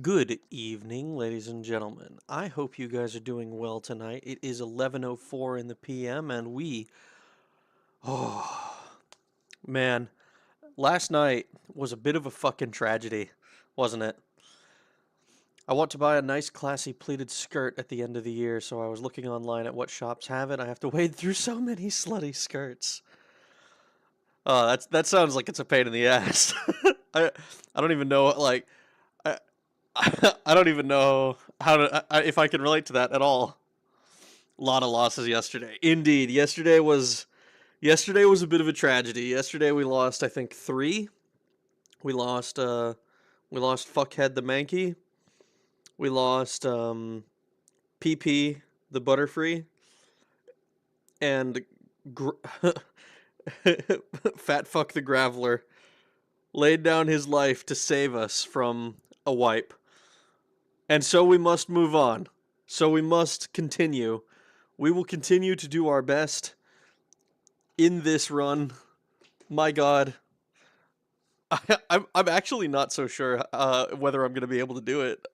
Good evening, ladies and gentlemen. I hope you guys are doing well tonight. It is 11:04 in the PM, and oh man, last night was a bit of a fucking tragedy, wasn't it? I want to buy a nice classy pleated skirt at the end of the year, so I was looking online at what shops have it. I have to wade through so many slutty skirts. Oh, that sounds like it's a pain in the ass. I I don't even know I I don't even know how to if I can relate to that at all. A lot of losses yesterday. Indeed, yesterday was a bit of a tragedy. Yesterday we lost, I think, three. We lost Fuckhead the Mankey. We lost PP the Butterfree, and gr- Fat Fuck the Graveler laid down his life to save us from a wipe. And so we must move on. So we must continue. We will continue to do our best in this run. My God, I'm actually not so sure whether I'm gonna be able to do it.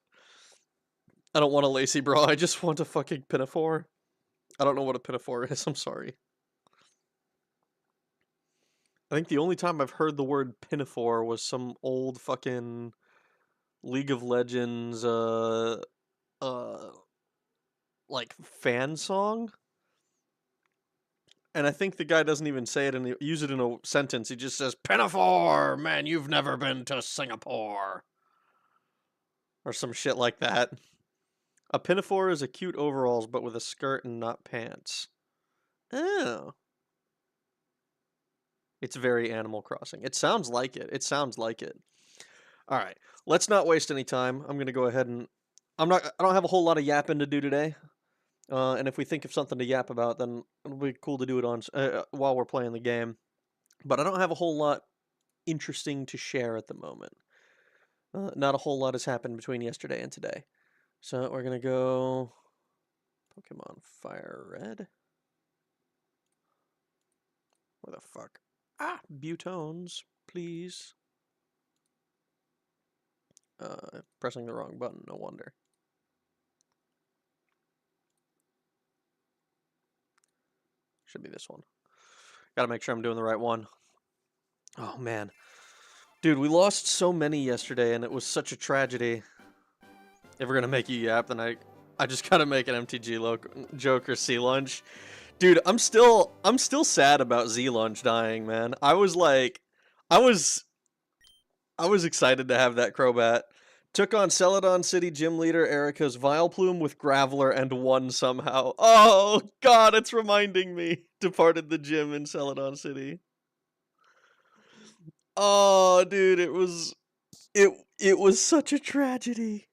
I don't want a lacy bra. I just want a fucking pinafore. I don't know what a pinafore is. I'm sorry. I think the only time I've heard the word pinafore was some old fucking League of Legends uh like fan song. And I think the guy doesn't even say it and use it in a sentence. He just says, "Pinafore, man, you've never been to Singapore," or some shit like that. A pinafore is a cute overalls, but with a skirt and not pants. Oh. It's very Animal Crossing. It sounds like it. It sounds like it. All right. Let's not waste any time. I'm going to go ahead and I don't have a whole lot of yapping to do today. And if we think of something to yap about, then it'll be cool to do it on while we're playing the game. But I don't have a whole lot interesting to share at the moment. Not a whole lot has happened between yesterday and today. So we're going to go Pokemon FireRed. Where the fuck? Butones, please. Pressing the wrong button, no wonder. Should be this one. Gotta make sure I'm doing the right one. Oh, man. Dude, we lost so many yesterday, and it was such a tragedy. If we're gonna make you yap, then I just gotta make an MTG joke or C lunch. Dude, I'm still sad about Z lunch dying, man. I was excited to have that Crobat. Took on Celadon City gym leader Erica's Vileplume with Graveler and won somehow. Oh God, it's reminding me. Departed the gym in Celadon City. Oh, dude, it was such a tragedy.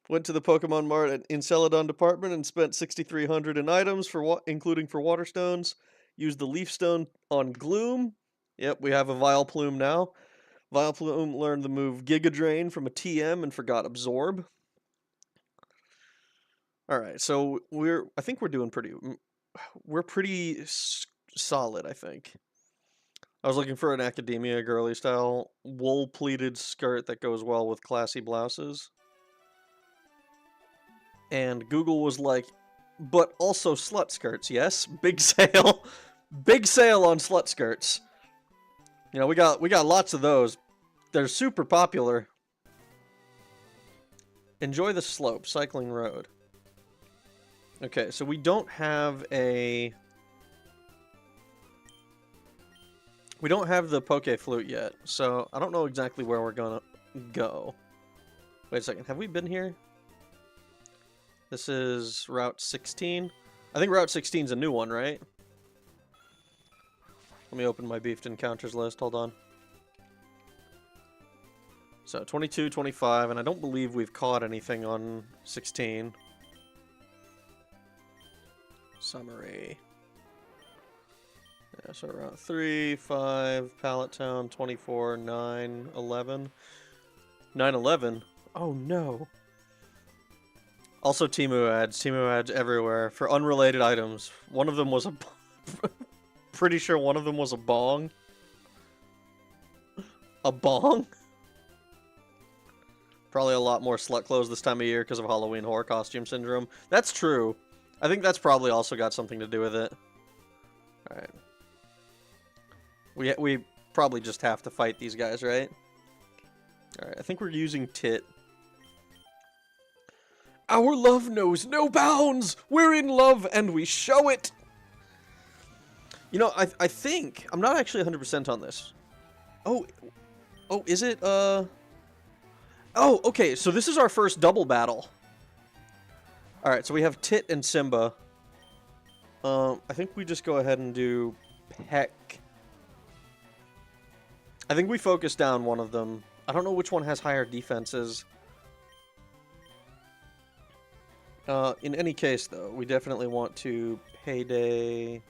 Went to the Pokemon Mart in Celadon Department and spent 6,300 in items including for water stones. Used the Leaf Stone on Gloom. Yep, we have a Vileplume now. Vileplume learned the move Giga Drain from a TM and forgot Absorb. All right, so I think we're pretty solid, I think. I was looking for an academia girly style wool pleated skirt that goes well with classy blouses. And Google was like, but also slut skirts, yes? Big sale. Big sale on slut skirts. You know, we got lots of those. They're super popular. Enjoy the slope, cycling road. Okay, so we don't have the Poke Flute yet, so I don't know exactly where we're gonna go. Wait a second, have we been here? This is Route 16. I think Route 16 is a new one, right? Let me open my beefed encounters list, hold on. So 22, 25, and I don't believe we've caught anything on 16. Summary. Yeah, so Route 3, 5, Pallet Town, 24, 9, 11. 9, 11? Oh no. Also Temu ads everywhere for unrelated items. One of them was a... Pretty sure one of them was a bong. A bong? Probably a lot more slut clothes this time of year because of Halloween horror costume syndrome. That's true. I think that's probably also got something to do with it. Alright. We probably just have to fight these guys, right? Alright, I think we're using Tit. Our love knows no bounds! We're in love and we show it! You know, I think... I'm not actually 100% on this. Oh, is it, Oh, okay, so this is our first double battle. Alright, so we have Tit and Simba. I think we just go ahead and do Peck. I think we focus down one of them. I don't know which one has higher defenses. In any case, though, we definitely want to Payday...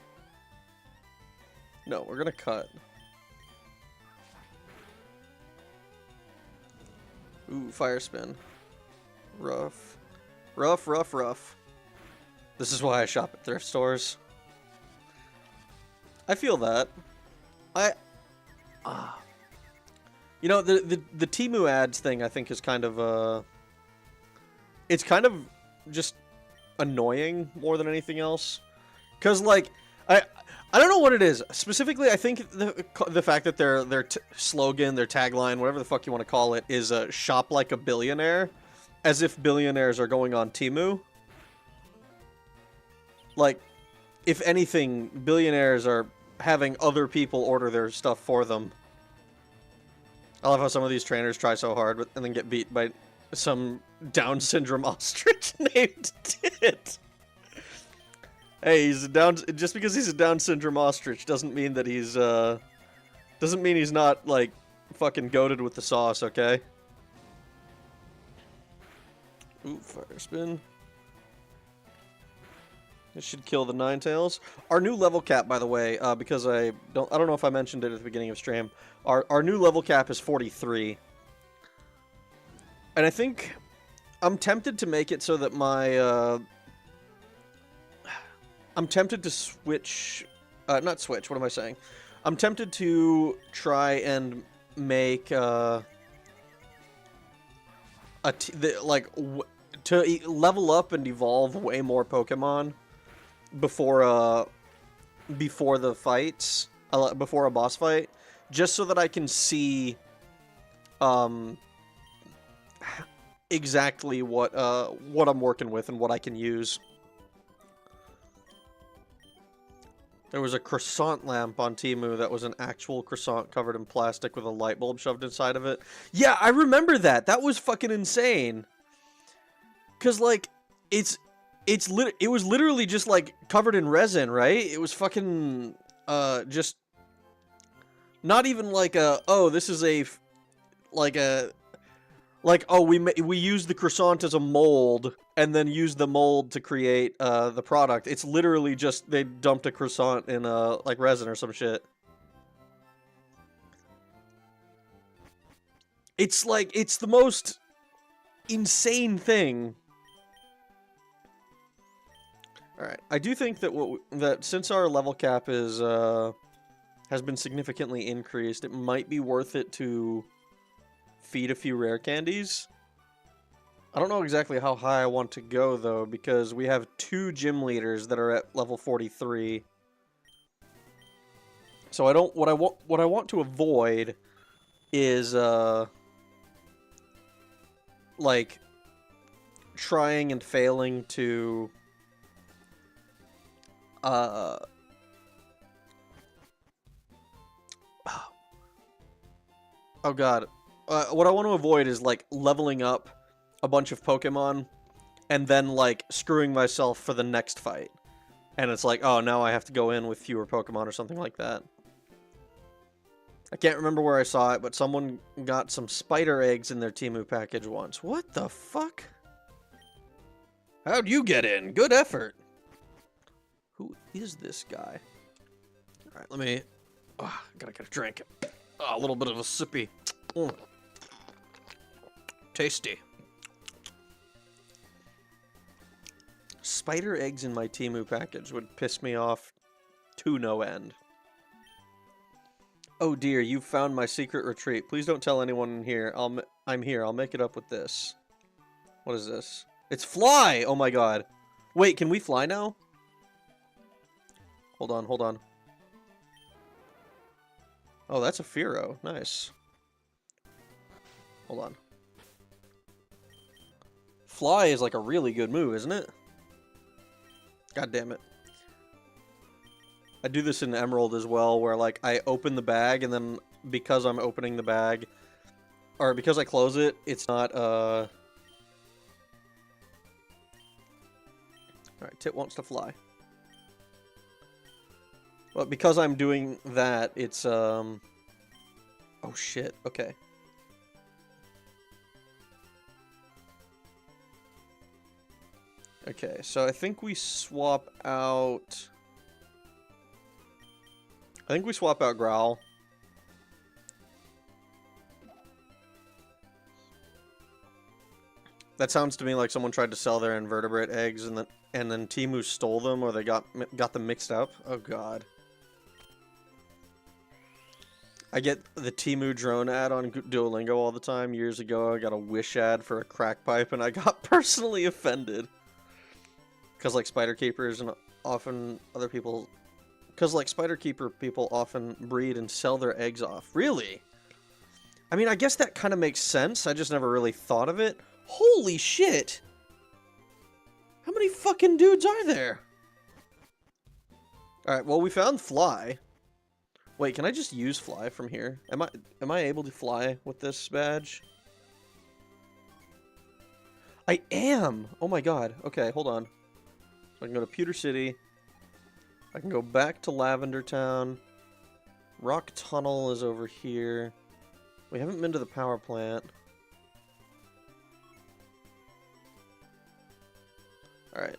No, we're gonna cut. Ooh, Fire Spin. Rough. Rough, rough, rough. This is why I shop at thrift stores. I feel that. You know, the Temu ads thing, I think, is kind of, it's kind of just annoying more than anything else. Because, like, I don't know what it is. Specifically, I think the fact that their slogan, their tagline, whatever the fuck you want to call it, is shop like a billionaire. As if billionaires are going on Temu. Like, if anything, billionaires are having other people order their stuff for them. I love how some of these trainers try so hard and then get beat by some Down syndrome ostrich named Tit. Hey, he's a just because he's a Down syndrome ostrich doesn't mean that he's doesn't mean he's not like fucking goated with the sauce, okay? Ooh, Fire Spin. This should kill the Ninetales. Our new level cap, by the way, because I don't know if I mentioned it at the beginning of stream. Our new level cap is 43. And I think I'm tempted to make it so that my I'm tempted to switch not switch, what am I saying? I'm tempted to try and make to level up and evolve way more Pokemon before the fights, before a boss fight, just so that I can see exactly what I'm working with and what I can use. There was a croissant lamp on Temu that was an actual croissant covered in plastic with a light bulb shoved inside of it. Yeah, I remember that. That was fucking insane. 'Cause like it was literally just like covered in resin, right? It was fucking just not even like this is we used the croissant as a mold and then used the mold to create the product. It's literally just they dumped a croissant in like resin or some shit. It's like it's the most insane thing. Alright, I do think that that since our level cap is has been significantly increased, it might be worth it to feed a few rare candies. I don't know exactly how high I want to go though, because we have 2 gym leaders that are at level 43. So I don't what I want to avoid is like trying and failing to oh god. What I want to avoid is, like, leveling up a bunch of Pokemon and then, like, screwing myself for the next fight. And it's like, oh, now I have to go in with fewer Pokemon or something like that. I can't remember where I saw it, but someone got some spider eggs in their Temu package once. What the fuck? How'd you get in? Good effort. Who is this guy? Alright, let me... Oh, gotta get a drink. Oh, a little bit of a sippy. Mm. Tasty. Spider eggs in my Temu package would piss me off to no end. Oh dear, you found my secret retreat. Please don't tell anyone in here. I'm here. I'll make it up with this. What is this? It's fly! Oh my god. Wait, can we fly now? Hold on, hold on. Oh, that's a Fearow. Nice. Hold on. Fly is like a really good move, isn't it? God damn it. I do this in Emerald as well, where like I open the bag and then because I'm opening the bag, or because I close it, it's not, Alright, Tit wants to fly. But because I'm doing that, it's, oh shit, okay. Okay, so I think we swap out... I think we swap out Growl. That sounds to me like someone tried to sell their invertebrate eggs and then Temu stole them, or they got them mixed up. Oh god. I get the Temu drone ad on Duolingo all the time. Years ago, I got a Wish ad for a crack pipe, and I got personally offended. Because, like, Spider Keepers and often other people... Because, like, Spider Keeper people often breed and sell their eggs off. Really? I mean, I guess that kind of makes sense. I just never really thought of it. Holy shit! How many fucking dudes are there? Alright, well, we found Fly. Wait, can I just use Fly from here? Am I able to fly with this badge? I am! Oh my god. Okay, hold on. So I can go to Pewter City. I can go back to Lavender Town. Rock Tunnel is over here. We haven't been to the power plant. Alright.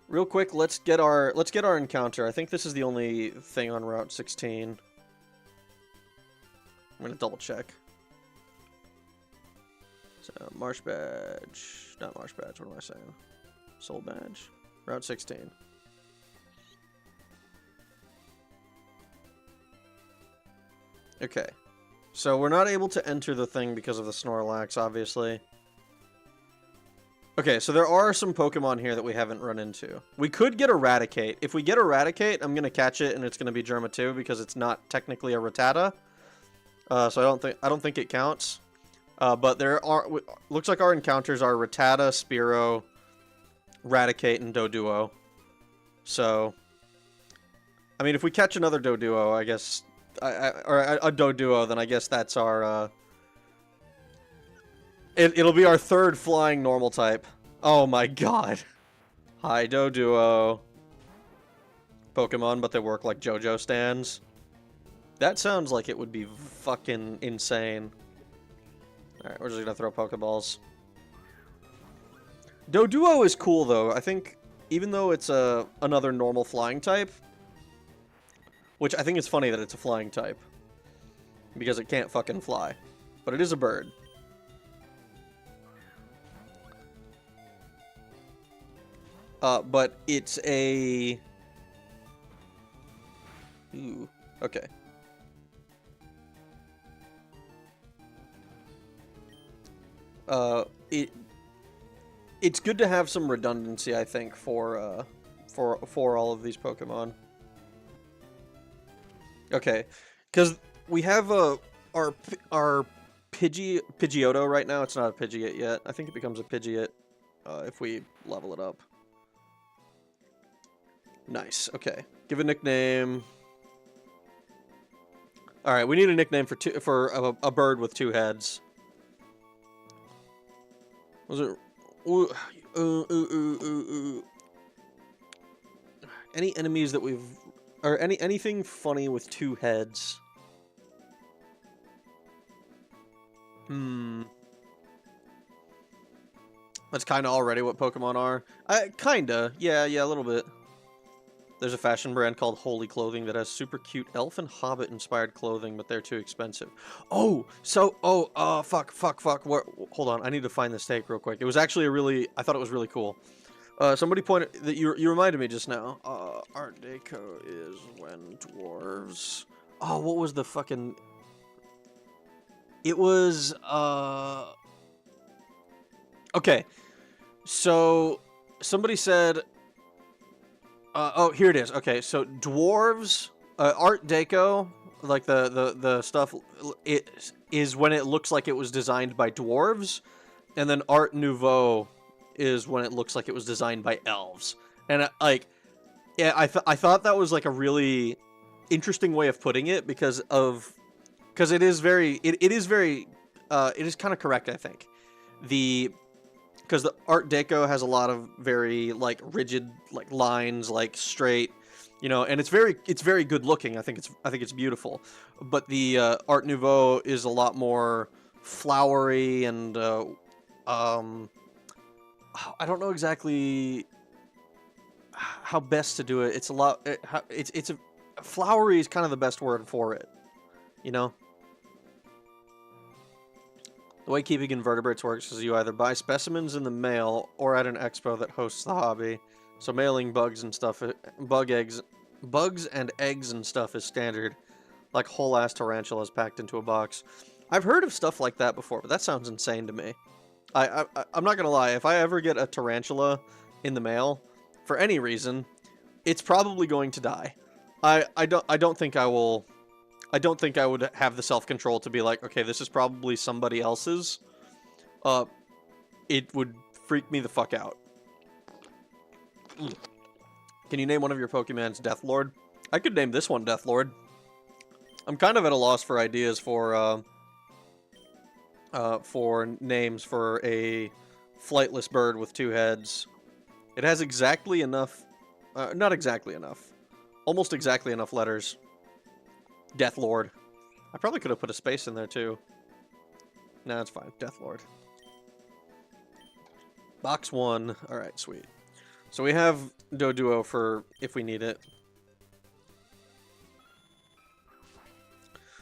Real quick, let's get our encounter. I think this is the only thing on Route 16. I'm gonna double check. So, Marsh Badge. Not Marsh Badge, what am I saying? Soul Badge. Route 16. Okay. So we're not able to enter the thing because of the Snorlax, obviously. Okay, so there are some Pokemon here that we haven't run into. We could get Eradicate. If we get Eradicate, I'm gonna catch it and it's gonna be Germa 2 because it's not technically a Rattata. So I don't think it counts. But there are looks like our encounters are Rattata, Spearow, Raticate, and Doduo. So I mean, if we catch another Doduo, I guess or a Doduo, then I guess that's our It'll be our third flying normal type. Oh my god. Hi, Doduo. Pokemon, but they work like JoJo stands. That sounds like it would be fucking insane. Alright, we're just gonna throw Pokeballs. Doduo is cool, though. I think, even though it's another normal flying type, which I think is funny that it's a flying type, because it can't fucking fly. But it is a bird. But it's a... Ooh, okay. It's good to have some redundancy, I think, for all of these Pokemon. Okay, because we have our Pidgeotto right now. It's not a Pidgeot yet. I think it becomes a Pidgeot if we level it up. Nice. Okay. Give a nickname. All right. We need a nickname for a bird with two heads. Was it? Any enemies that we've, or anything funny with two heads? That's kind of already what Pokemon are. Kinda. Yeah, a little bit. There's a fashion brand called Holy Clothing that has super cute elf and hobbit inspired clothing, but they're too expensive. Oh, so, fuck. Hold on, I need to find this take real quick. It was actually I thought it was really cool. Somebody pointed, that you reminded me just now. Art Deco is when dwarves. Oh, what was the fucking... It was, okay. So, somebody said, oh, here it is. Okay, so dwarves, Art Deco, like the stuff, it is when it looks like it was designed by dwarves, and then Art Nouveau is when it looks like it was designed by elves. And like, yeah, I thought that was like a really interesting way of putting it because it is very it is kind of correct, I think. Because the Art Deco has a lot of very like rigid like lines, like straight, you know, and it's very good looking. I think it's beautiful. But the Art Nouveau is a lot more flowery and I don't know exactly how best to do it. It's a lot. It's a flowery is kind of the best word for it, you know. The way keeping invertebrates works is you either buy specimens in the mail or at an expo that hosts the hobby. So mailing bugs and stuff, bugs and eggs and stuff is standard, like whole ass tarantulas packed into a box. I've heard of stuff like that before, but that sounds insane to me. I'm not gonna lie. If I ever get a tarantula in the mail, for any reason, it's probably going to die. I don't think I will. I don't think I would have the self-control to be like, okay, this is probably somebody else's. It would freak me the fuck out. Can you name one of your Pokemans Deathlord? I could name this one Deathlord. I'm kind of at a loss for ideas for names for a flightless bird with 2 heads. It has exactly enough, not exactly enough, almost exactly enough letters. Deathlord. I probably could have put a space in there too. Nah, it's fine. Deathlord. Box 1. Alright, sweet. So we have Doduo for if we need it.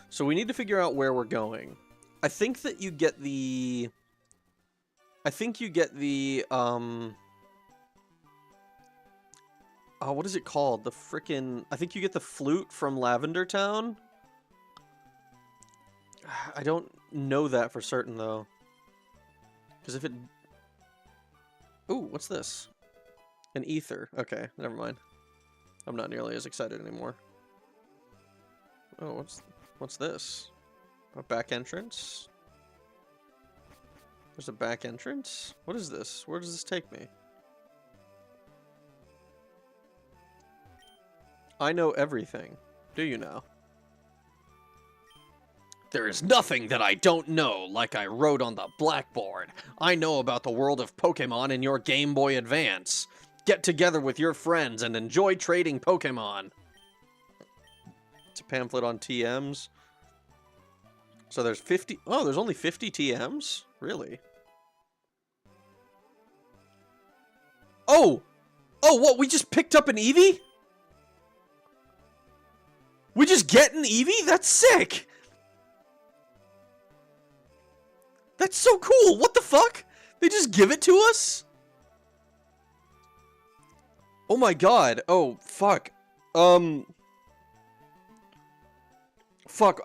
So we need to figure out where we're going. I think that you get the... Oh, what is it called? The frickin'... I think you get the flute from Lavender Town? I don't know that for certain, though. Because if it... Ooh, what's this? An ether. Okay, never mind. I'm not nearly as excited anymore. Oh, what's this? A back entrance? There's a back entrance? What is this? Where does this take me? I know everything. Do you now? There is nothing that I don't know, like I wrote on the blackboard. I know about the world of Pokemon in your Game Boy Advance. Get together with your friends and enjoy trading Pokemon. It's a pamphlet on TMs. So there's 50... Oh, there's only 50 TMs? Really? Oh! Oh, what? We just picked up an Eevee? We just get an Eevee? That's sick! That's so cool! What the fuck? They just give it to us? Oh my god. Oh, fuck. Fuck,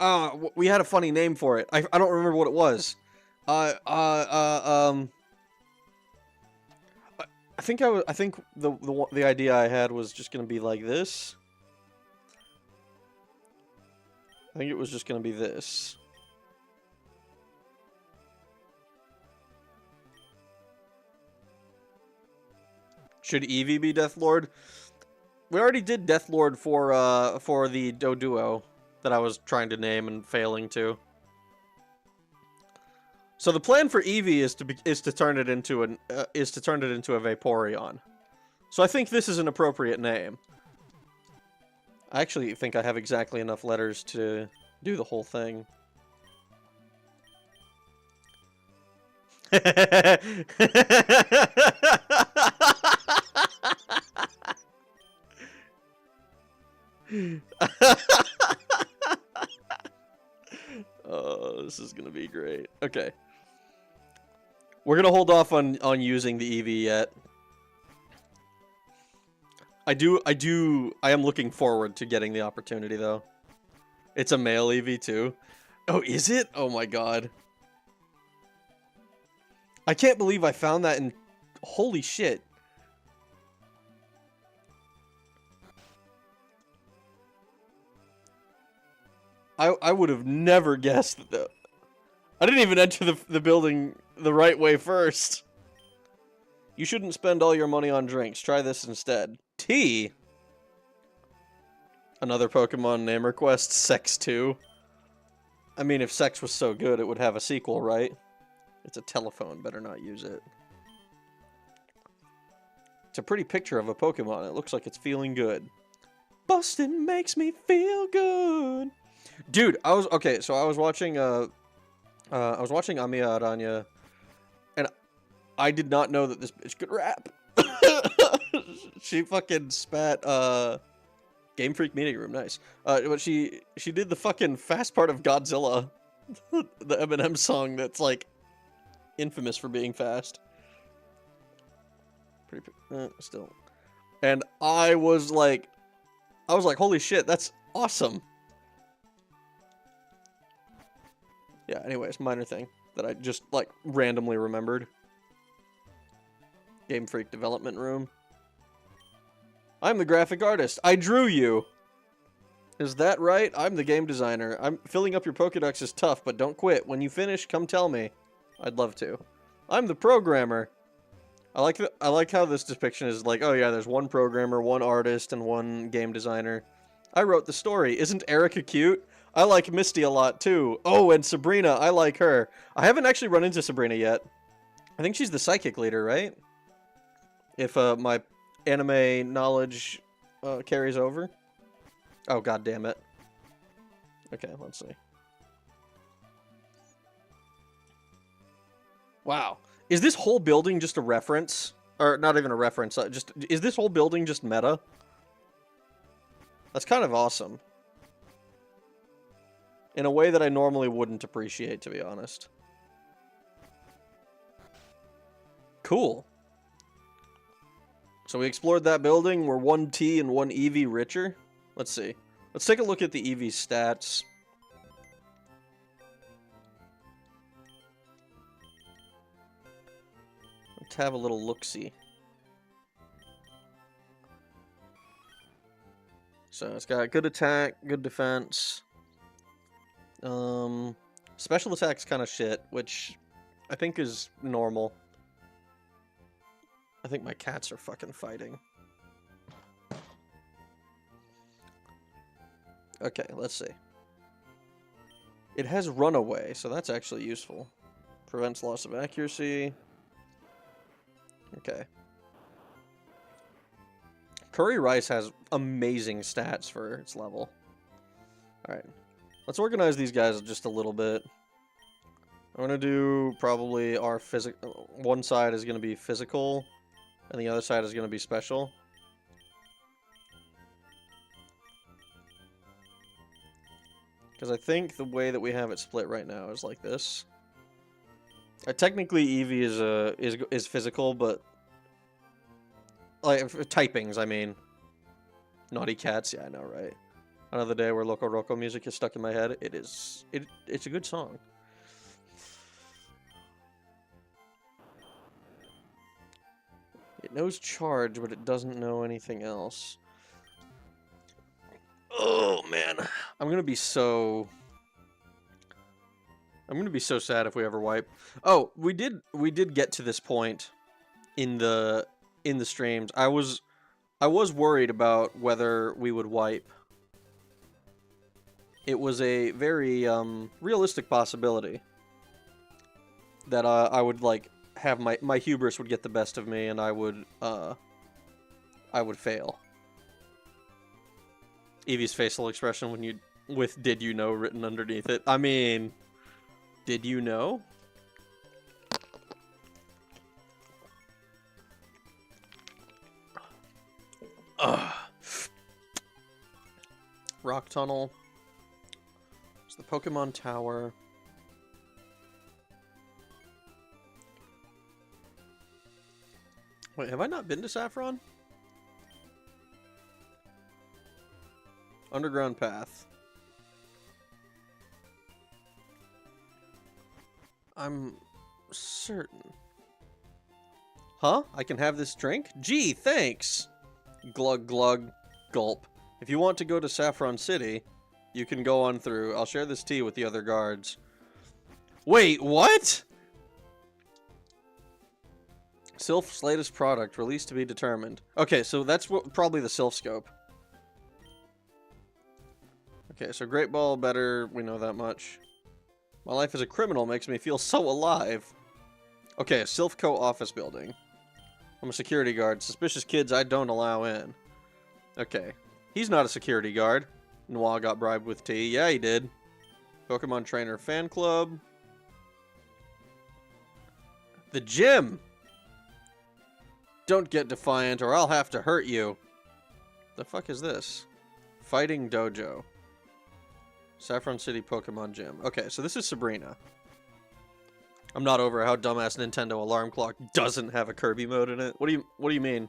we had a funny name for it. I don't remember what it was. I think the idea I had was just gonna be like this. I think it was just gonna be this. Should Eevee be Deathlord? We already did Deathlord for the Doduo that I was trying to name and failing to. So the plan for Eevee is to turn it into a Vaporeon. So I think this is an appropriate name. I actually think I have exactly enough letters to do the whole thing. Oh, this is gonna be great. Okay. We're gonna hold off on using the Eevee yet. I am looking forward to getting the opportunity, though. It's a male Eevee, too. Oh, is it? Oh my god. I can't believe I found that in... Holy shit. I would have never guessed that. I didn't even enter the building the right way first. You shouldn't spend all your money on drinks. Try this instead. Tea? Another Pokemon name request. Sex 2. I mean, if Sex was so good, it would have a sequel, right? It's a telephone. Better not use it. It's a pretty picture of a Pokemon. It looks like it's feeling good. Bustin' makes me feel good. Dude, I was watching Amiya Aranya, and I did not know that this bitch could rap. She fucking spat Game Freak Meeting Room, nice. But she did the fucking fast part of Godzilla, the Eminem song that's like infamous for being fast. Pretty still. And I was like, holy shit, that's awesome. Yeah, anyways, minor thing that I just, like, randomly remembered. Game Freak Development Room. I'm the graphic artist. I drew you! Is that right? I'm the game designer. Filling up your Pokédex is tough, but don't quit. When you finish, come tell me. I'd love to. I'm the programmer. I like how this depiction is like, oh yeah, there's one programmer, one artist, and one game designer. I wrote the story. Isn't Erica cute? I like Misty a lot, too. Oh, and Sabrina. I like her. I haven't actually run into Sabrina yet. I think she's the psychic leader, right? If my anime knowledge carries over. Oh, god damn it. Okay, let's see. Wow. Is this whole building just a reference? Or not even a reference. Is this whole building just meta? That's kind of awesome. In a way that I normally wouldn't appreciate, to be honest. Cool. So we explored that building. We're 1 T and 1 EV richer. Let's see. Let's take a look at the EV stats. Let's have a little look-see. So it's got good attack, good defense. Special attack's kind of shit, which I think is normal. I think my cats are fucking fighting. Okay, let's see. It has runaway, so that's actually useful. Prevents loss of accuracy. Okay. Curry Rice has amazing stats for its level. Alright. Let's organize these guys just a little bit. I'm going to do probably our physical... One side is going to be physical, and the other side is going to be special. Because I think the way that we have it split right now is like this. Technically, Eevee is physical, but... Like, typings, I mean. Naughty Cats, yeah, I know, right? Another day where Loco Roco music is stuck in my head. It's a good song. It knows charge, but it doesn't know anything else. Oh man, I'm gonna be so sad if we ever wipe. Oh, we did get to this point in the streams. I was worried about whether we would wipe. It was a very realistic possibility that I would like have my hubris would get the best of me and I would fail. Eevee's facial expression with "Did you know" written underneath it. I mean, did you know? Rock Tunnel. It's the Pokemon Tower. Wait, have I not been to Saffron? Underground Path. I'm certain. Huh? I can have this drink? Gee, thanks! Glug glug. Gulp. If you want to go to Saffron City, you can go on through. I'll share this tea with the other guards. Wait, what? Sylph's latest product, released to be determined. Okay, so that's probably the Sylph Scope. Okay, so Great Ball better, we know that much. My life as a criminal makes me feel so alive. Okay, a Sylphco office building. I'm a security guard. Suspicious kids I don't allow in. Okay. He's not a security guard. Noir got bribed with tea. Yeah, he did. Pokemon Trainer Fan Club. The gym! Don't get defiant or I'll have to hurt you. The fuck is this? Fighting Dojo. Saffron City Pokemon Gym. Okay, so this is Sabrina. I'm not over how dumbass Nintendo alarm clock doesn't have a Kirby mode in it. What do you mean?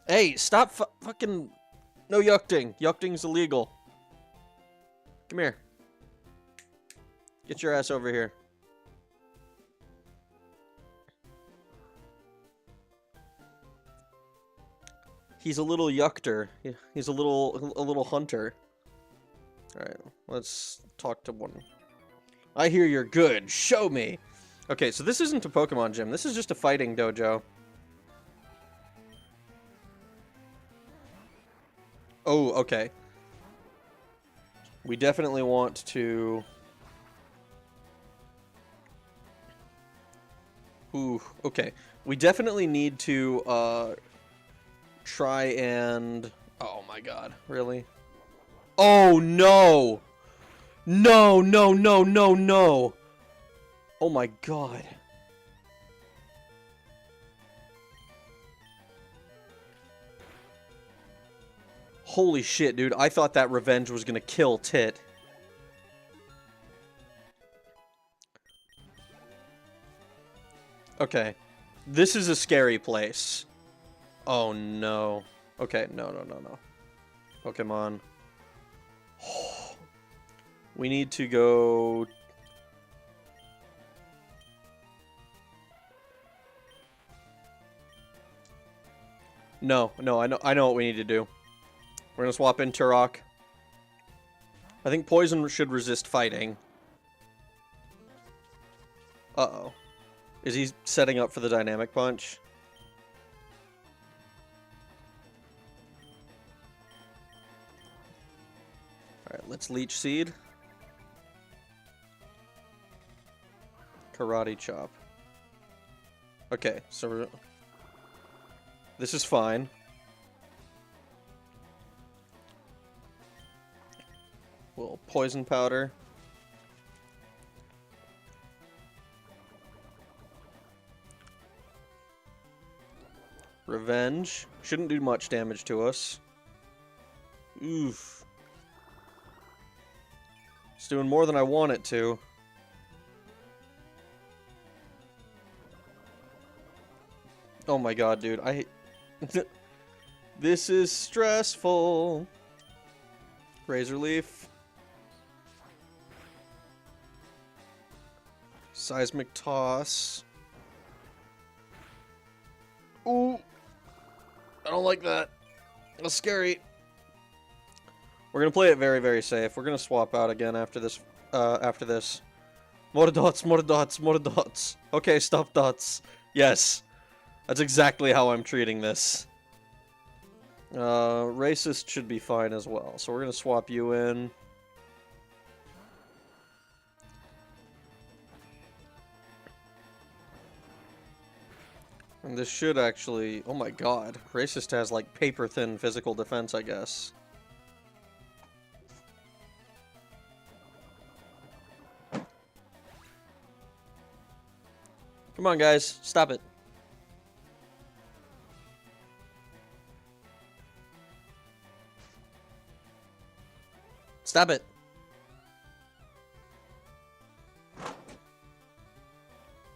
Hey, stop fucking... No yucking. Yucking's illegal. Come here. Get your ass over here. He's a little yuckter. He's a little hunter. Alright, let's talk to one. I hear you're good. Show me! Okay, so this isn't a Pokemon gym. This is just a fighting dojo. Oh, okay. We definitely want to... Ooh, okay. We definitely need to, try and... Oh my god, really? Oh no! No, no, no, no, no! Oh my god. Holy shit, dude. I thought that revenge was gonna kill Tit. Okay. This is a scary place. Oh no. Okay, no, no, no, no. Pokemon. We need to go... No, no, I know what we need to do. We're gonna swap in Turok. I think Poison should resist fighting. Uh-oh. Is he setting up for the Dynamic Punch? Alright, let's Leech Seed. Karate Chop. Okay, so this is fine. Well, Poison Powder. Revenge. Shouldn't do much damage to us. Oof. It's doing more than I want it to. Oh my god, dude. This is stressful. Razor Leaf. Seismic Toss. Ooh. I don't like that. That's scary. We're gonna play it very, very safe. We're gonna swap out again after this. More dots, more dots, more dots. Okay, stop dots. Yes. That's exactly how I'm treating this. Racist should be fine as well. So we're gonna swap you in. And this should actually... Oh my god. Racist has, like, paper-thin physical defense, I guess. Come on, guys. Stop it. Stop it.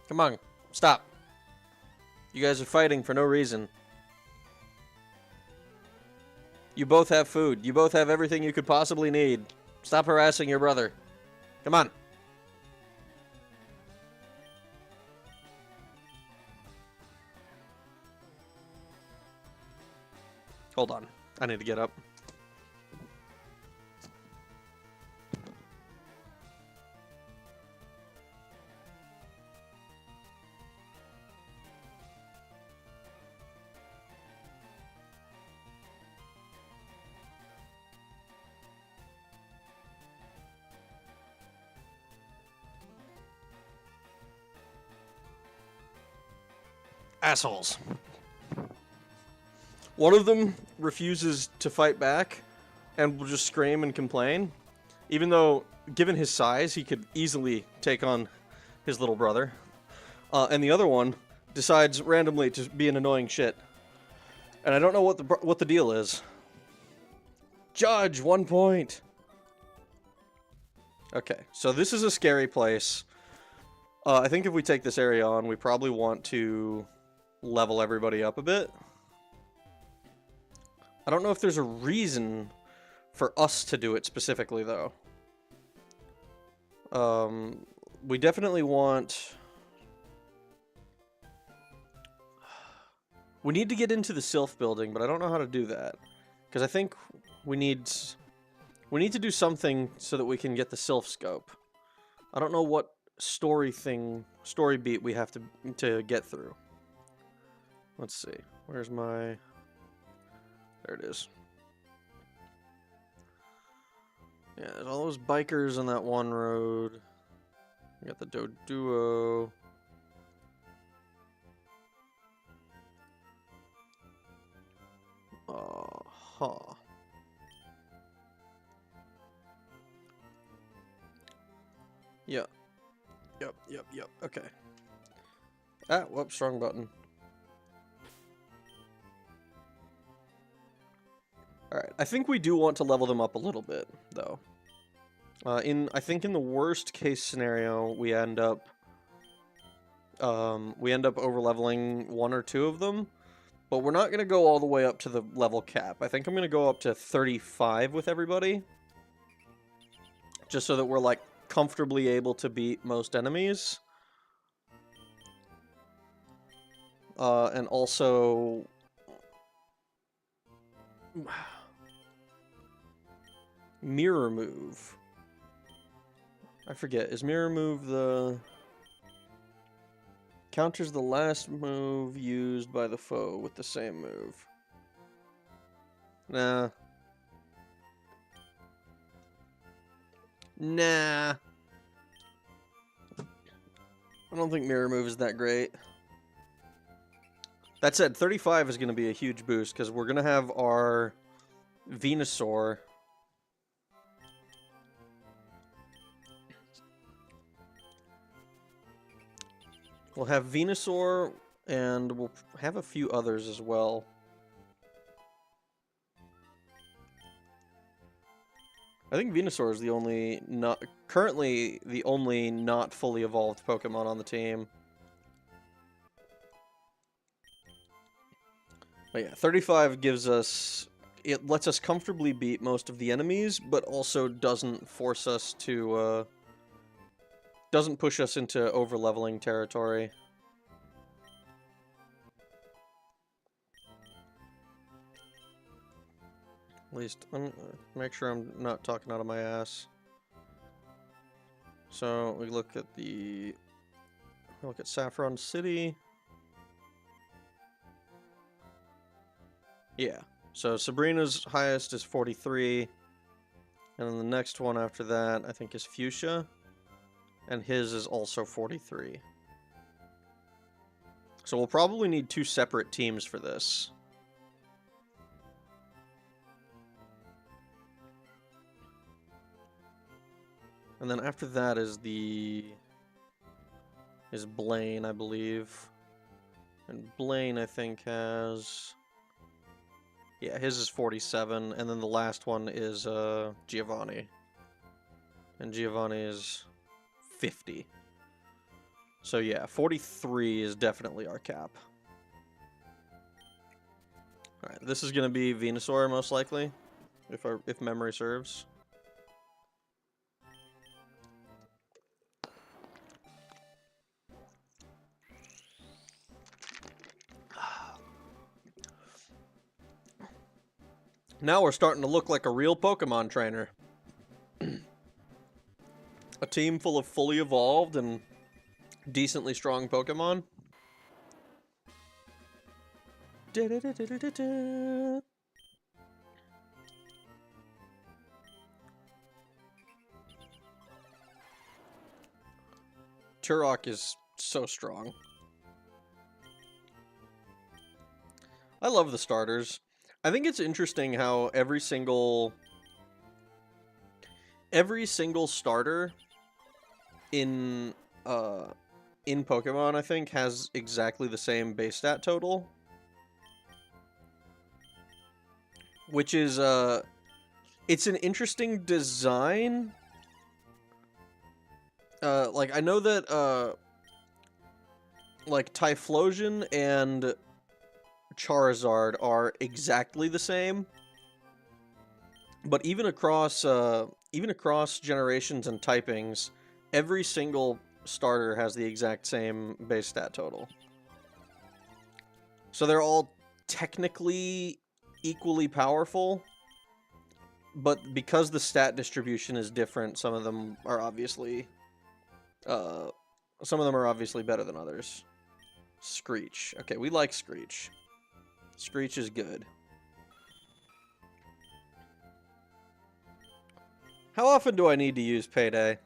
Come on. Stop. You guys are fighting for no reason. You both have food. You both have everything you could possibly need. Stop harassing your brother. Come on. Hold on. I need to get up. Assholes. One of them refuses to fight back and will just scream and complain, even though, given his size, he could easily take on his little brother. And the other one decides randomly to be an annoying shit. And I don't know what the deal is. Judge, 1 point. Okay, so this is a scary place. I think if we take this area on, we probably want to level everybody up a bit. I don't know if there's a reason for us to do it specifically, though. We definitely want... We need to get into the Sylph building, but I don't know how to do that. Because I think we need to do something so that we can get the Sylph scope. I don't know what story beat we have to get through. Let's see. Where's my... There it is. Yeah, there's all those bikers on that one road. We got the Doduo. Huh. Yeah. Yep. Okay. Ah, whoops, wrong button. Alright, I think we do want to level them up a little bit, though. I think in the worst case scenario, we end up over-leveling 1 or 2 of them, but we're not going to go all the way up to the level cap. I think I'm going to go up to 35 with everybody, just so that we're, like, comfortably able to beat most enemies. And also... Mirror move. I forget. Is mirror move the... Counters the last move used by the foe with the same move. Nah. I don't think mirror move is that great. That said, 35 is going to be a huge boost, because we're going to have our Venusaur. We'll have Venusaur, and we'll have a few others as well. I think Venusaur is the only currently the only not fully evolved Pokemon on the team. But yeah, 35 gives us... It lets us comfortably beat most of the enemies, but also doesn't force us to... doesn't push us into over-leveling territory. At least, make sure I'm not talking out of my ass. So, we look at Saffron City. Yeah, so Sabrina's highest is 43, and then the next one after that, I think, is Fuchsia, and his is also 43. So we'll probably need 2 separate teams for this. And then after that is Blaine, I believe. And Blaine, I think, has... Yeah, his is 47, and then the last one is Giovanni. And Giovanni is 50. So yeah, 43 is definitely our cap. Alright, this is going to be Venusaur, most likely, if memory serves. Now we're starting to look like a real Pokemon trainer. A team full of fully evolved and decently strong Pokemon. Turok is so strong. I love the starters. I think it's interesting how every single starter in Pokemon, I think, has exactly the same base stat total. Which is it's an interesting design. Like I know that like Typhlosion and Charizard are exactly the same, but even across generations and typings, every single starter has the exact same base stat total. So they're all technically equally powerful, but because the stat distribution is different, some of them are obviously better than others. Screech. Okay, we like Screech. Screech is good. How often do I need to use Payday?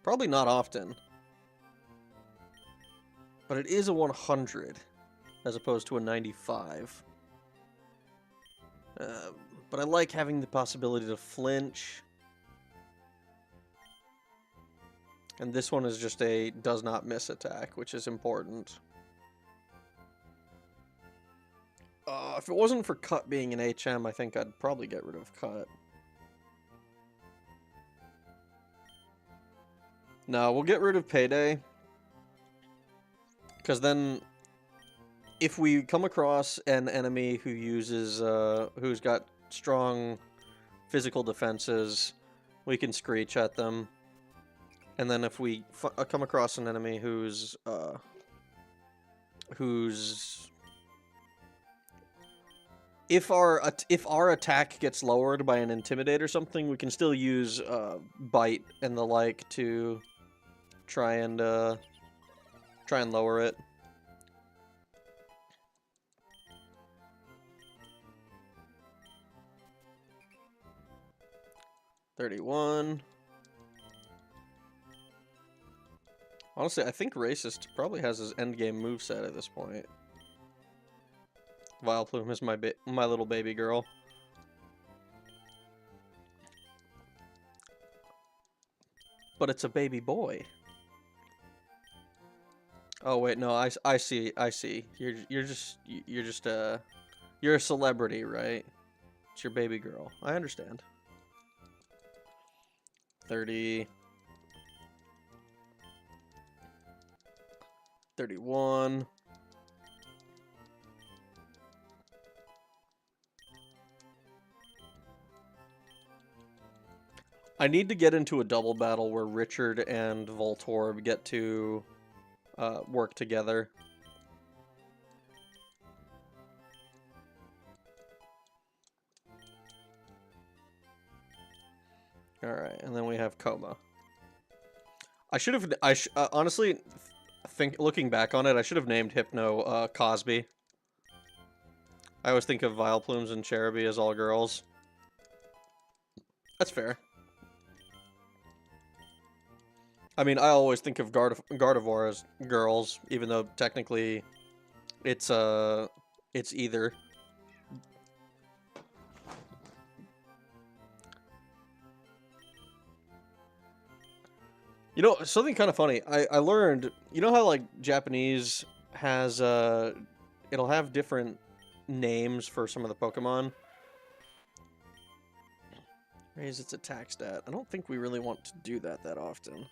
Probably not often. But it is a 100, as opposed to a 95. But I like having the possibility to flinch. And this one is just a does not miss attack, which is important. If it wasn't for Cut being an HM, I think I'd probably get rid of Cut. No, we'll get rid of Payday. Because then, if we come across an enemy who uses, who's got strong physical defenses, we can Screech at them. And then if we come across an enemy who's if our attack gets lowered by an Intimidate or something, we can still use Bite and the like to try and lower it. $31. Honestly, I think Racist probably has his endgame moveset at this point. Vileplume is my little baby girl. But it's a baby boy. Oh wait, no, I see. You're a celebrity, right? It's your baby girl. I understand. 30. 31. I need to get into a double battle where Richard and Voltorb get to work together. Alright, and then we have Coma. I should have... honestly, looking back on it, I should have named Hypno Cosby. I always think of Vileplumes and Cherubi as all girls. That's fair. I mean, I always think of Gardevoir as girls, even though technically it's either. You know, something kind of funny. I learned, you know how like Japanese has it'll have different names for some of the Pokemon. Raise its attack stat. I don't think we really want to do that often.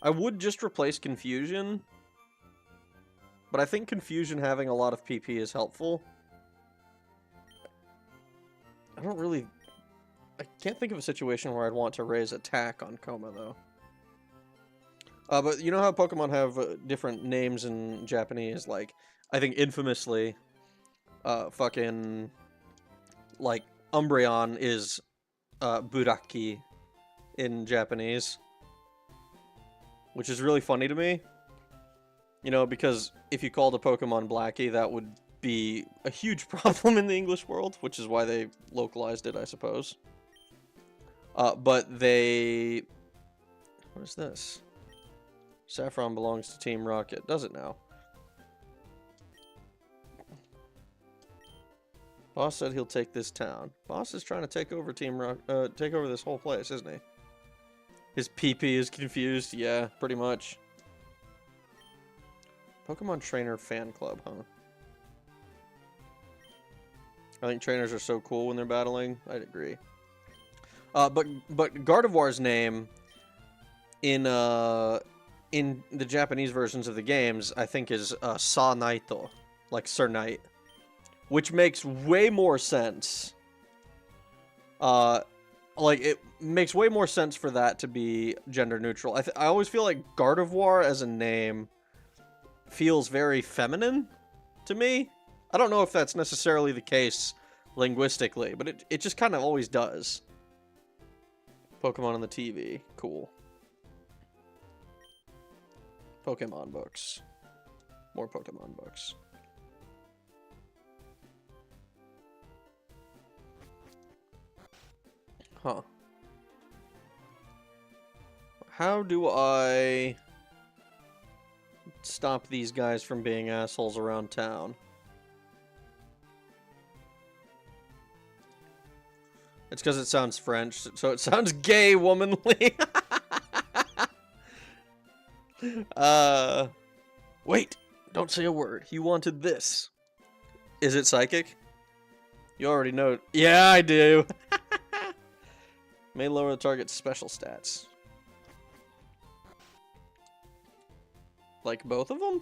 I would just replace Confusion, but I think Confusion having a lot of PP is helpful. I can't think of a situation where I'd want to raise attack on Coma, though. But you know how Pokemon have different names in Japanese? Like, I think infamously, fucking, like, Umbreon is Buraki in Japanese, which is really funny to me. You know, because if you called a Pokemon Blackie, that would be a huge problem in the English world, which is why they localized it, I suppose. But they... What is this? Saffron belongs to Team Rocket. Does it now? Boss said he'll take this town. Boss is trying to take over take over this whole place, isn't he? His PP is confused. Yeah, pretty much. Pokemon Trainer Fan Club, huh? I think trainers are so cool when they're battling. I'd agree. But Gardevoir's name in the Japanese versions of the games, I think, is Sa Naito, like Sir Knight, which makes way more sense. Like, it makes way more sense for that to be gender neutral. I always feel like Gardevoir as a name feels very feminine to me. I don't know if that's necessarily the case linguistically, but it just kind of always does. Pokemon on the TV. Cool. Pokemon books. More Pokemon books. Huh. How do I stop these guys from being assholes around town? It's because it sounds French, so it sounds gay, womanly. Wait, don't say a word. You wanted this. Is it psychic? You already know. Yeah, I do. May lower the target's special stats. Like both of them?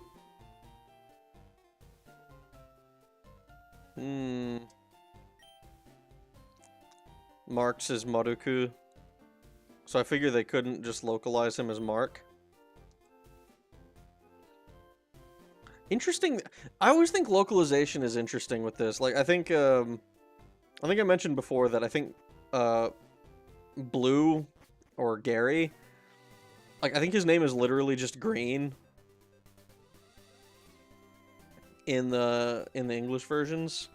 Mark's is Maruku. So I figure they couldn't just localize him as Mark. Interesting. I always think localization is interesting with this. Like, I think I mentioned before that I think Blue or Gary, like, I think his name is literally just Green in the English versions.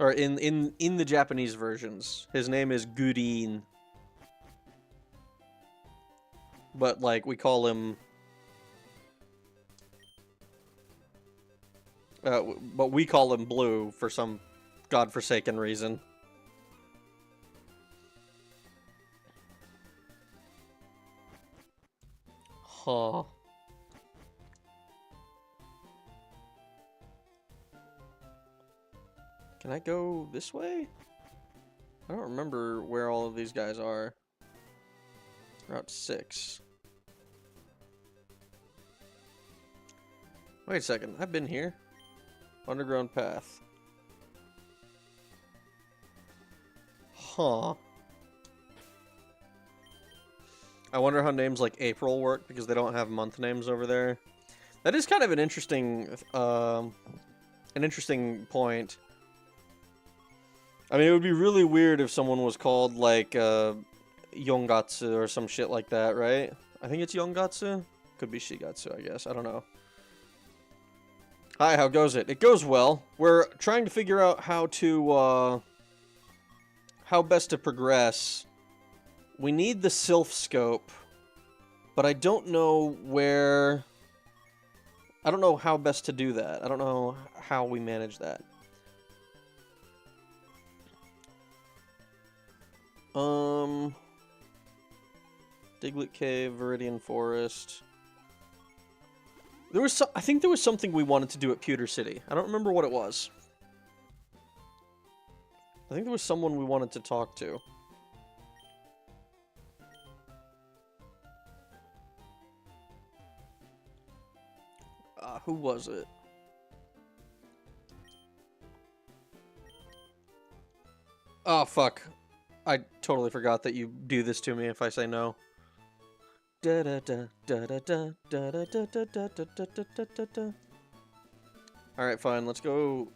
Or in the Japanese versions, his name is Gudin. But, like, we call him... but we call him Blue for some godforsaken reason. Huh. Can I go this way? I don't remember where all of these guys are. Route 6. Wait a second, I've been here. Underground path. Huh. I wonder how names like April work, because they don't have month names over there. That is kind of an interesting point. I mean, it would be really weird if someone was called, like, Yongatsu or some shit like that, right? I think it's Yongatsu? Could be Shigatsu, I guess. I don't know. Hi, how goes it? It goes well. We're trying to figure out how to, how best to progress. We need the Sylph Scope, but I don't know where... I don't know how best to do that. I don't know how we manage that. Diglett Cave, Viridian Forest. There was I think there was something we wanted to do at Pewter City. I don't remember what it was. I think there was someone we wanted to talk to. Who was it? Oh, fuck. I totally forgot that you do this to me if I say no. Alright, fine, let's go.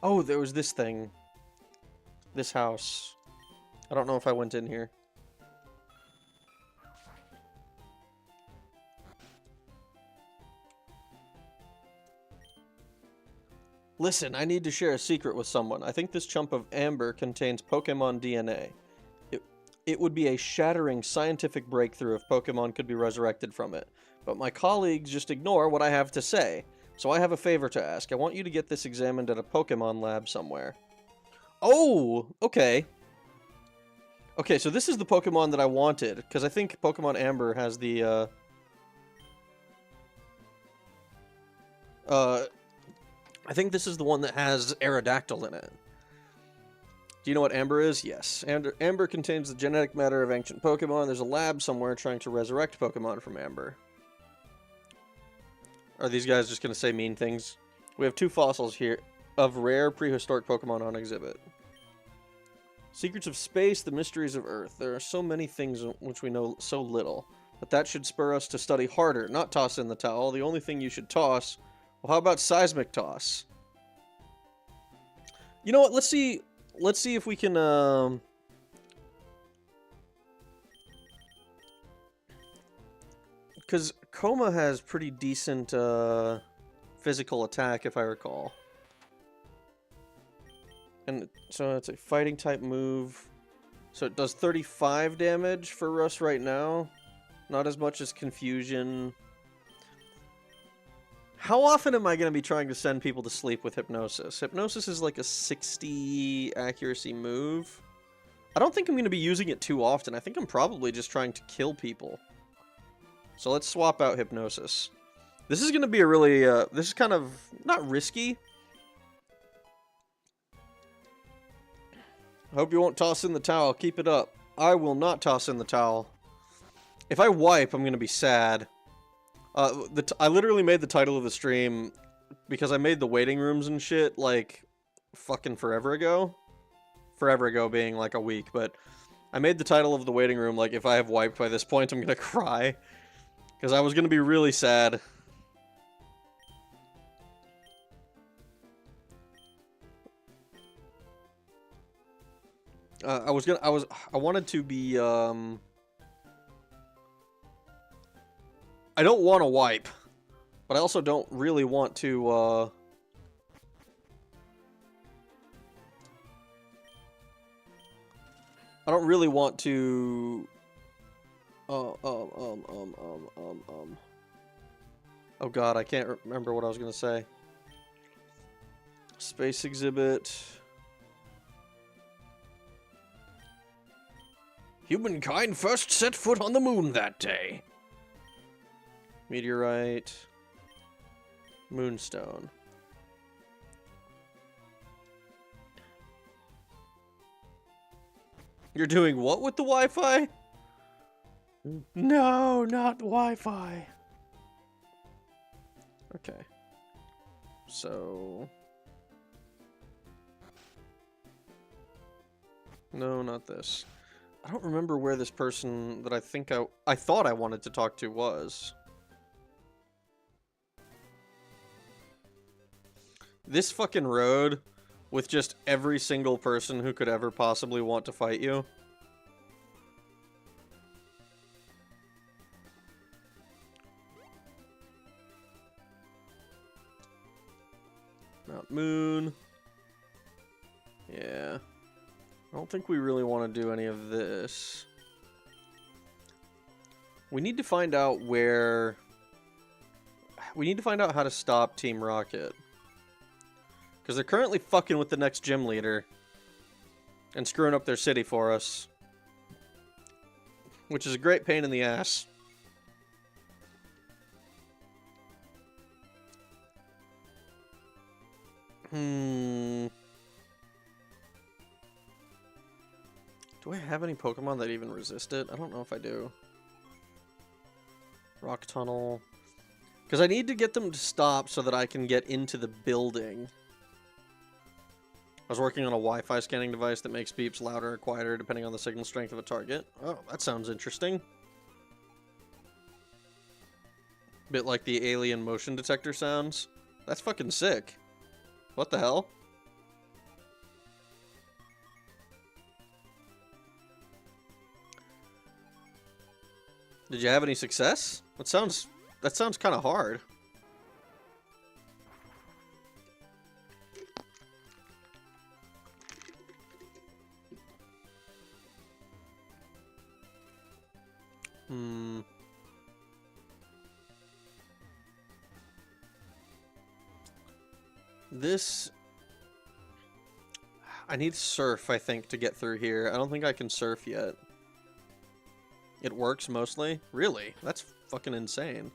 Oh, there was this thing. This house. I don't know if I went in here. Listen, I need to share a secret with someone. I think this chunk of amber contains Pokemon DNA. It would be a shattering scientific breakthrough if Pokemon could be resurrected from it. But my colleagues just ignore what I have to say. So I have a favor to ask. I want you to get this examined at a Pokemon lab somewhere. Oh, okay. Okay, so this is the Pokemon that I wanted, because I think Pokemon Amber has the, I think this is the one that has Aerodactyl in it. Do you know what Amber is? Yes. Amber contains the genetic matter of ancient Pokemon. There's a lab somewhere trying to resurrect Pokemon from Amber. Are these guys just going to say mean things? We have 2 fossils here of rare prehistoric Pokemon on exhibit. Secrets of space, the mysteries of Earth. There are so many things which we know so little. But that should spur us to study harder, not toss in the towel. The only thing you should toss... Well, how about seismic toss? You know what? Let's see if we can, because Coma has pretty decent, physical attack, if I recall. And so it's a fighting type move. So it does 35 damage for us right now. Not as much as Confusion. How often am I going to be trying to send people to sleep with Hypnosis? Hypnosis is like a 60 accuracy move. I don't think I'm going to be using it too often. I think I'm probably just trying to kill people. So let's swap out Hypnosis. This is going to be a really, this is kind of, not risky. I hope you won't toss in the towel. Keep it up. I will not toss in the towel. If I wipe, I'm going to be sad. I literally made the title of the stream because I made the waiting rooms and shit, like, fucking forever ago. Forever ago being, like, a week, but I made the title of the waiting room, like, if I have wiped by this point, I'm gonna cry. Because I was gonna be really sad. I wanted to be, I don't want to wipe, but I also don't really want to, I don't really want to, oh god, I can't remember what I was going to say. Space exhibit. Humankind first set foot on the moon that day. Meteorite. Moonstone. You're doing what with the Wi-Fi? No, not Wi-Fi. Okay. So... No, not this. I don't remember where this person that I thought I wanted to talk to was. This fucking road with just every single person who could ever possibly want to fight you. Mount Moon. Yeah. I don't think we really want to do any of this. We need to find out where... We need to find out how to stop Team Rocket. Because they're currently fucking with the next gym leader. And screwing up their city for us. Which is a great pain in the ass. Do I have any Pokemon that even resist it? I don't know if I do. Rock Tunnel. Because I need to get them to stop so that I can get into the building. I was working on a Wi-Fi scanning device that makes beeps louder or quieter depending on the signal strength of a target. Oh, that sounds interesting. Bit like the alien motion detector sounds. That's fucking sick. What the hell? Did you have any success? That sounds kind of hard. This... I need surf, I think, to get through here. I don't think I can surf yet. It works mostly? Really? That's fucking insane.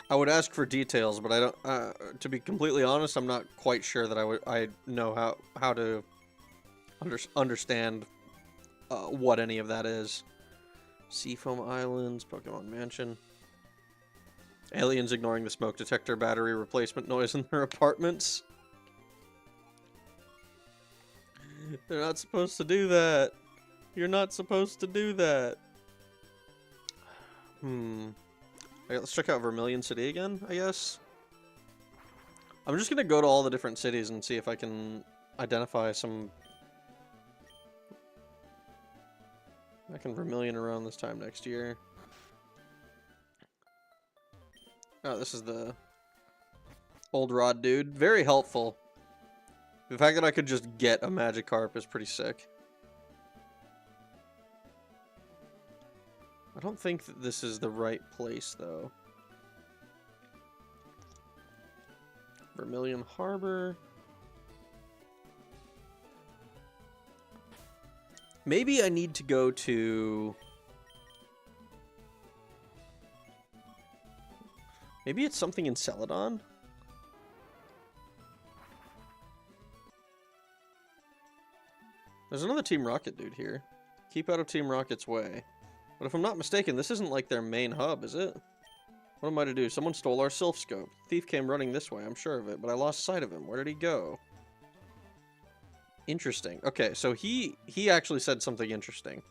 I would ask for details, but I don't... to be completely honest, I'm not quite sure that I know how to understand what any of that is. Seafoam Islands, Pokemon Mansion. Aliens ignoring the smoke detector battery replacement noise in their apartments. They're not supposed to do that. You're not supposed to do that. Okay, let's check out Vermilion City again, I guess. I'm just gonna go to all the different cities and see if I can identify some... I can Vermilion around this time next year. Oh, this is the old rod dude. Very helpful. The fact that I could just get a Magikarp is pretty sick. I don't think that this is the right place, though. Vermilion Harbor. Maybe I need to go to... Maybe it's something in Celadon? There's another Team Rocket dude here. Keep out of Team Rocket's way. But if I'm not mistaken, this isn't like their main hub, is it? What am I to do? Someone stole our Sylph Scope. Thief came running this way, I'm sure of it, but I lost sight of him. Where did he go? Interesting. Okay, so he actually said something interesting.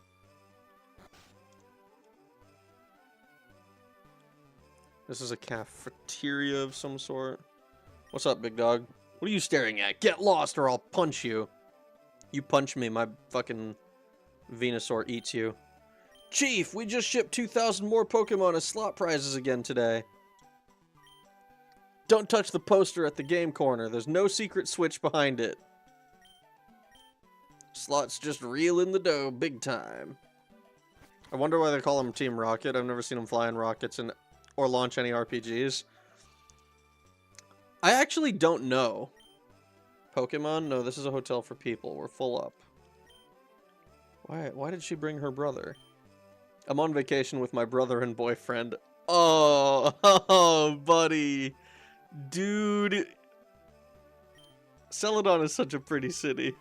This is a cafeteria of some sort. What's up, big dog? What are you staring at? Get lost or I'll punch you. You punch me, my fucking Venusaur eats you. Chief, we just shipped 2,000 more Pokemon as slot prizes again today. Don't touch the poster at the game corner. There's no secret switch behind it. Slots just reel in the dough big time. I wonder why they call him Team Rocket. I've never seen him fly in rockets or launch any RPGs. I actually don't know. Pokemon? No, this is a hotel for people. We're full up. Why did she bring her brother? I'm on vacation with my brother and boyfriend. Oh, buddy. Dude. Celadon is such a pretty city.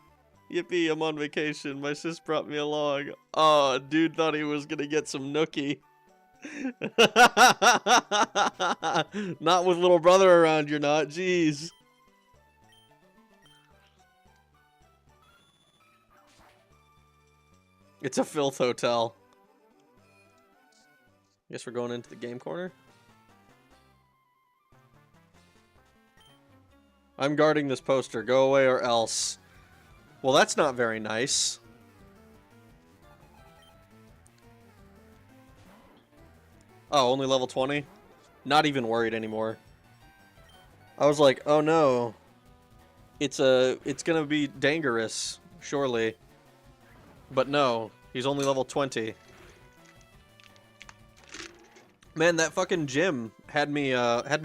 Yippee, I'm on vacation. My sis brought me along. Oh, dude thought he was gonna get some nookie. Not with little brother around, you're not. Jeez. It's a filth hotel. Guess we're going into the game corner. I'm guarding this poster. Go away or else. Well, that's not very nice. Oh, only level 20? Not even worried anymore. I was like, oh no. It's gonna be dangerous, surely. But no, he's only level 20. Man, that fucking gym had me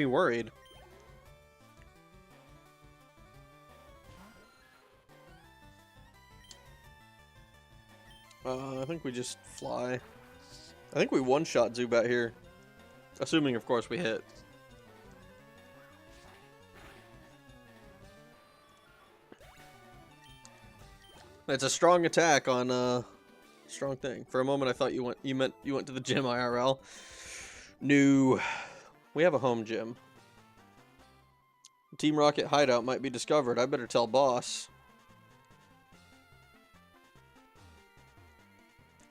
worried. I think we just fly. I think we one-shot Zubat here. Assuming, of course, we hit. It's a strong attack on strong thing. For a moment I thought you went to the gym IRL. No. We have a home gym. Team Rocket hideout might be discovered. I better tell boss.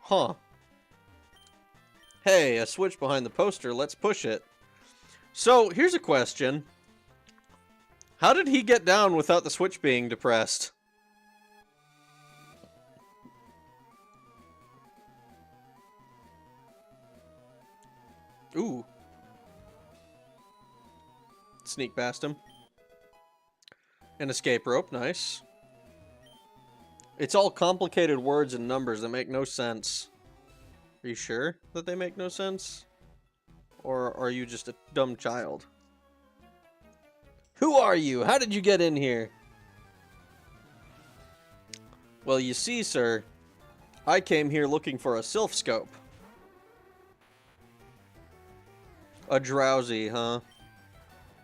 Huh. Hey, a switch behind the poster. Let's push it. So, here's a question. How did he get down without the switch being depressed? Ooh. Sneak past him. An escape rope, nice. It's all complicated words and numbers that make no sense. Are you sure that they make no sense? Or are you just a dumb child? Who are you? How did you get in here? Well, you see, sir, I came here looking for a sylph scope. A drowsy, huh?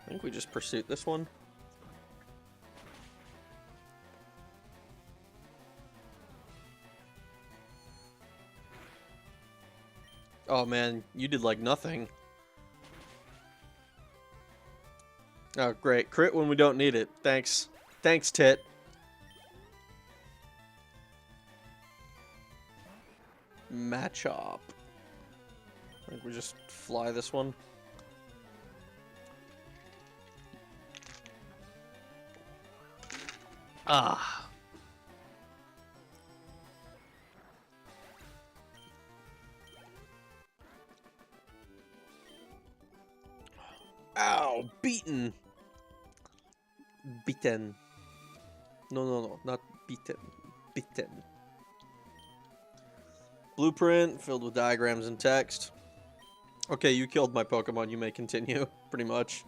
I think we just pursued this one. Oh man, you did like nothing. Oh great, crit when we don't need it. Thanks. Thanks, Tit. Matchup. I think we just fly this one. Ah. Ow, beaten. Beaten. No, not beaten. Beaten. Blueprint filled with diagrams and text. Okay, you killed my Pokemon. You may continue, pretty much.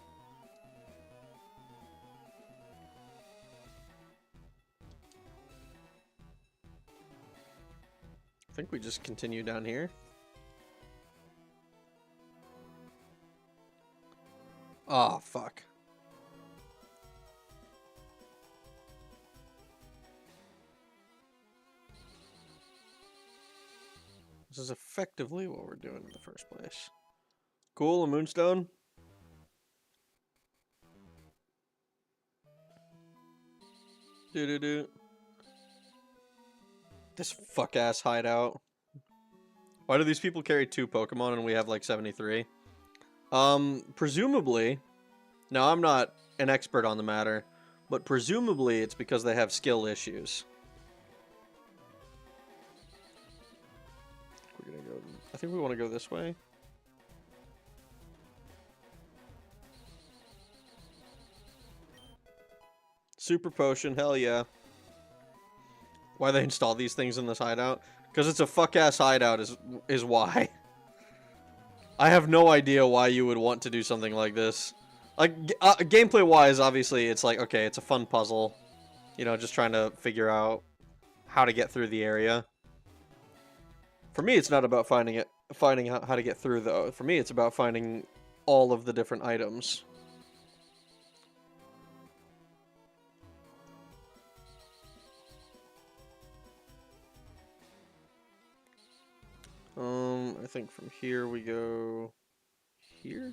I think we just continue down here. Oh, fuck. This is effectively what we're doing in the first place. Cool, a moonstone. Do. This fuck-ass hideout. Why do these people carry 2 Pokemon and we have like 73? Presumably, now I'm not an expert on the matter, but presumably it's because they have skill issues. We're gonna go, I think we want to go this way. Super potion, hell yeah. Why they install these things in this hideout? Because it's a fuck-ass hideout is why. I have no idea why you would want to do something like this. Like, gameplay-wise, obviously, it's like, okay, it's a fun puzzle. You know, just trying to figure out how to get through the area. For me, it's not about finding out how to get through, though. For me, it's about finding all of the different items. I think from here we go here.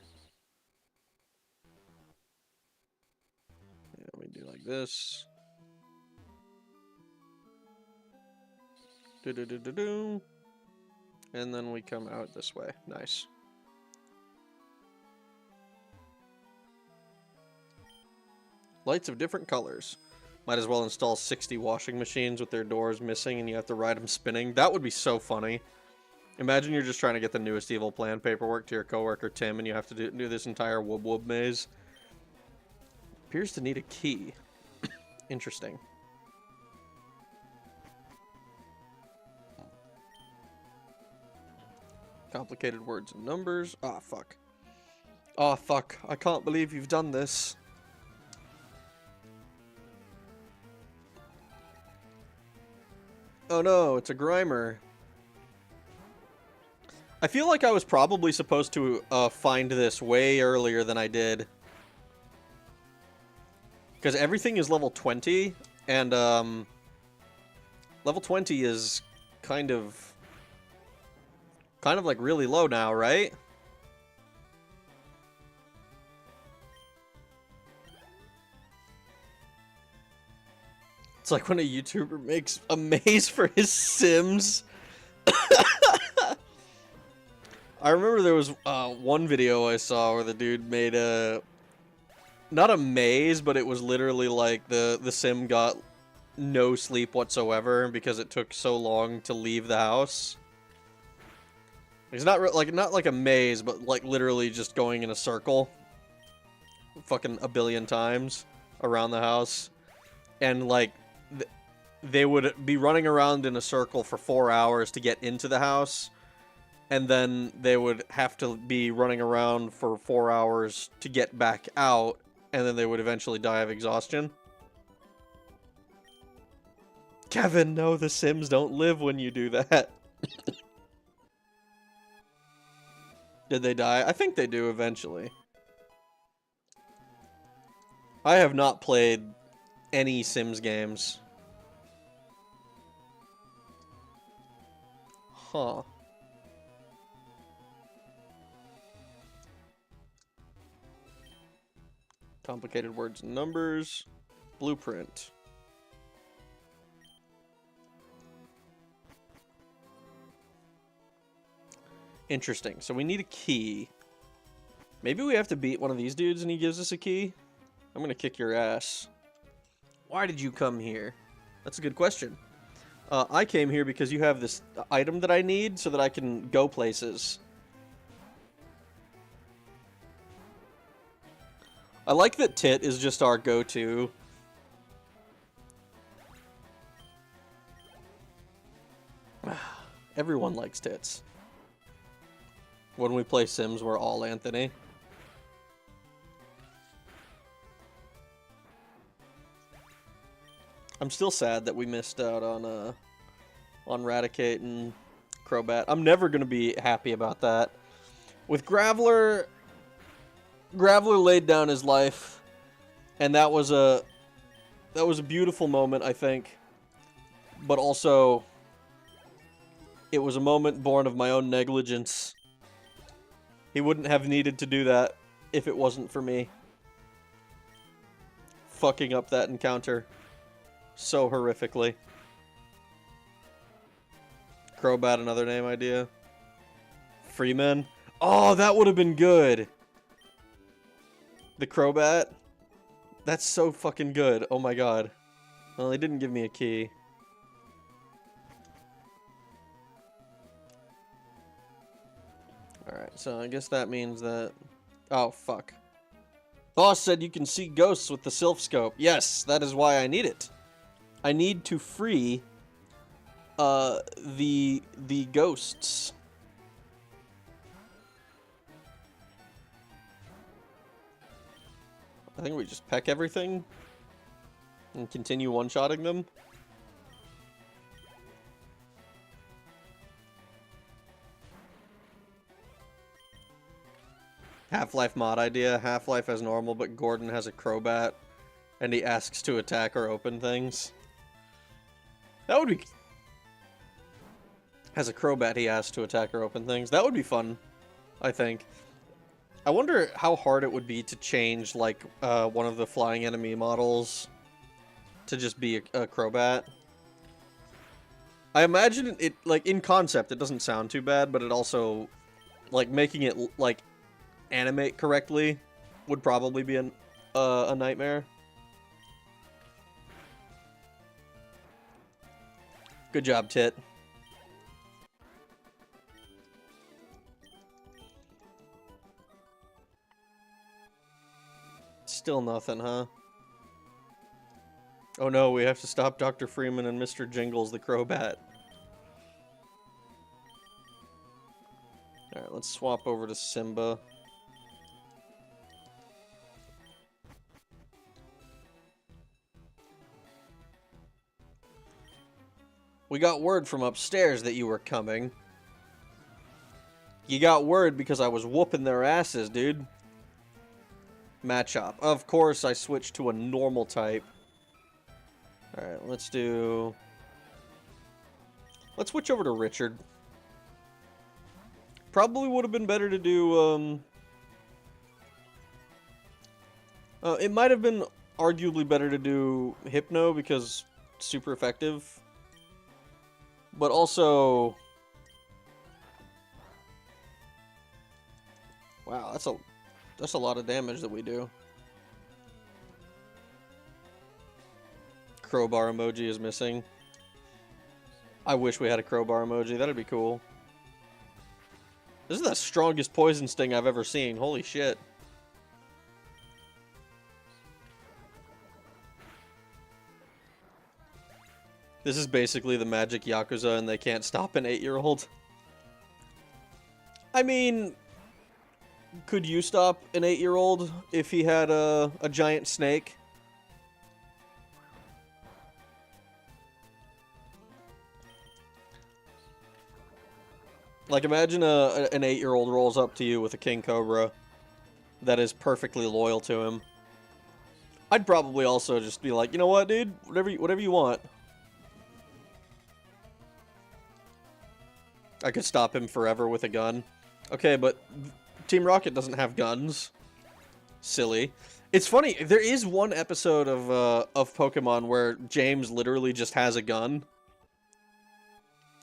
Yeah, we do like this. Do. And then we come out this way. Nice. Lights of different colors. Might as well install 60 washing machines with their doors missing and you have to ride them spinning. That would be so funny. Imagine you're just trying to get the newest evil plan paperwork to your coworker Tim and you have to do this entire woob maze. Appears to need a key. Interesting. Complicated words and numbers. Ah, fuck. Ah, fuck. I can't believe you've done this. Oh no, it's a Grimer. I feel like I was probably supposed to find this way earlier than I did. Because everything is level 20, and level 20 is kind of like really low now, right? It's like when a YouTuber makes a maze for his Sims. I remember there was one video I saw where the dude made a... not a maze, but it was literally like the Sim got no sleep whatsoever because it took so long to leave the house. It's not not like a maze, but like literally just going in a circle fucking a billion times around the house. And like they would be running around in a circle for 4 hours to get into the house, and then they would have to be running around for 4 hours to get back out, and then they would eventually die of exhaustion. Kevin, no, the Sims don't live when you do that. Did they die? I think they do eventually. I have not played any Sims games. Huh. Complicated words and numbers. Blueprint. Interesting. So we need a key. Maybe we have to beat one of these dudes and he gives us a key? I'm gonna kick your ass. Why did you come here? That's a good question. I came here because you have this item that I need so that I can go places. I like that Tit is just our go-to. Everyone likes Tits. When we play Sims, we're all Anthony. I'm still sad that we missed out on Raticate and Crobat. I'm never gonna be happy about that. With Graveler laid down his life, and that was a beautiful moment, I think. But also, it was a moment born of my own negligence. He wouldn't have needed to do that if it wasn't for me fucking up that encounter so horrifically. Crobat, another name idea. Freeman. Oh, that would have been good. The Crobat. That's so fucking good. Oh my god. Well, they didn't give me a key. Alright, so I guess that means that... oh, fuck. Boss said you can see ghosts with the Sylph Scope. Yes, that is why I need it. I need to free the ghosts. I think we just peck everything and continue one-shotting them. Half-Life mod idea. Half-Life has normal, but Gordon has a Crobat, and he asks to attack or open things. That would be... has a Crobat, he asks to attack or open things. That would be fun, I think. I wonder how hard it would be to change, like, one of the flying enemy models to just be a Crobat. I imagine it, like, in concept, it doesn't sound too bad, but it also, like, making it, like, animate correctly would probably be a nightmare. Good job, Tit. Still nothing, huh? Oh no, we have to stop Dr. Freeman and Mr. Jingles the Crobat. Alright, let's swap over to Simba. We got word from upstairs that you were coming. You got word because I was whooping their asses, dude. Machop. Of course, I switched to a normal type. Alright, let's switch over to Richard. Probably would have been better to do, it might have been arguably better to do Hypno, because super effective. But also... Wow, that's a lot of damage that we do. Crowbar emoji is missing. I wish we had a crowbar emoji. That'd be cool. This is the strongest poison sting I've ever seen. Holy shit. This is basically the Magic Yakuza and they can't stop an 8-year-old. I mean, could you stop an 8-year-old if he had a giant snake? Like, imagine an 8-year-old rolls up to you with a king cobra that is perfectly loyal to him. I'd probably also just be like, you know what, dude? Whatever you want. I could stop him forever with a gun. Okay, but Team Rocket doesn't have guns. Silly. It's funny, there is one episode of Pokemon where James literally just has a gun.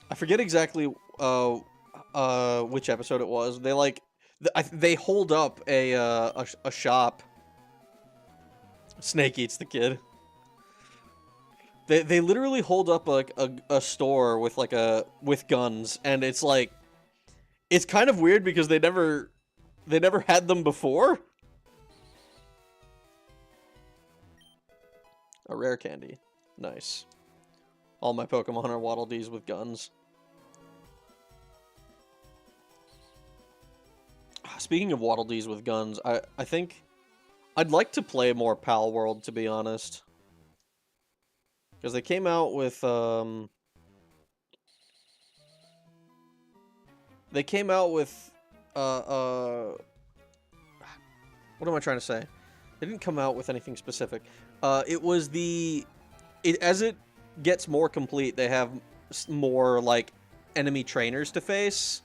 I forget exactly which episode it was. They like they hold up a shop. Snake eats the kid. They literally hold up like a store with like with guns, and it's like it's kind of weird because they never had them before. A rare candy. Nice. All my Pokemon are Waddle Dees with guns. Speaking of Waddle Dees with guns, I think I'd like to play more Pal World, to be honest. Because they came out with, they came out with, what am I trying to say? They didn't come out with anything specific. It was as it gets more complete, they have more, like, enemy trainers to face.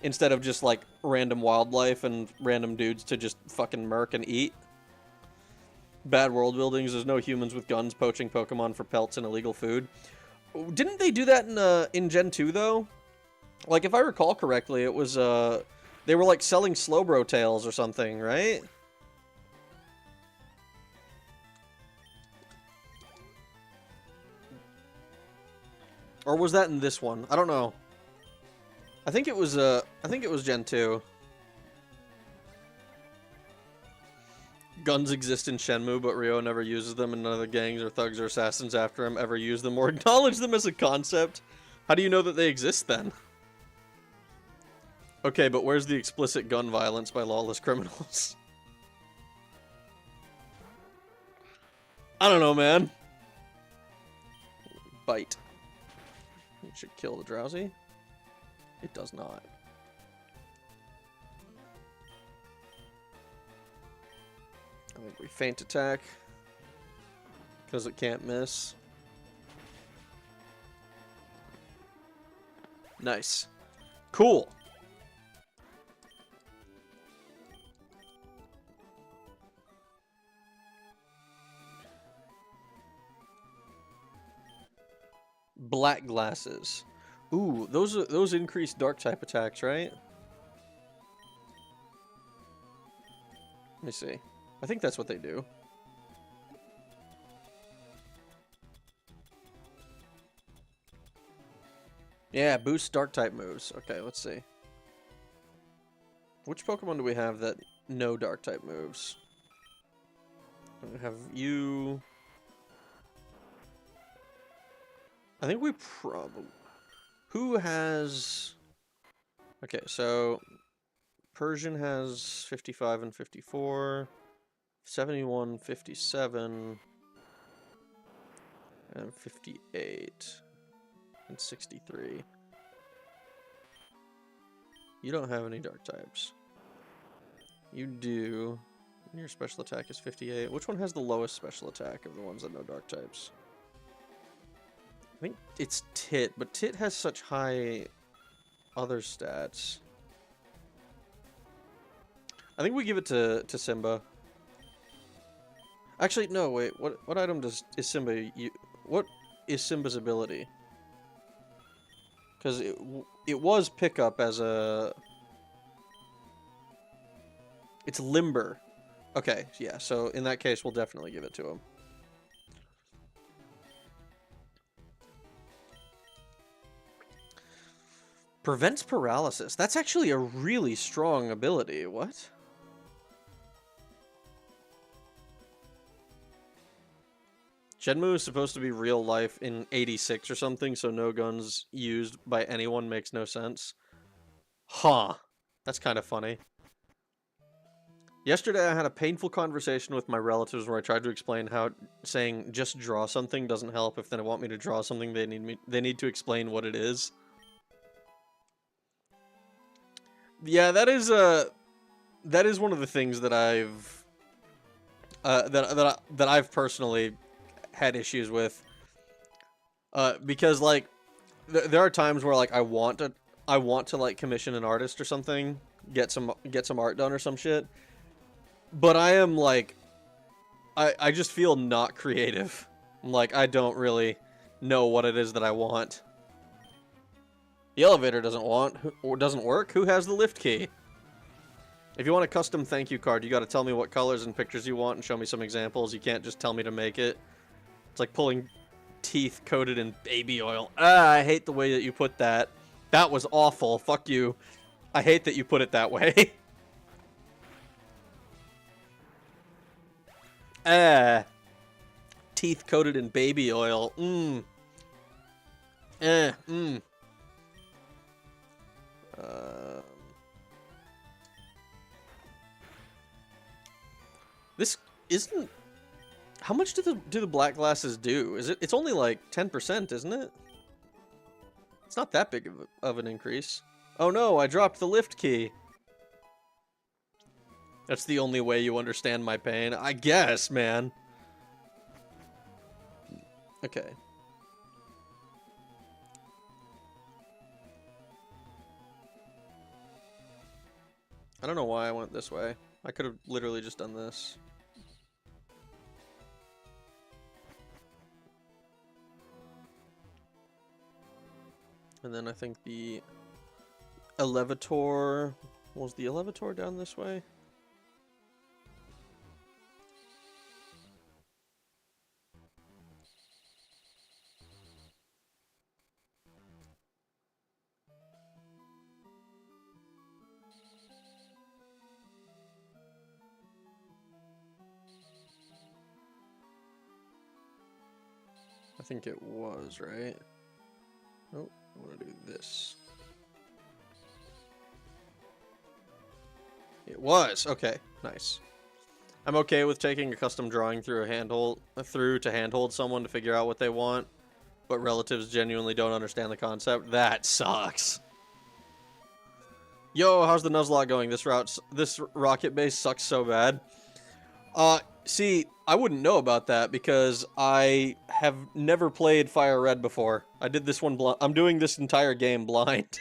Instead of just, like, random wildlife and random dudes to just fucking murk and eat. Bad world buildings, there's no humans with guns poaching Pokemon for pelts and illegal food. Didn't they do that in Gen 2, though? Like, if I recall correctly, it was, they were, like, selling Slowbro tails or something, right? Or was that in this one? I don't know. I think it was Gen 2. Guns exist in Shenmue, but Ryo never uses them, and none of the gangs or thugs or assassins after him ever use them or acknowledge them as a concept. How do you know that they exist, then? Okay, but where's the explicit gun violence by lawless criminals? I don't know, man. Bite. It should kill the drowsy. It does not. I think we feint attack. Because it can't miss. Nice. Cool. Black glasses. Ooh, those increase dark type attacks, right? Let me see. I think that's what they do. Yeah, boost dark type moves. Okay, let's see. Which Pokemon do we have that no dark type moves? We have you. I think we probably... Who has... Okay, so... Persian has 55 and 54. 71, 57. And 58. And 63. You don't have any dark types. You do. Your special attack is 58. Which one has the lowest special attack of the ones that know dark types? I think it's Tit, but Tit has such high other stats. I think we give it to Simba. Actually, no, wait. What item is Simba? What is Simba's ability? Because it was pickup as a... It's limber. Okay, yeah, so in that case, we'll definitely give it to him. Prevents paralysis. That's actually a really strong ability. What? Shenmue is supposed to be real life in 86 or something, so no guns used by anyone makes no sense. Huh. That's kind of funny. Yesterday I had a painful conversation with my relatives where I tried to explain how saying just draw something doesn't help. If they want me to draw something, they need to explain what it is. Yeah, that is one of the things that I've that I've personally had issues with, because like there are times where like I want to like commission an artist or something, get some art done or some shit, but I am like I just feel not creative. Like I don't really know what it is that I want. The elevator doesn't work. Who has the lift key? If you want a custom thank you card, you got to tell me what colors and pictures you want and show me some examples. You can't just tell me to make it. It's like pulling teeth coated in baby oil. Ah, I hate the way that you put that. That was awful. Fuck you. I hate that you put it that way. Ah. Teeth coated in baby oil. This isn't... How much do the black glasses do? It's only like 10%, isn't it? It's not that big of an increase. Oh no, I dropped the lift key. That's the only way you understand my pain. I guess, man. Okay. I don't know why I went this way. I could have literally just done this. And then I think the Elevator... Was the Elevator down this way? I think it was, right? Oh, I want to do this. It was! Okay, nice. I'm okay with taking a custom drawing through to handhold someone to figure out what they want, but relatives genuinely don't understand the concept. That sucks. Yo, how's the Nuzlocke going? This rocket base sucks so bad. See, I wouldn't know about that because I have never played FireRed before. I did this one blind. I'm doing this entire game blind.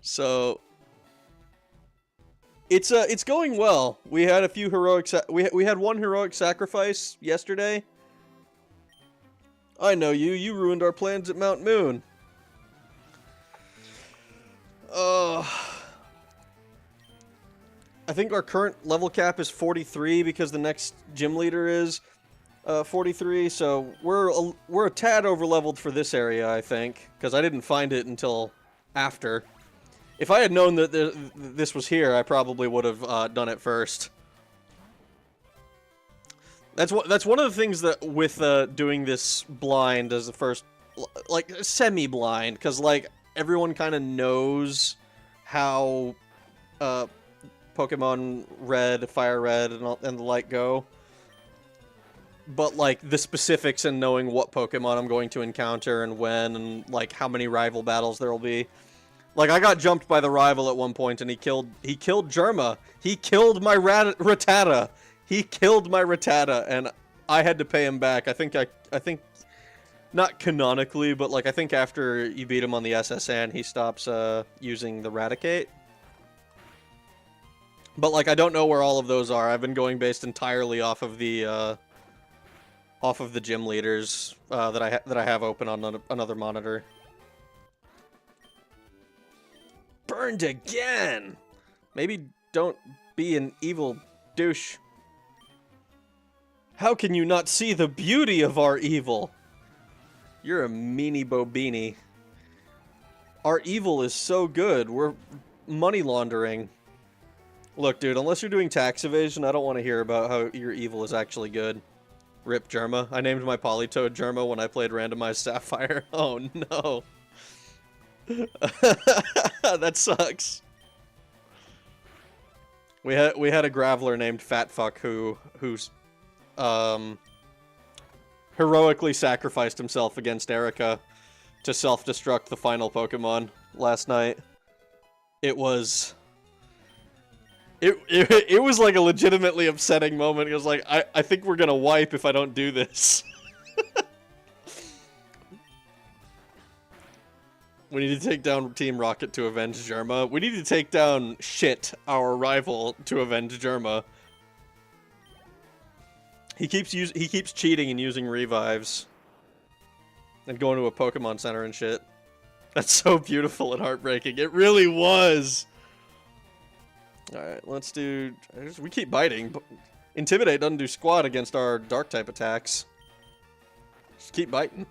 So it's going well. We had a few we had one heroic sacrifice yesterday. I know you. You ruined our plans at Mount Moon. I think our current level cap is 43 because the next gym leader is 43, so we're a tad over leveled for this area, I think, because I didn't find it until after. If I had known that this was here, I probably would have done it first. That's one of the things that with doing this blind as the first, like semi-blind, because like everyone kind of knows how Pokemon Red, FireRed, and the like go. But, like, the specifics and knowing what Pokemon I'm going to encounter and when, and, like, how many rival battles there will be. Like, I got jumped by the rival at one point, and he killed Germa. He killed my Rattata. He killed my Rattata, and I had to pay him back. I think, not canonically, but, like, I think after you beat him on the SSN, he stops, using the Raticate. But, like, I don't know where all of those are. I've been going based entirely off of the off of the gym leaders that I have open on another monitor. Burned again! Maybe don't be an evil douche. How can you not see the beauty of our evil? You're a meanie bobini. Our evil is so good. We're money laundering. Look, dude, unless you're doing tax evasion, I don't want to hear about how your evil is actually good. Rip Germa. I named my Polytoad Germa when I played Randomized Sapphire. Oh, no. That sucks. We had a Graveler named Fatfuck who's heroically sacrificed himself against Erica to self-destruct the final Pokemon last night. It was like a legitimately upsetting moment. It was like, I think we're gonna wipe if I don't do this. We need to take down Team Rocket to avenge Germa. We need to take down Shit, our rival, to avenge Germa. He keeps cheating and using revives. And going to a Pokemon Center and shit. That's so beautiful and heartbreaking. It really was! Alright, let's do... We keep biting. But Intimidate doesn't do squat against our Dark-type attacks. Just keep biting.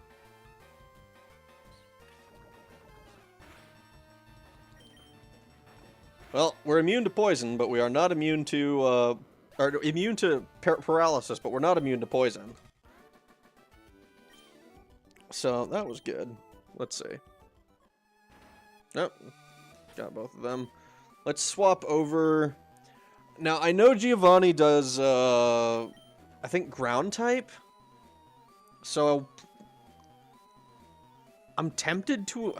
Well, we're immune to poison, but we are not immune to, or immune to paralysis, but we're not immune to poison. So, that was good. Let's see. Nope. Got both of them. Let's swap over... Now, I know Giovanni does, I think ground type? So... I'm tempted to...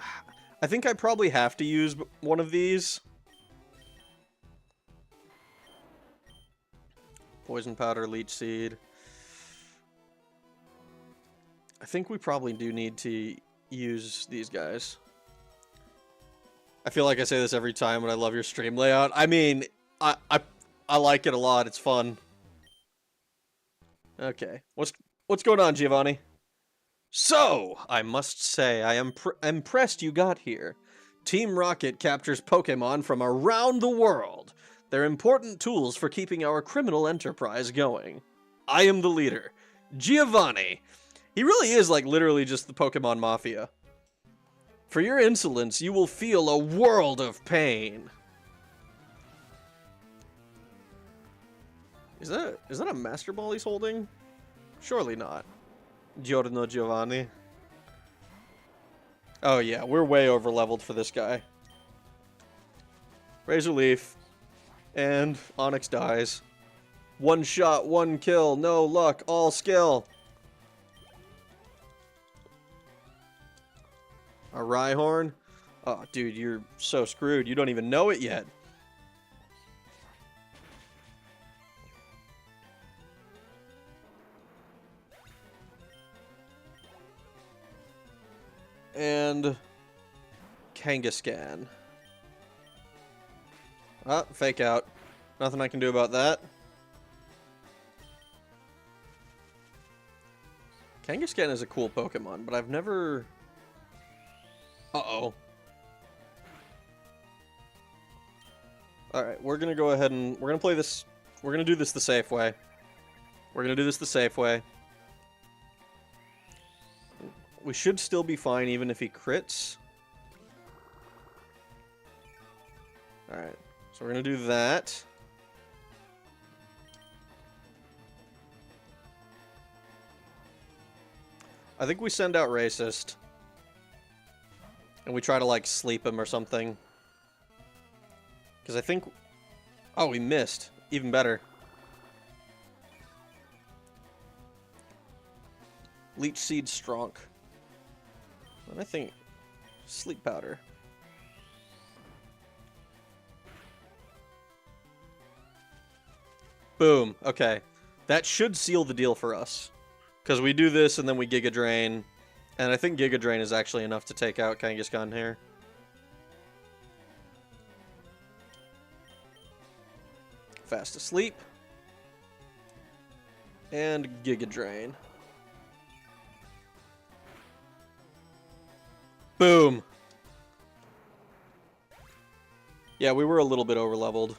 I think I probably have to use one of these. Poison Powder, Leech Seed. I think we probably do need to use these guys. I feel like I say this every time, and I love your stream layout. I mean, I like it a lot. It's fun. Okay, what's going on, Giovanni? So, I must say, I am impressed you got here. Team Rocket captures Pokemon from around the world. They're important tools for keeping our criminal enterprise going. I am the leader, Giovanni. He really is like literally just the Pokemon Mafia. For your insolence, you will feel a world of pain. Is that a Master Ball he's holding? Surely not. Giorno Giovanni. Oh yeah, we're way over leveled for this guy. Razor Leaf. And Onyx dies. One shot, one kill, no luck, all skill. A Rhyhorn? Oh, dude, you're so screwed. You don't even know it yet. And Kangaskhan. Ah, fake out. Nothing I can do about that. Kangaskhan is a cool Pokemon, but I've never... Uh-oh. Alright, we're gonna go ahead and... We're gonna play this... We're gonna do this the safe way. We're gonna do this the safe way. We should still be fine even if he crits. Alright. So we're going to do that. I think we send out Racist. And we try to, like, sleep him or something. Because I think... Oh, we missed. Even better. Leech Seed Strong. And I think... Sleep Powder. Boom. Okay. That should seal the deal for us. Because we do this and then we Giga Drain. And I think Giga Drain is actually enough to take out Kangaskhan here. Fast Asleep. And Giga Drain. Boom. Yeah, we were a little bit over-leveled.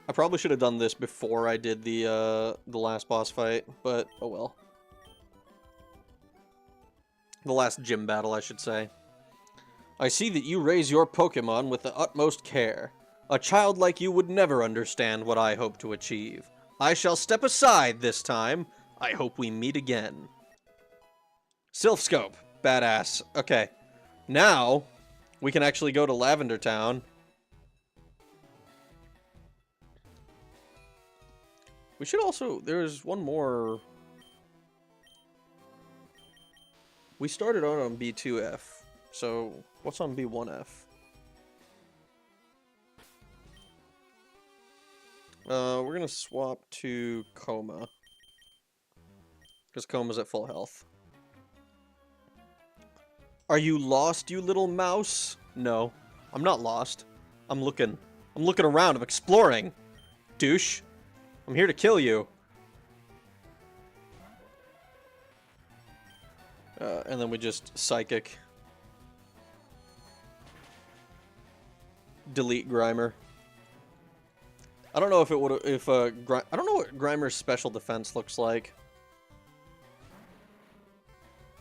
I probably should have done this before I did the last boss fight, but oh well. The last gym battle, I should say. I see that you raise your Pokemon with the utmost care. A child like you would never understand what I hope to achieve. I shall step aside this time. I hope we meet again. Sylph Scope. Badass. Okay. Now, we can actually go to Lavender Town. We should also... There's one more... We started out on B2F. So, what's on B1F? We're gonna swap to Coma. Because Coma's at full health. Are you lost, you little mouse? No. I'm not lost. I'm looking around. I'm exploring. Douche. I'm here to kill you. And then we just Psychic. Delete Grimer. I don't know if it would I don't know what Grimer's special defense looks like.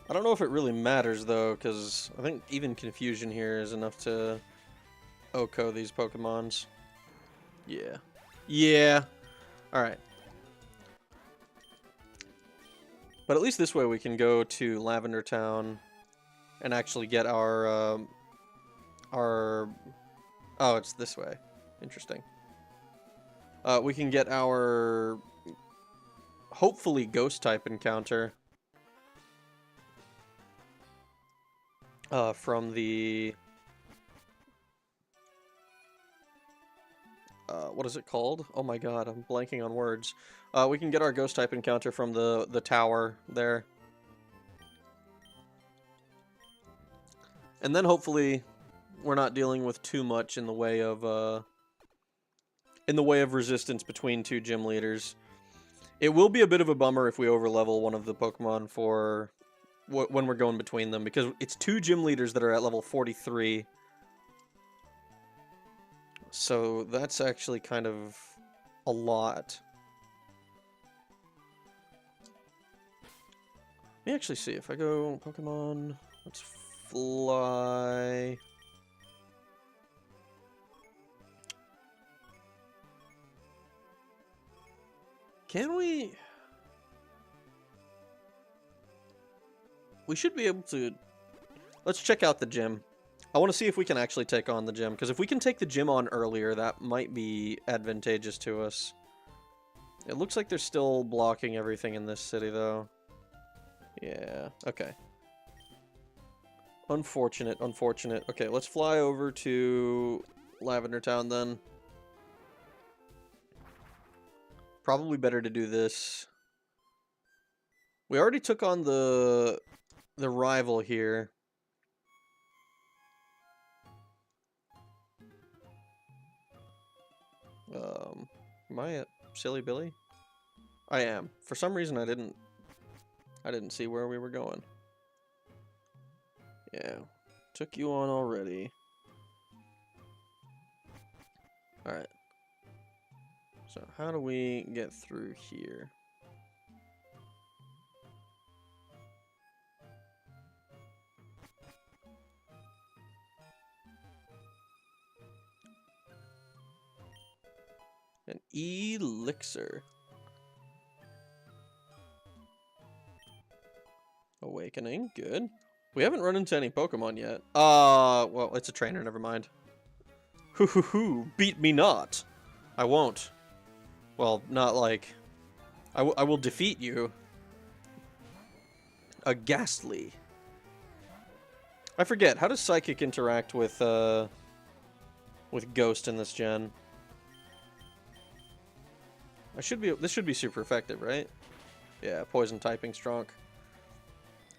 I don't know if it really matters though, because I think even confusion here is enough to OHKO these Pokemons. Yeah. Yeah. Alright. But at least this way we can go to Lavender Town and actually get our oh, it's this way. Interesting. We can get our hopefully ghost type encounter from the what is it called? Oh my god, I'm blanking on words. We can get our ghost type encounter from the tower there. And then hopefully we're not dealing with too much in the way of resistance between two gym leaders. It will be a bit of a bummer if we overlevel one of the Pokemon for when we're going between them, because it's two gym leaders that are at level 43. So that's actually kind of a lot. Let me actually see if I go Pokemon. Let's fly. Can we? We should be able to... Let's check out the gym. I want to see if we can actually take on the gym, because if we can take the gym on earlier, that might be advantageous to us. It looks like they're still blocking everything in this city, though. Yeah, okay. Unfortunate, unfortunate. Okay, let's fly over to Lavender Town, then. Probably better to do this. We already took on the rival here. Am I at Silly Billy? I am. For some reason I didn't see where we were going. Yeah. Took you on already. Alright. So how do we get through here? An elixir. Awakening, good. We haven't run into any Pokemon yet. Well, it's a trainer, never mind. Hoo hoo hoo, beat me not. I won't. Well, not like... I will defeat you. A Ghastly. I forget, how does Psychic interact with Ghost in this gen? This should be super effective, right? Yeah, poison typing strong.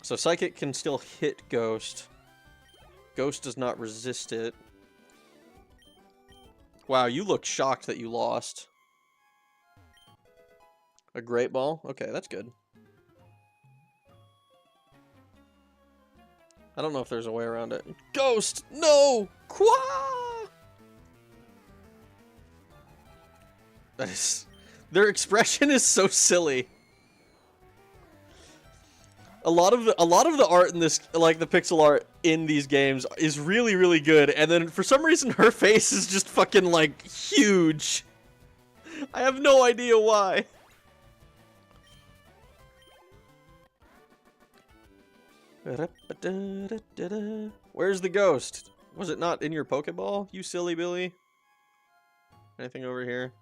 So Psychic can still hit Ghost. Ghost does not resist it. Wow, you look shocked that you lost. A Great Ball? Okay, that's good. I don't know if there's a way around it. Ghost! No! Qua! That is... Their expression is so silly. A lot of the art in this, like the pixel art in these games, is really, really good. And then for some reason, her face is just fucking like huge. I have no idea why. Where's the ghost? Was it not in your Pokeball, you silly Billy? Anything over here?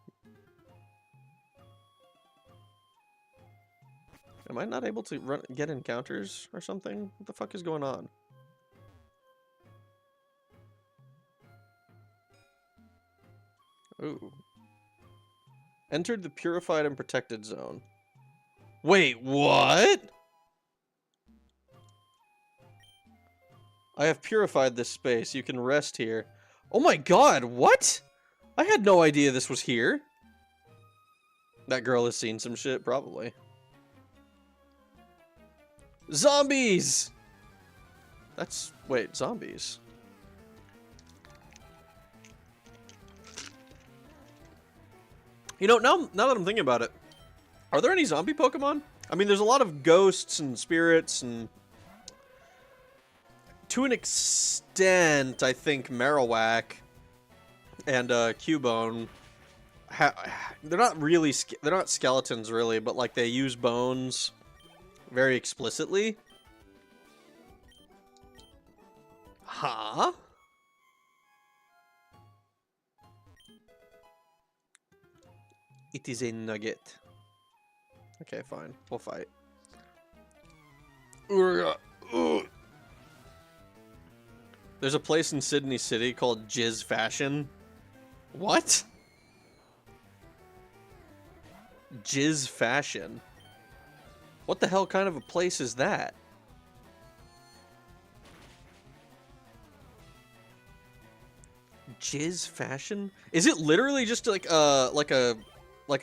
Am I not able to get encounters or something? What the fuck is going on? Ooh. Entered the purified and protected zone. Wait, what? I have purified this space. You can rest here. Oh my god, what? I had no idea this was here. That girl has seen some shit, probably. Zombies! That's... Wait, zombies. You know, now that I'm thinking about it, are there any zombie Pokemon? I mean, there's a lot of ghosts and spirits and... To an extent, I think Marowak and Cubone... they're not really... They're not skeletons, really, but, like, they use bones... very explicitly. Huh? It is a nugget. Okay, fine. We'll fight. There's a place in Sydney City called Jizz Fashion. What? Jizz Fashion? What the hell kind of a place is that? Jizz Fashion? Is it literally just like what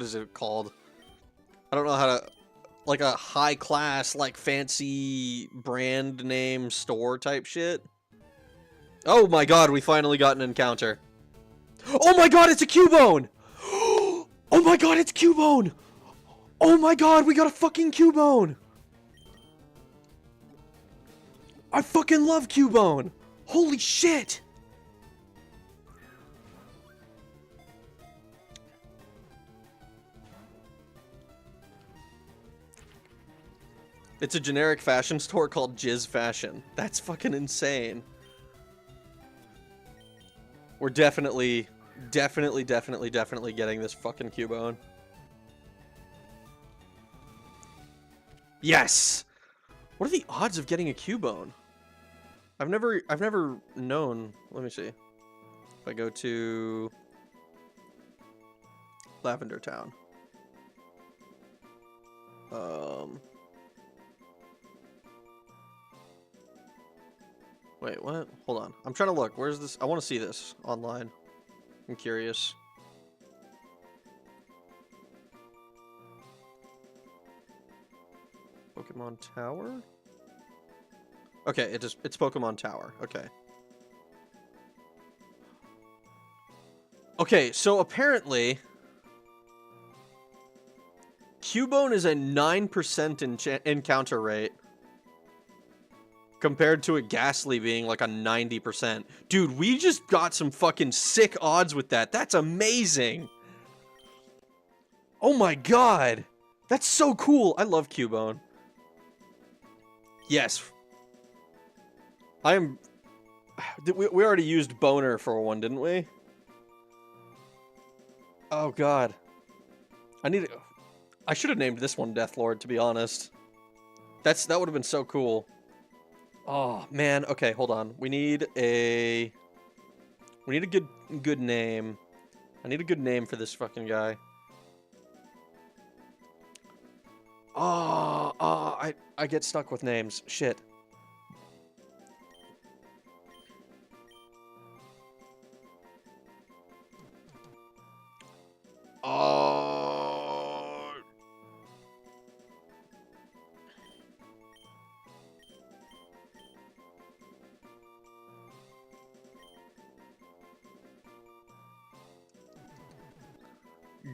is it called? I don't know how to, like a high class, like fancy brand name store type shit? Oh my god, we finally got an encounter. Oh my god, it's a Cubone! Oh my god, it's Cubone! Oh my god, we got a fucking Cubone! I fucking love Cubone! Holy shit! It's a generic fashion store called Jizz Fashion. That's fucking insane. We're definitely getting this fucking Cubone. Yes! What are the odds of getting a Cubone? I've never known. Let me see. If I go to Lavender Town. Wait, what? Hold on. I'm trying to look. Where's this? I want to see this online. I'm curious. Pokemon Tower? Okay, it's Pokemon Tower. Okay. Okay, so apparently Cubone is a 9% encounter rate compared to a Ghastly being like a 90%. Dude, we just got some fucking sick odds with that. That's amazing. Oh my god. That's so cool. I love Cubone. Yes. I am... We already used Boner for one, didn't we? Oh god. I should have named this one Deathlord, to be honest. That would have been so cool. Oh man, okay, hold on. We need a good name. I need a good name for this fucking guy. I get stuck with names. Shit.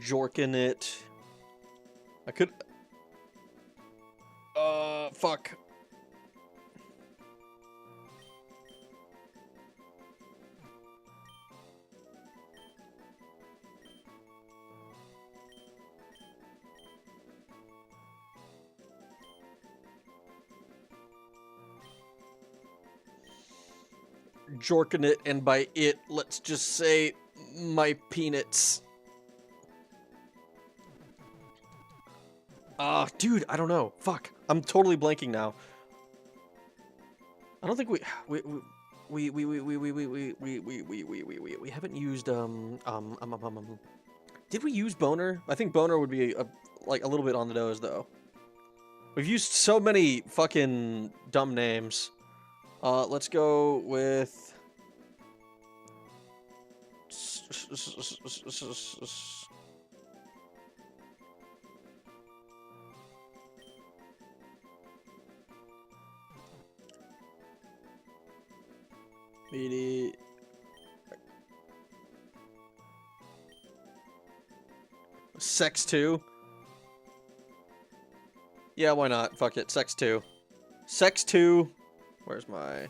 Jorking it. I could... fuck. Jorking it, and by it, let's just say my peanuts. Dude, I don't know. Fuck. I'm totally blanking now. I don't think we haven't used, did we use Boner? I think Boner would be, like, a little bit on the nose, though. We've used so many fucking dumb names. Let's go with... Meaty... Sex 2? Yeah, why not? Fuck it. Sex 2. Sex 2. Where's my...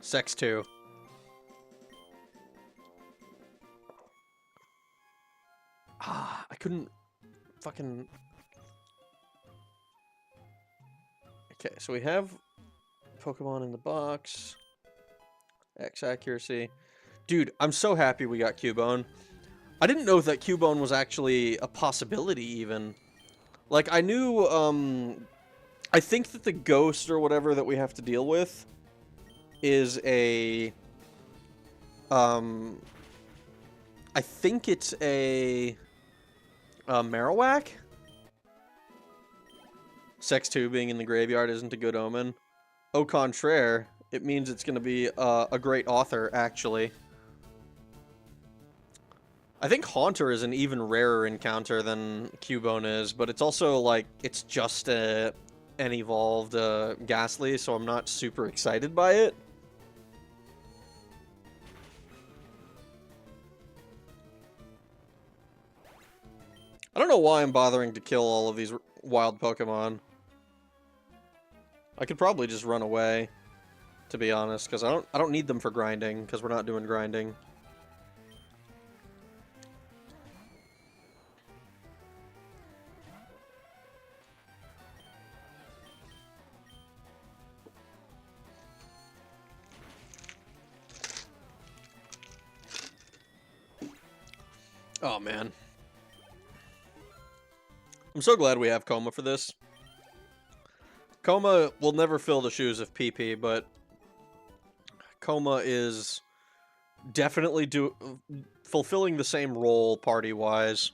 Sex 2. I couldn't... fucking... Okay, so we have Pokemon in the box. X accuracy. Dude, I'm so happy we got Cubone. I didn't know that Cubone was actually a possibility, even. Like, I knew, I think that the ghost or whatever that we have to deal with is a... I think it's a Marowak? Sex 2 being in the graveyard isn't a good omen. Au contraire, it means it's going to be a great author, actually. I think Haunter is an even rarer encounter than Cubone is, but it's also, like, it's just an evolved Ghastly, so I'm not super excited by it. I don't know why I'm bothering to kill all of these wild Pokemon. I could probably just run away, to be honest, because I don't need them for grinding, because we're not doing grinding. Oh, man. I'm so glad we have Coma for this. Coma will never fill the shoes of PP, but Coma is definitely fulfilling the same role party-wise.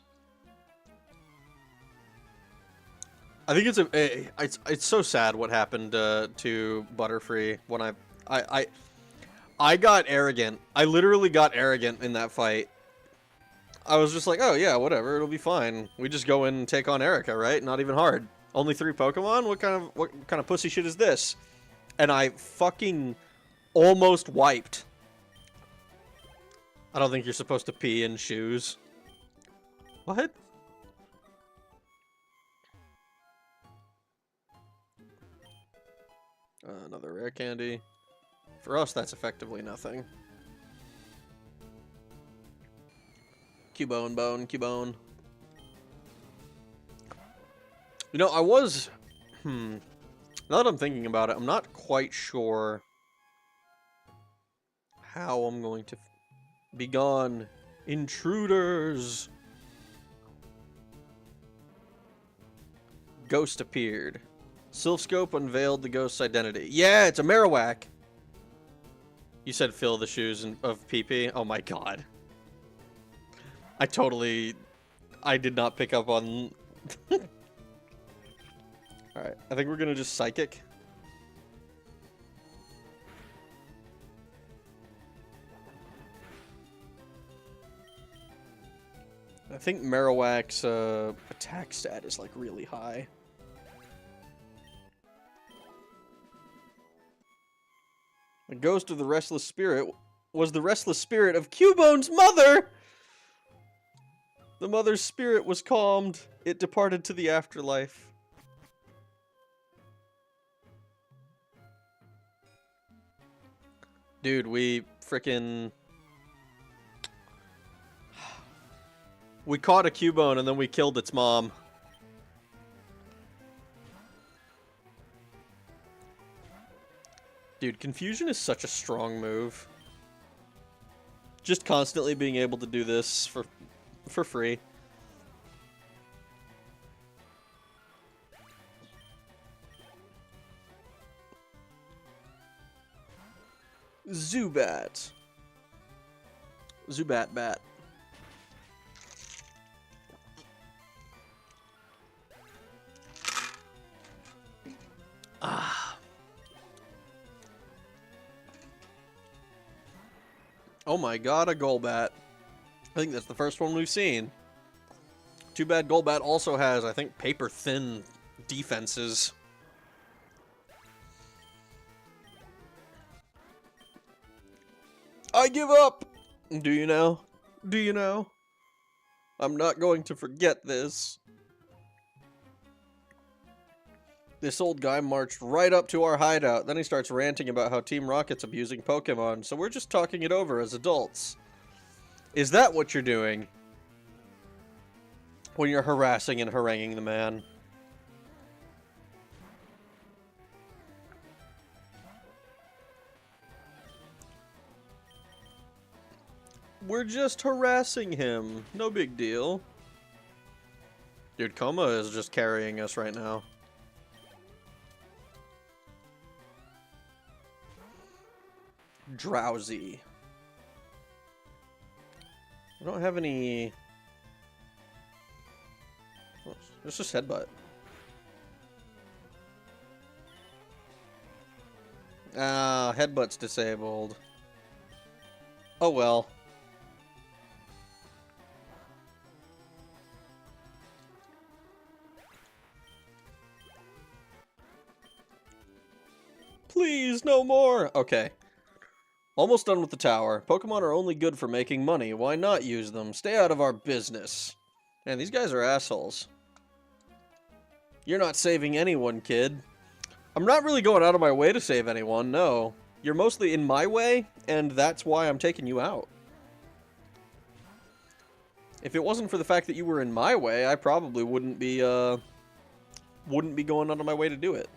I think it's so sad what happened to Butterfree when I got arrogant. I literally got arrogant in that fight. I was just like, oh yeah, whatever, it'll be fine. We just go in and take on Erica, right? Not even hard. Only 3 Pokemon? What kind of pussy shit is this? And I fucking almost wiped. I don't think you're supposed to pee in shoes. What? Another rare candy. For us, that's effectively nothing. Cubone, Cubone. You know, I was... now that I'm thinking about it, I'm not quite sure how I'm going to be gone. Intruders! Ghost appeared. Silphscope unveiled the ghost's identity. Yeah, it's a Marowak! You said fill the shoes of PP? Oh my god. I did not pick up on... Alright, I think we're gonna just Psychic. I think Marowak's attack stat is like really high. The ghost of the restless spirit was the restless spirit of Cubone's mother! The mother's spirit was calmed. It departed to the afterlife. Dude, we frickin'... We caught a Cubone and then we killed its mom. Dude, confusion is such a strong move. Just constantly being able to do this for free. Zubat. Zubat bat. Ah. Oh my god, a Golbat. I think that's the first one we've seen. Too bad Golbat also has, I think, paper-thin defenses. I give up! Do you know? Do you know? I'm not going to forget this. This old guy marched right up to our hideout. Then he starts ranting about how Team Rocket's abusing Pokemon, so we're just talking it over as adults. Is that what you're doing? When you're harassing and haranguing the man? We're just harassing him. No big deal. Dude, Coma is just carrying us right now. Drowsy. I don't have any... Let's just headbutt. Ah, headbutt's disabled. Oh well. Please, no more! Okay. Almost done with the tower. Pokemon are only good for making money. Why not use them? Stay out of our business. Man, these guys are assholes. You're not saving anyone, kid. I'm not really going out of my way to save anyone, no. You're mostly in my way, and that's why I'm taking you out. If it wasn't for the fact that you were in my way, I probably wouldn't be going out of my way to do it.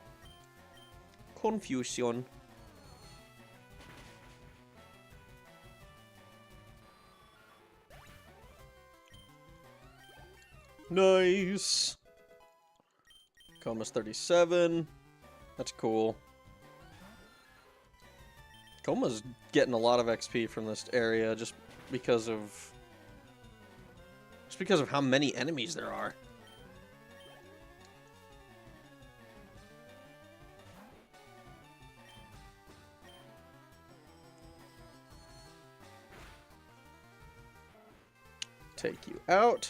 Confusion. Nice. Coma's 37. That's cool. Coma's getting a lot of XP from this area just because of how many enemies there are. Take you out.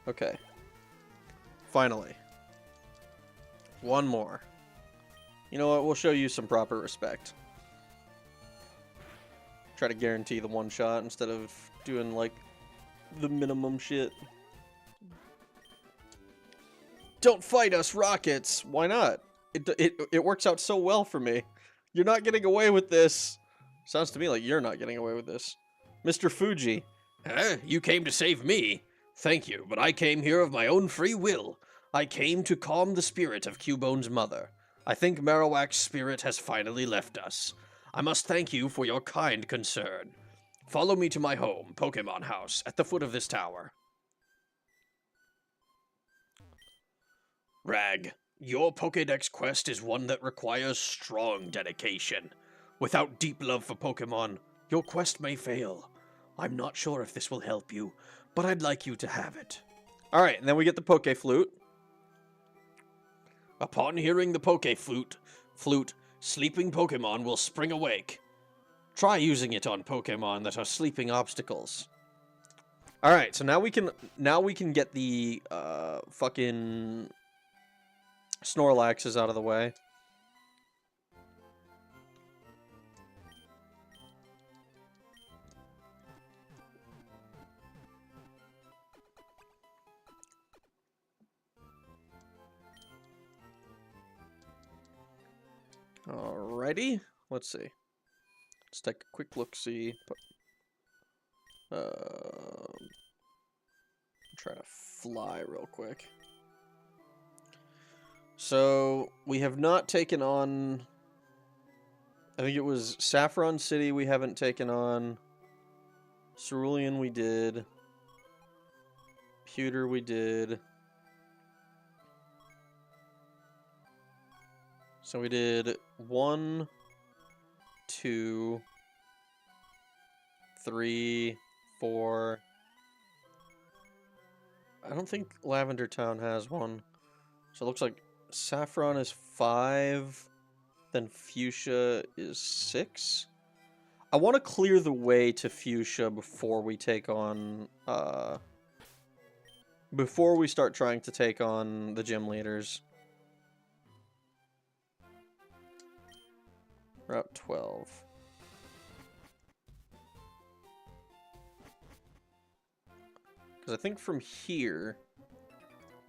Okay. Finally. One more. You know what? We'll show you some proper respect. Try to guarantee the one shot instead of doing, like, the minimum shit. Don't fight us, Rockets! Why not? It works out so well for me. You're not getting away with this. Sounds to me like you're not getting away with this. Mr. Fuji. Huh? You came to save me? Thank you, but I came here of my own free will. I came to calm the spirit of Cubone's mother. I think Marowak's spirit has finally left us. I must thank you for your kind concern. Follow me to my home, Pokemon House, at the foot of this tower. Rag, your Pokédex quest is one that requires strong dedication. Without deep love for Pokemon, your quest may fail. I'm not sure if this will help you, but I'd like you to have it. Alright, and then we get the Poké Flute. Upon hearing the Poké Flute, sleeping Pokemon will spring awake. Try using it on Pokemon that are sleeping obstacles. Alright, so now we can get the fucking Snorlaxes out of the way. Alrighty, let's see. Let's take a quick look-see. Try to fly real quick. So, we have not taken on... I think it was Saffron City we haven't taken on. Cerulean we did. Pewter we did. So we did 1, 2, 3, 4. I don't think Lavender Town has one. So it looks like Saffron is 5, then Fuchsia is 6. I want to clear the way to Fuchsia before we take on, before we start trying to take on the gym leaders. Route 12. Because I think from here...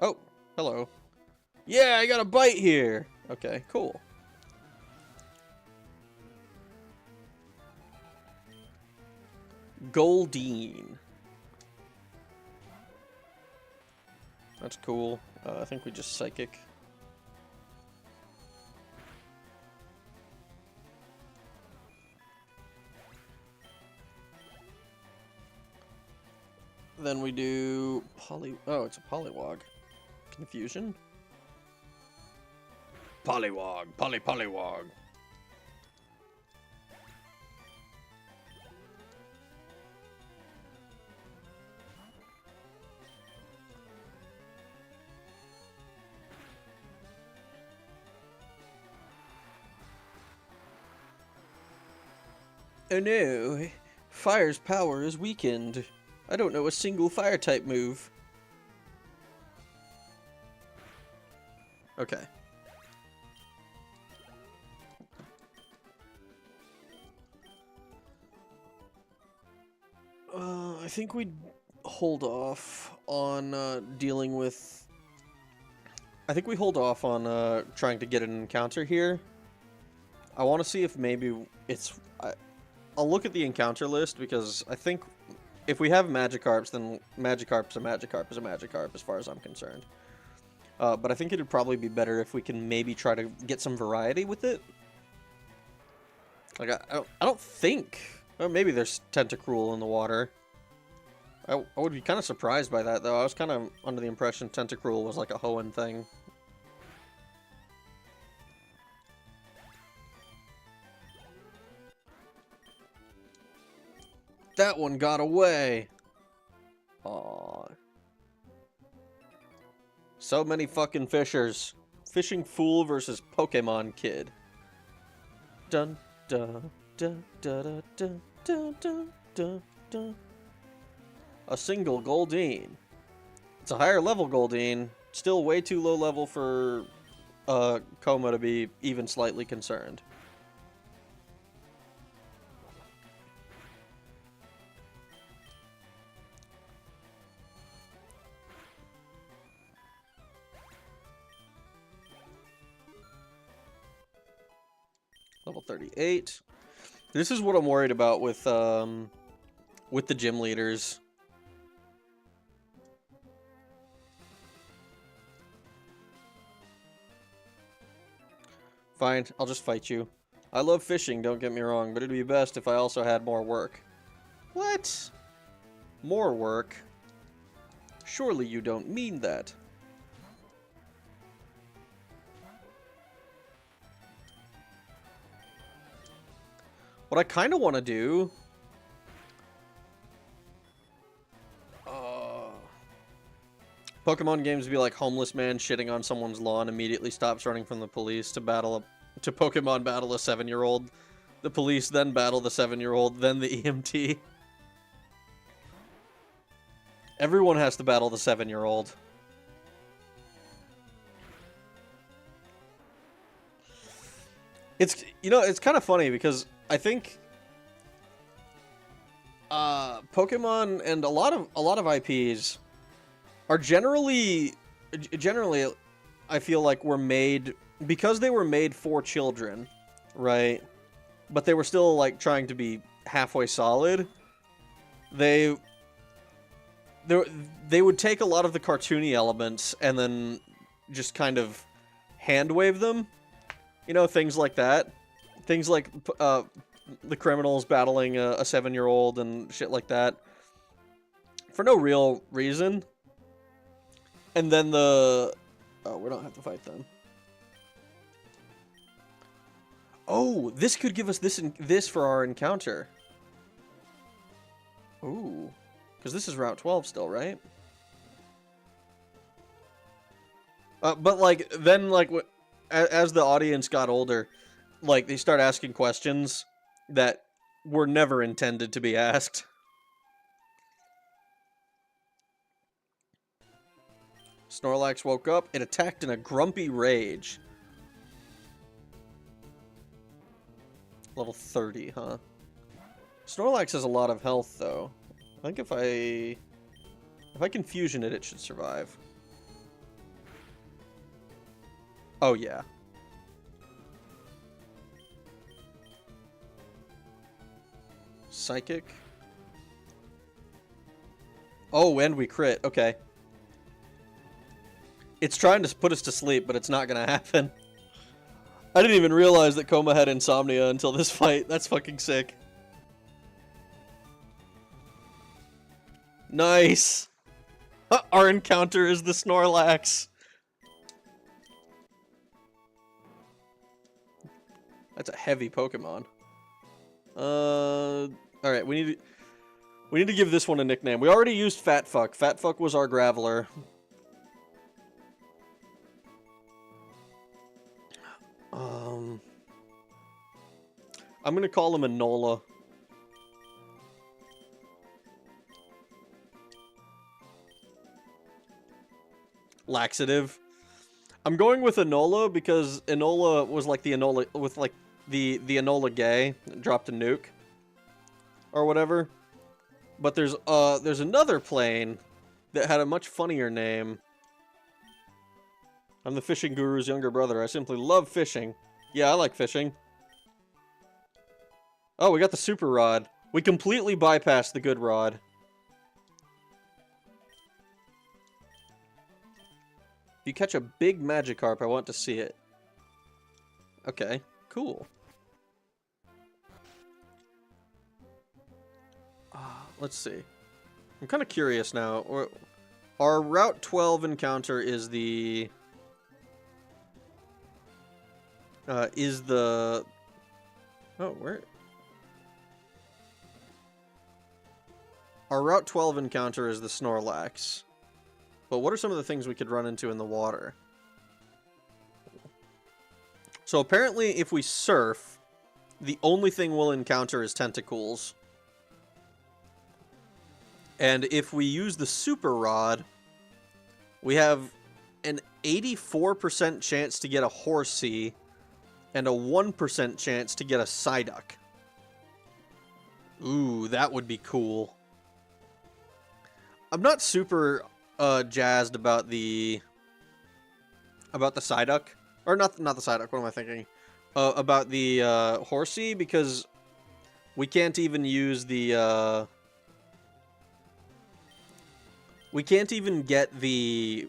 Oh, hello. Yeah, I got a bite here! Okay, cool. Goldeen. That's cool. I think we just Psychic. Then we do Oh, it's a Poliwag. Confusion? Poliwag. Poliwag. Oh no, Fire's power is weakened. I don't know a single Fire-type move. Okay. I think we'd hold off on dealing with... I think we hold off on trying to get an encounter here. I want to see if maybe it's... I'll look at the encounter list, because I think if we have Magikarps, then Magikarp's a Magikarp is a Magikarp, as far as I'm concerned. But I think it'd probably be better if we can maybe try to get some variety with it. Like, I don't think... Well, maybe there's Tentacruel in the water. I would be kind of surprised by that, though. I was kind of under the impression Tentacruel was like a Hoenn thing. That one got away! Aww. So many fucking fishers. Fishing Fool versus Pokemon Kid. Dun dun dun dun dun dun dun dun dun. A single Goldeen. It's a higher level Goldeen. Still way too low level for Coma to be even slightly concerned. Level 38. This is what I'm worried about with the gym leaders. Fine, I'll just fight you. I love fishing, don't get me wrong, but it'd be best if I also had more work. What? More work? Surely you don't mean that. What I kind of want to do... Pokemon games be like homeless man shitting on someone's lawn, immediately stops running from the police to Pokemon battle a 7-year-old. The police then battle the 7-year-old, then the EMT. Everyone has to battle the 7-year-old. It's, you know, it's kind of funny because I think Pokemon and a lot of IPs are generally I feel like were made because they were made for children. right? But they were still, like, trying to be halfway solid. They would take a lot of the cartoony elements and then just kind of hand-wave them. You know, things like that. Things like the criminals battling a 7-year-old and shit like that. For no real reason. And then the... Oh, we don't have to fight them. Oh, this could give us this for our encounter. Ooh. Because this is Route 12 still, right? But, like, then, like, as the audience got older, like, they start asking questions that were never intended to be asked. Snorlax woke up. It attacked in a grumpy rage. Level 30, huh? Snorlax has a lot of health, though. I think if I can fusion it, it should survive. Oh, yeah. Psychic. Oh, and we crit. Okay. It's trying to put us to sleep, but it's not gonna happen. I didn't even realize that Coma had insomnia until this fight. That's fucking sick. Nice! Our encounter is the Snorlax. That's a heavy Pokemon. Alright, we need to give this one a nickname. We already used Fat Fuck. Fat Fuck was our Graveler. I'm gonna call him Enola. Laxative. I'm going with Enola because Enola was like the Enola with like the Enola Gay that dropped a nuke or whatever. But there's another plane that had a much funnier name. I'm the fishing guru's younger brother. I simply love fishing. Yeah, I like fishing. Oh, we got the super rod. We completely bypassed the good rod. If you catch a big Magikarp, I want to see it. Okay, cool. Let's see. I'm kind of curious now. Our Route 12 encounter is the... Oh, where? Our Route 12 encounter is the Snorlax. But what are some of the things we could run into in the water? So apparently if we surf, the only thing we'll encounter is tentacles. And if we use the Super Rod, we have an 84% chance to get a Horsea and a 1% chance to get a Psyduck. Ooh, that would be cool. I'm not super jazzed about the Psyduck. Or not the Psyduck, what am I thinking? About the Horsea, because we can't even use the we can't even get the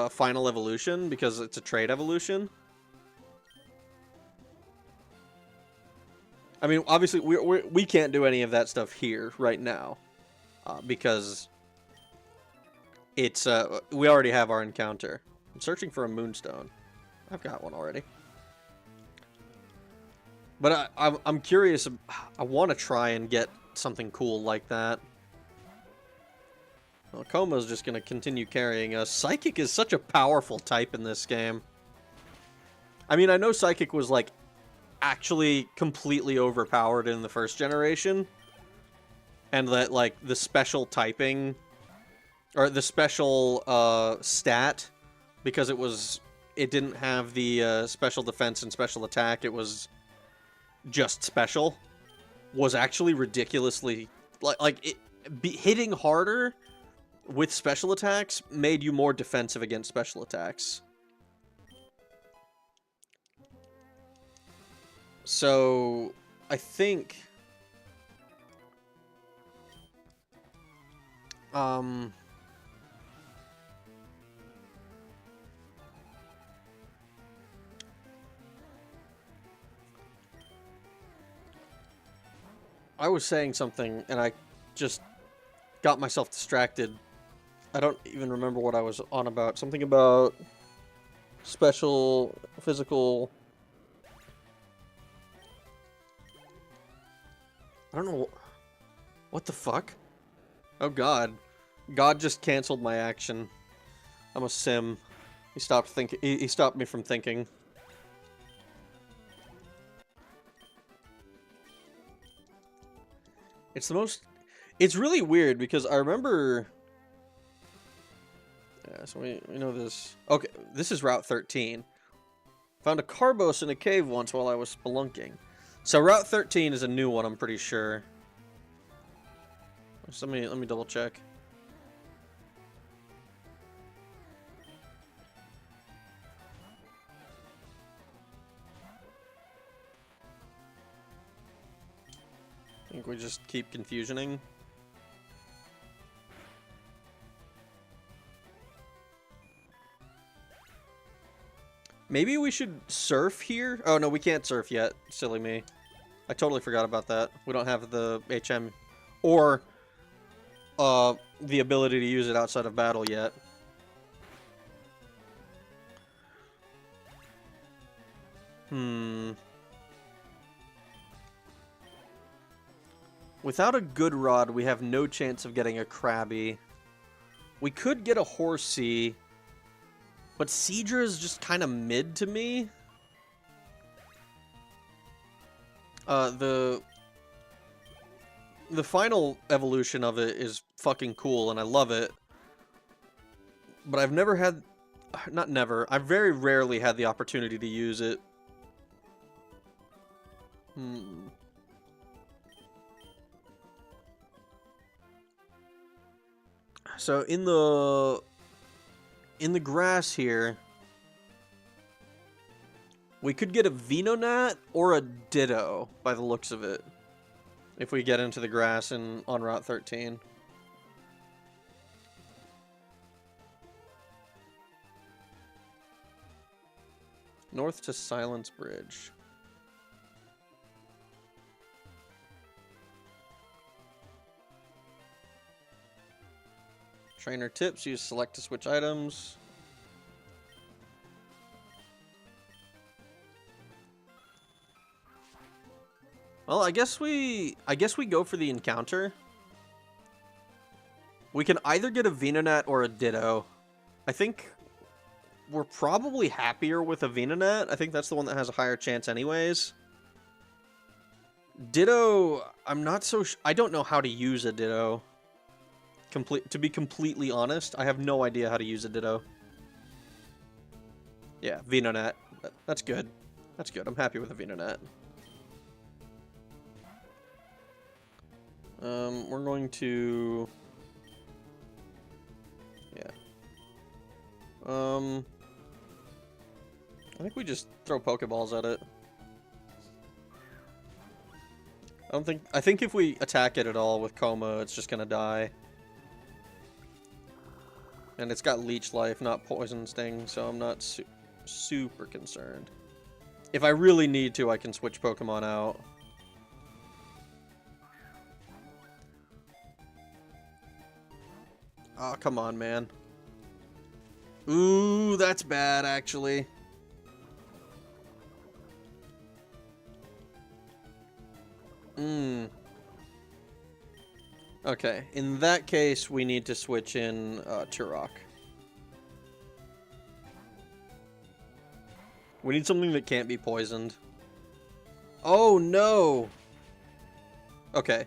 final evolution because it's a trade evolution. I mean, obviously we can't do any of that stuff here right now because it's we already have our encounter. I'm searching for a Moonstone. I've got one already. But I'm curious. I want to try and get something cool like that. Well, Coma's just going to continue carrying us. Psychic is such a powerful type in this game. I mean, I know Psychic was, like, actually completely overpowered in the first generation. And that, like, the special typing... Or the special stat, because it didn't have the special defense and special attack, it was just special, was actually ridiculously... hitting harder with special attacks made you more defensive against special attacks. So, I think... I was saying something, and I just got myself distracted. I don't even remember what I was on about. Something about special physical... I don't know. What the fuck? Oh god. God just canceled my action. I'm a sim. He stopped thinking. He stopped me from thinking. It's the most... It's really weird because I remember... Yeah, so we know this. Okay, this is Route 13. Found a Carbos in a cave once while I was spelunking. So Route 13 is a new one, I'm pretty sure. So let me double check. I think we just keep confusioning. Maybe we should surf here? Oh, no, we can't surf yet. Silly me. I totally forgot about that. We don't have the HM or the ability to use it outside of battle yet. Without a good rod, we have no chance of getting a Krabby. We could get a Horsey, but Seadra is just kind of mid to me. The final evolution of it is fucking cool, and I love it. But I've never had... Not never. I've very rarely had the opportunity to use it. So in the grass here, we could get a Venonat or a Ditto by the looks of it. If we get into the grass on Route 13. North to Silence Bridge. Trainer tips, use select to switch items. Well, I guess we go for the encounter. We can either get a Venonat or a Ditto. I think we're probably happier with a Venonat. I think that's the one that has a higher chance anyways. Ditto, I'm not so I don't know how to use a Ditto. To be completely honest, I have no idea how to use a Ditto. Yeah, Venonat. That's good. That's good. I'm happy with a Venonat. We're going to... Yeah. I think we just throw Pokeballs at it. I think if we attack it at all with Coma, it's just gonna die. And it's got Leech Life, not Poison Sting, so I'm not super concerned. If I really need to, I can switch Pokemon out. Oh, come on, man. Ooh, that's bad, actually. Okay, in that case, we need to switch in Turok. We need something that can't be poisoned. Oh, no! Okay.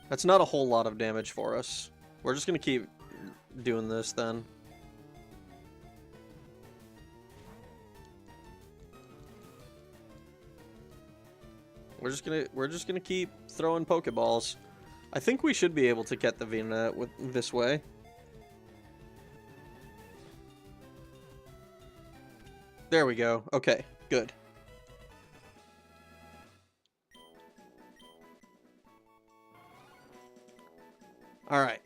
That's not a whole lot of damage for us. We're just gonna keep doing this, then. We're just gonna keep throwing Pokeballs. I think we should be able to get the Venonat with this way. There we go. Okay, good. All right.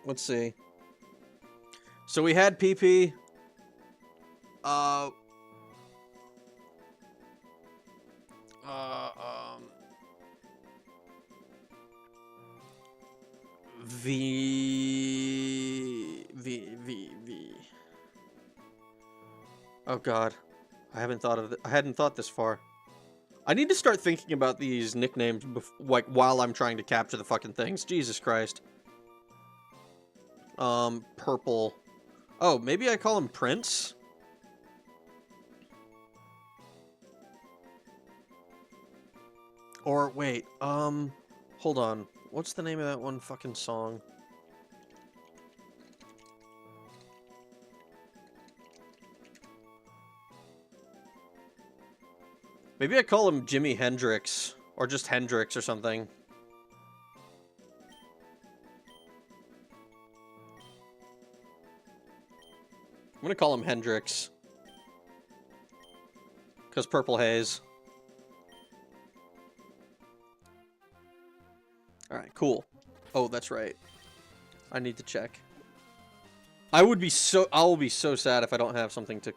Let's see. So we had PP. Uh, V. Oh God, I hadn't thought this far. I need to start thinking about these nicknames like while I'm trying to capture the fucking things. Jesus Christ. Purple. Oh, maybe I call him Prince? Or wait, hold on. What's the name of that one fucking song? Maybe I call him Jimi Hendrix, or just Hendrix or something. I'm gonna call him Hendrix. Because Purple Haze. Alright, cool. Oh, that's right. I need to check. I will be so sad if I don't have something to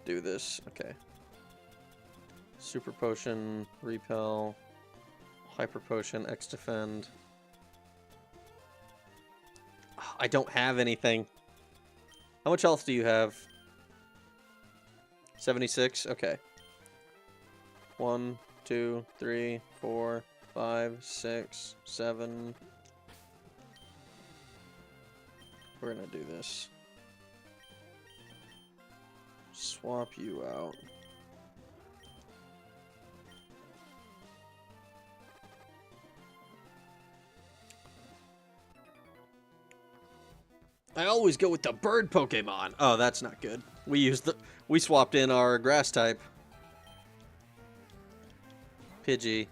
do this. Okay. Super Potion, Repel, Hyper Potion, X Defend. I don't have anything. How much health do you have? 76? Okay. 1, 2, 3, 4, 5, 6, 7. We're gonna do this. Swap you out. I always go with the bird Pokemon. Oh, that's not good. We swapped in our grass type. Pidgey.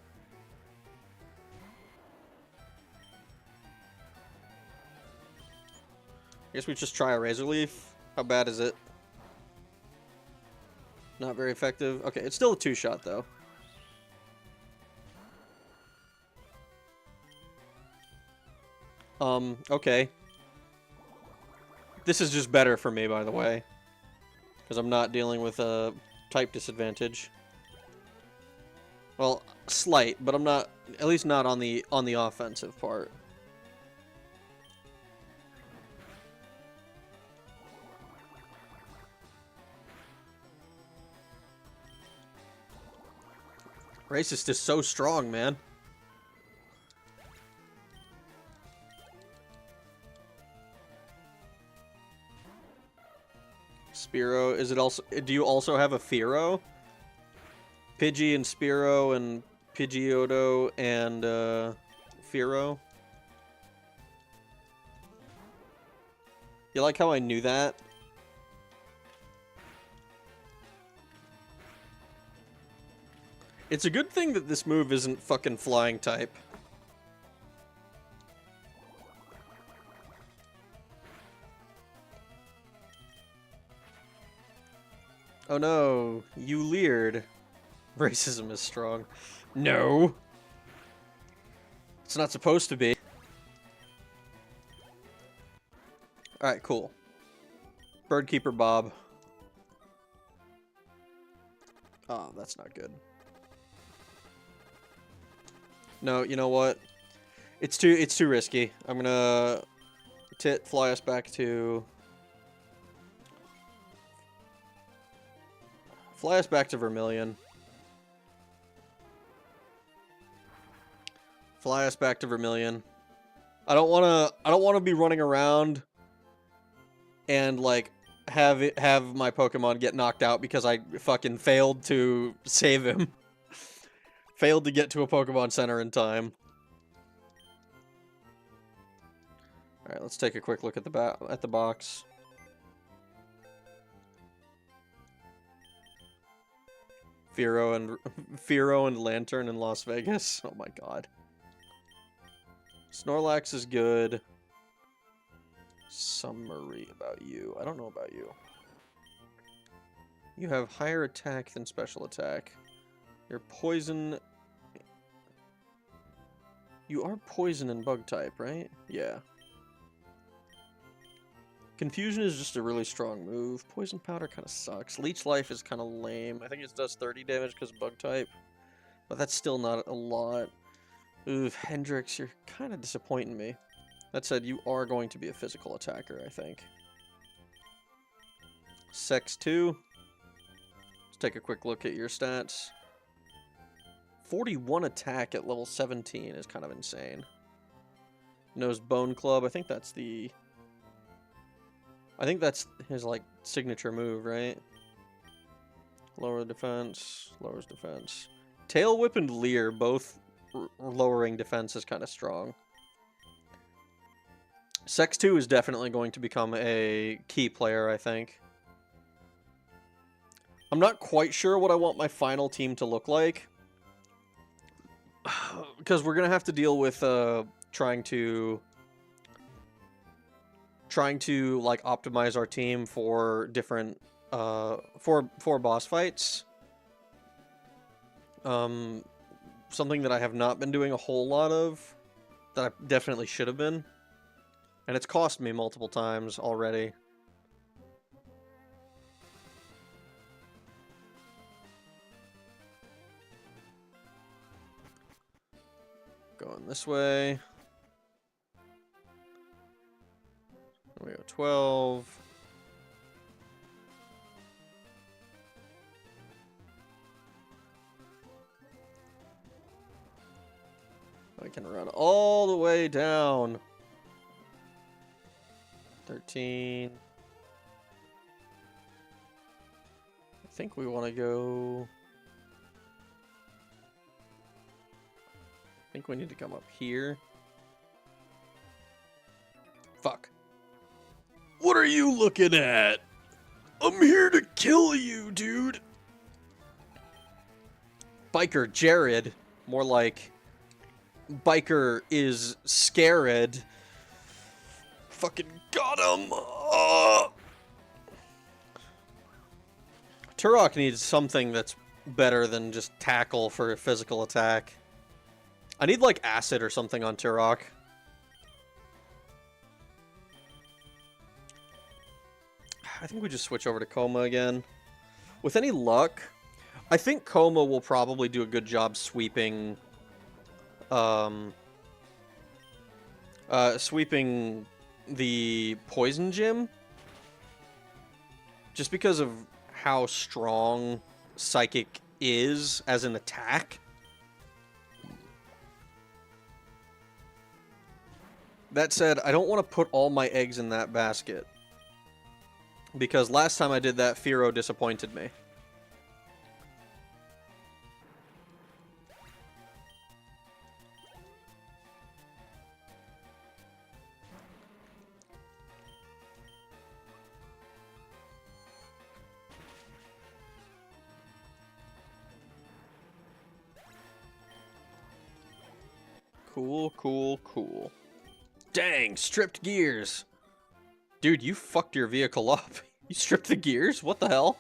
I guess we just try a Razor Leaf. How bad is it? Not very effective. Okay, it's still a 2-shot though. Okay. This is just better for me, by the way. Because I'm not dealing with a type disadvantage. Well, slight, but I'm not, at least not on the offensive part. Racist is so strong, man. Spearow, is it also, do you also have a Fearow? Pidgey and Spearow and Pidgeotto and Fearow? You like how I knew that? It's a good thing that this move isn't fucking flying type. Oh no, you leered. Racism is strong. No! It's not supposed to be. Alright, cool. Birdkeeper Bob. Oh, that's not good. No, you know what? It's too risky. I'm gonna fly us back to Vermilion. Fly us back to Vermilion. I don't wanna be running around and like have my Pokemon get knocked out because I fucking failed to save him. Failed to get to a Pokemon Center in time. Alright, let's take a quick look at the box. Fearow and Lantern in Las Vegas. Oh my god. Snorlax is good. Summary about you. I don't know about you. You have higher attack than special attack. You're poison. You are poison and bug type, right? Yeah. Confusion is just a really strong move. Poison powder kind of sucks. Leech life is kind of lame. I think it does 30 damage because bug type. But that's still not a lot. Ooh, Hendrix, you're kind of disappointing me. That said, you are going to be a physical attacker, I think. Sex 2. Let's take a quick look at your stats. 41 attack at level 17 is kind of insane. Knows Bone Club. I think that's his, like, signature move, right? Lower defense, lowers defense. Tail Whip and Leer, both lowering defense, is kind of strong. Sex 2 is definitely going to become a key player, I think. I'm not quite sure what I want my final team to look like. Because we're going to have to deal with trying to like optimize our team for different for boss fights. Something that I have not been doing a whole lot of, that I definitely should have been. And it's cost me multiple times already. Going this way. There we go, 12. I can run all the way down. 13. I think we want to go... I think we need to come up here. Fuck. What are you looking at? I'm here to kill you, dude. Biker Jared. More like... Biker is scared. Fucking got him. Turok needs something that's better than just tackle for a physical attack. I need like acid or something on Turok. I think we just switch over to Coma again. With any luck, I think Coma will probably do a good job sweeping sweeping the Poison Gym, just because of how strong Psychic is as an attack. That said, I don't want to put all my eggs in that basket, because last time I did that, Firo disappointed me. Cool, cool, cool. Dang, stripped gears. Dude, you fucked your vehicle up. You stripped the gears? What the hell?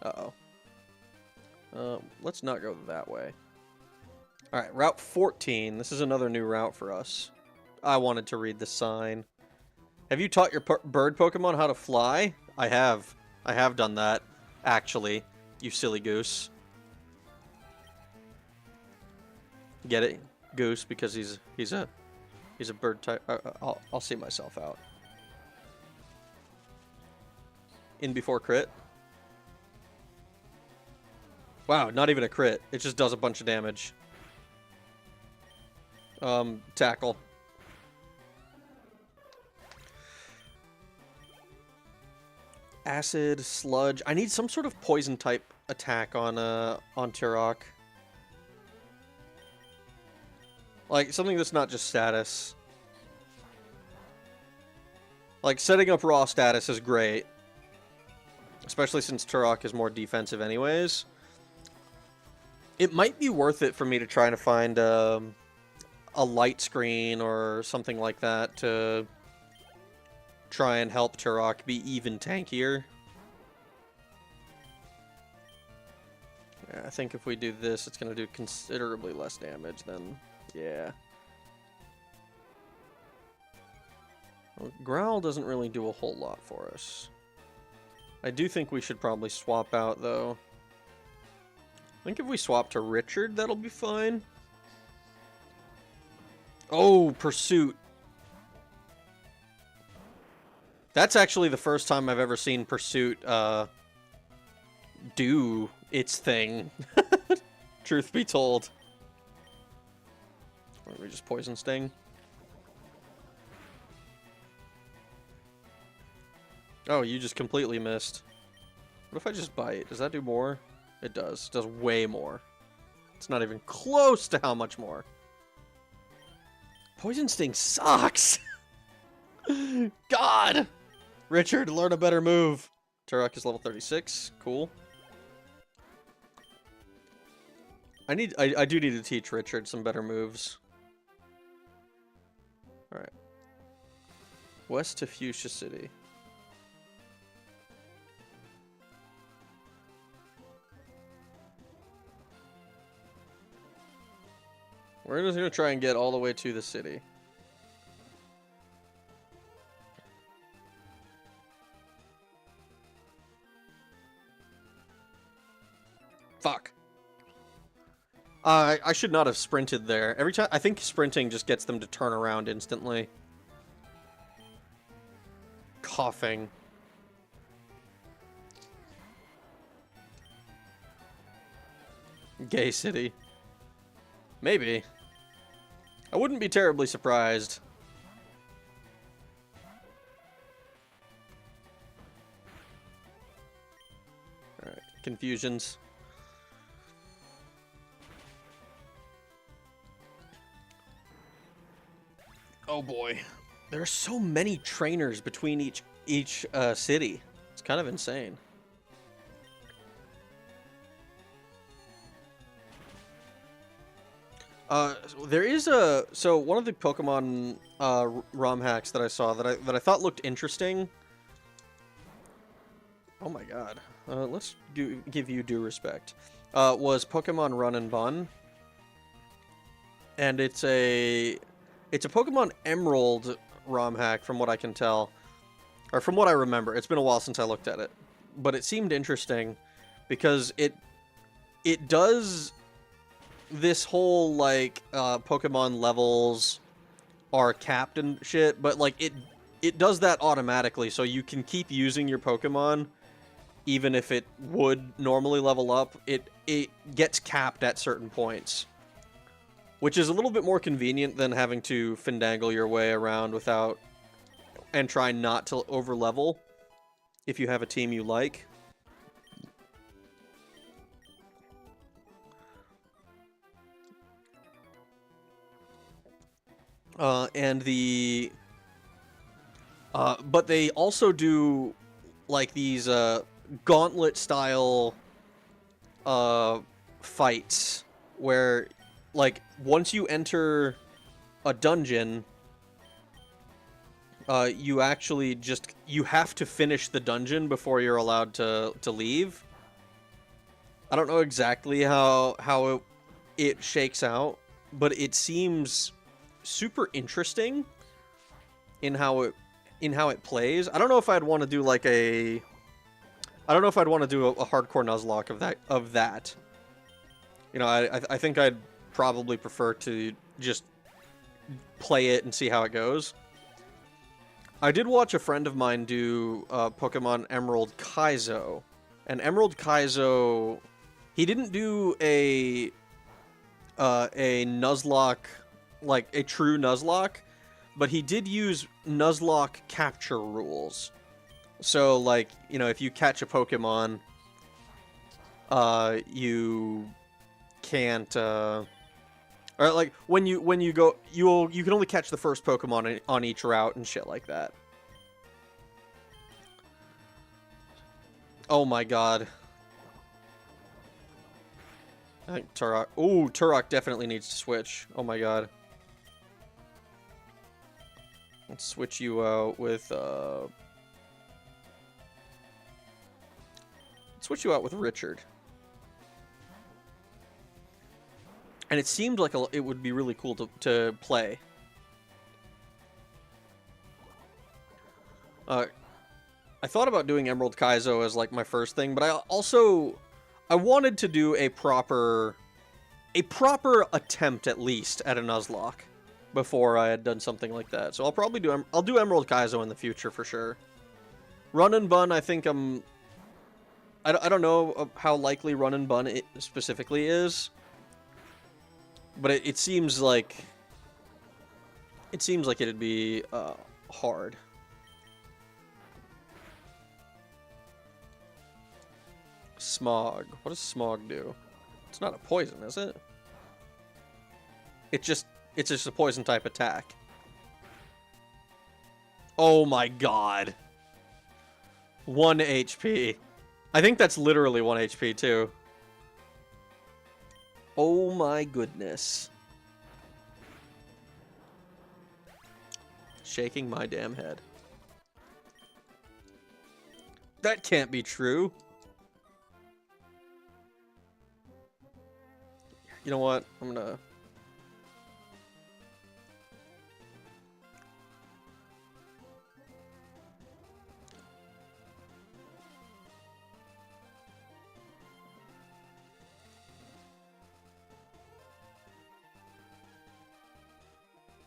Uh-oh. Let's not go that way. Alright, Route 14. This is another new route for us. I wanted to read the sign. Have you taught your bird Pokemon how to fly? I have. I have done that, actually. You silly goose. Get it? Goose, because he's a bird type. I'll see myself out. In before crit. Wow, not even a crit. It just does a bunch of damage. Tackle. Acid, sludge. I need some sort of poison type attack on Turok. Like, something that's not just status. Like, setting up raw status is great. Especially since Turok is more defensive anyways. It might be worth it for me to try to find a light screen or something like that to try and help Turok be even tankier. Yeah, I think if we do this, it's going to do considerably less damage than... Yeah. Well, Growl doesn't really do a whole lot for us. I do think we should probably swap out, though. I think if we swap to Richard, that'll be fine. Oh, Pursuit. That's actually the first time I've ever seen Pursuit do its thing. Truth be told. Or we just Poison Sting. Oh, you just completely missed. What if I just bite? Does that do more? It does. It does way more. It's not even close to how much more. Poison Sting sucks! God! Richard, learn a better move. Turok is level 36. Cool. I do need to teach Richard some better moves. Alright. West to Fuchsia City. We're just going to try and get all the way to the city. Fuck. I should not have sprinted there. Every time, I think sprinting just gets them to turn around instantly. Coughing. Gay city. Maybe. I wouldn't be terribly surprised. Alright, confusions. Oh boy. There are so many trainers between each city. It's kind of insane. There is so one of the Pokemon ROM hacks that I saw that I thought looked interesting. Oh my god. Let's give you due respect. Was Pokemon Run and Bun. And it's a Pokemon Emerald ROM hack from what I can tell. Or from what I remember. It's been a while since I looked at it. But it seemed interesting it does this whole, like, Pokemon levels are capped and shit, but, like, it does that automatically, so you can keep using your Pokemon, even if it would normally level up. It gets capped at certain points, which is a little bit more convenient than having to findangle your way around and try not to overlevel if you have a team you like. But they also do, like, these, gauntlet-style, fights, where, like, once you enter a dungeon, you actually you have to finish the dungeon before you're allowed to leave. I don't know exactly how it shakes out, but it seems super interesting in how it plays. I don't know if I'd want to do like a hardcore Nuzlocke of that. You know, I think I'd probably prefer to just play it and see how it goes. I did watch a friend of mine do Pokemon Emerald Kaizo, and Emerald Kaizo, he didn't do a Nuzlocke, like a true Nuzlocke, but he did use Nuzlocke capture rules. So, like, you know, if you catch a Pokemon, you can't, or like when you go, you can only catch the first Pokemon on each route and shit like that. Oh my god. I think Turok. Ooh, Turok definitely needs to switch. Oh my god. Let's switch you out with Richard. And it seemed like it would be really cool to play. I thought about doing Emerald Kaizo as like my first thing, but I wanted to do a proper attempt at least at a Nuzlocke before I had done something like that. So I'll probably do Emerald Kaizo in the future for sure. Run and Bun, I think I don't know how likely Run and Bun it specifically is, but it seems like it'd be hard. Smog. What does Smog do? It's not a poison, is it? It's just a poison type attack. Oh my god. 1 HP. I think that's literally 1 HP too. Oh my goodness. Shaking my damn head. That can't be true. You know what? I'm gonna...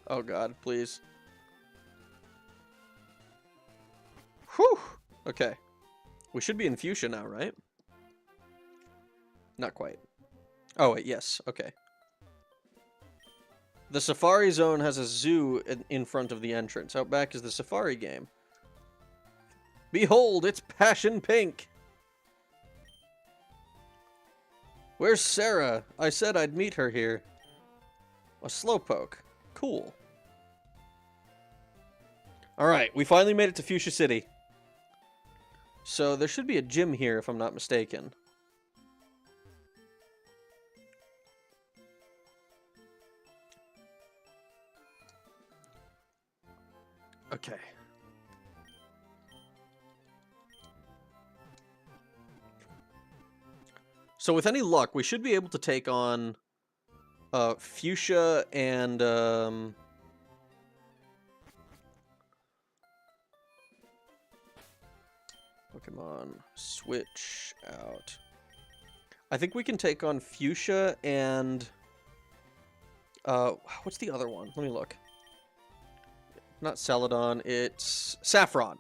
Oh god, please. Whew! Okay. We should be in Fuchsia now, right? Not quite. Oh, wait, yes. Okay. The Safari Zone has a zoo in front of the entrance. Out back is the Safari game. Behold, it's passion pink! Where's Sarah? I said I'd meet her here. A Slowpoke. Cool. Alright, we finally made it to Fuchsia City. So there should be a gym here, if I'm not mistaken. Okay. So with any luck, we should be able to take on Fuchsia and Pokemon switch out. I think we can take on Fuchsia and what's the other one? Let me look. Not Celadon, it's Saffron.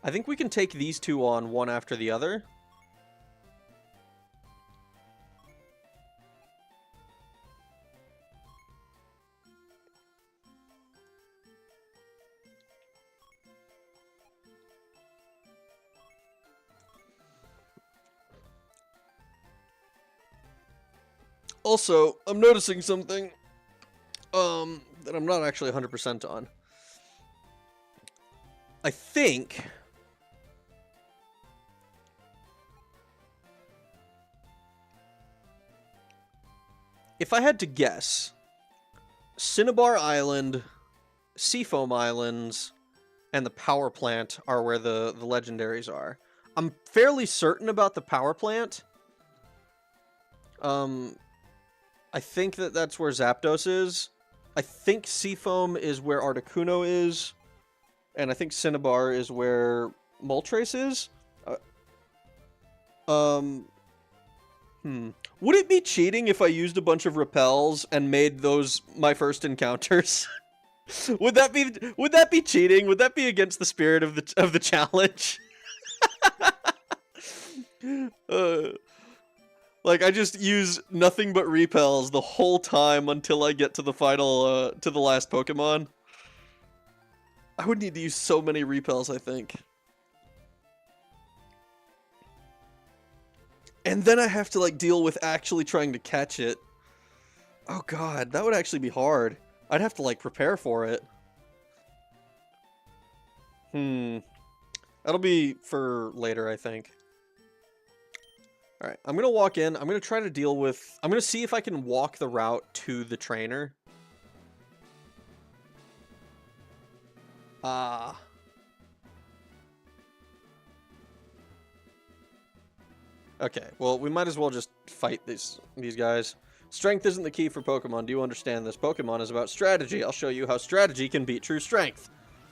I think we can take these two on one after the other. Also, I'm noticing something that I'm not actually 100% on. I think if I had to guess, Cinnabar Island, Seafoam Islands, and the power plant are where the legendaries are. I'm fairly certain about the power plant. I think that's where Zapdos is. I think Seafoam is where Articuno is. And I think Cinnabar is where Moltres is. Would it be cheating if I used a bunch of repels and made those my first encounters? Would that be cheating? Would that be against the spirit of the challenge? Like I just use nothing but repels the whole time until I get to the final to the last Pokemon. I would need to use so many repels, I think. And then I have to like deal with actually trying to catch it. Oh god, that would actually be hard. I'd have to like prepare for it. That'll be for later, I think. Alright, I'm gonna walk in. I'm gonna try to deal with... I'm gonna see if I can walk the route to the trainer. Okay, well, we might as well just fight these guys. Strength isn't the key for Pokemon. Do you understand this? Pokemon is about strategy. I'll show you how strategy can beat true strength.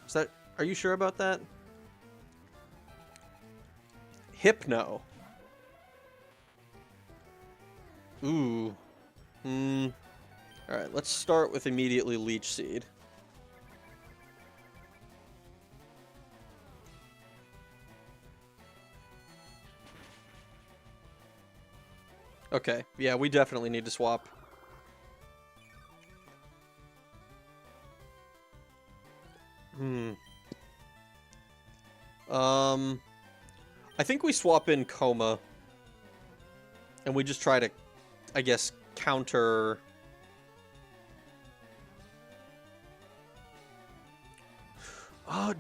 Is that... Are you sure about that? Hypno. Ooh. Alright, let's start with immediately Leech Seed. Okay, yeah, we definitely need to swap. I think we swap in Coma. And we just try to, I guess, counter...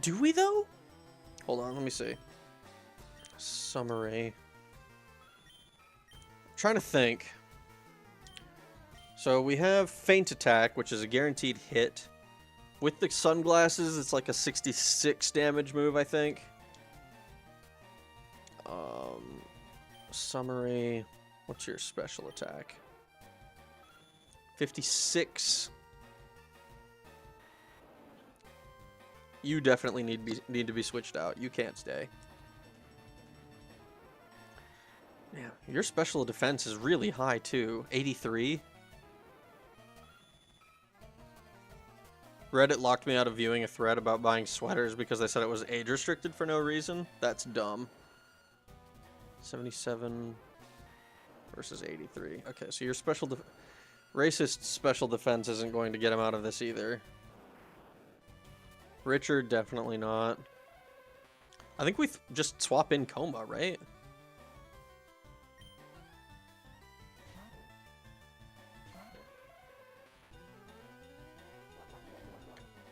do we though? Hold on, let me see. Summary. I'm trying to think. So we have Feint Attack, which is a guaranteed hit. With the sunglasses, it's like a 66 damage move, I think. Summary. What's your special attack? 56. You definitely need to be switched out. You can't stay. Yeah, your special defense is really high too. 83. Reddit locked me out of viewing a thread about buying sweaters because they said it was age restricted for no reason. That's dumb. 77 versus 83. Okay, so your racist special defense isn't going to get him out of this either. Richard, definitely not. I think we just swap in Coma, right?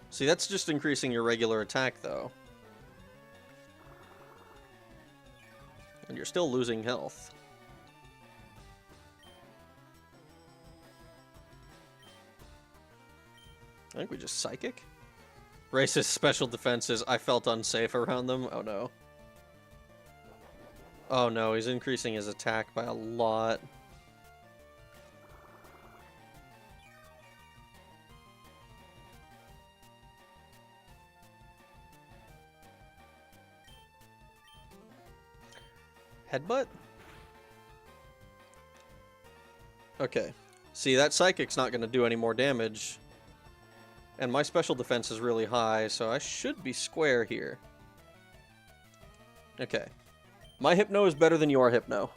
See, that's just increasing your regular attack, though. And you're still losing health. I think we just Psychic. Racist special defenses. I felt unsafe around them. Oh no. Oh no, he's increasing his attack by a lot. Headbutt? Okay. See, that Psychic's not going to do any more damage. And my special defense is really high, so I should be square here. Okay. My Hypno is better than your Hypno.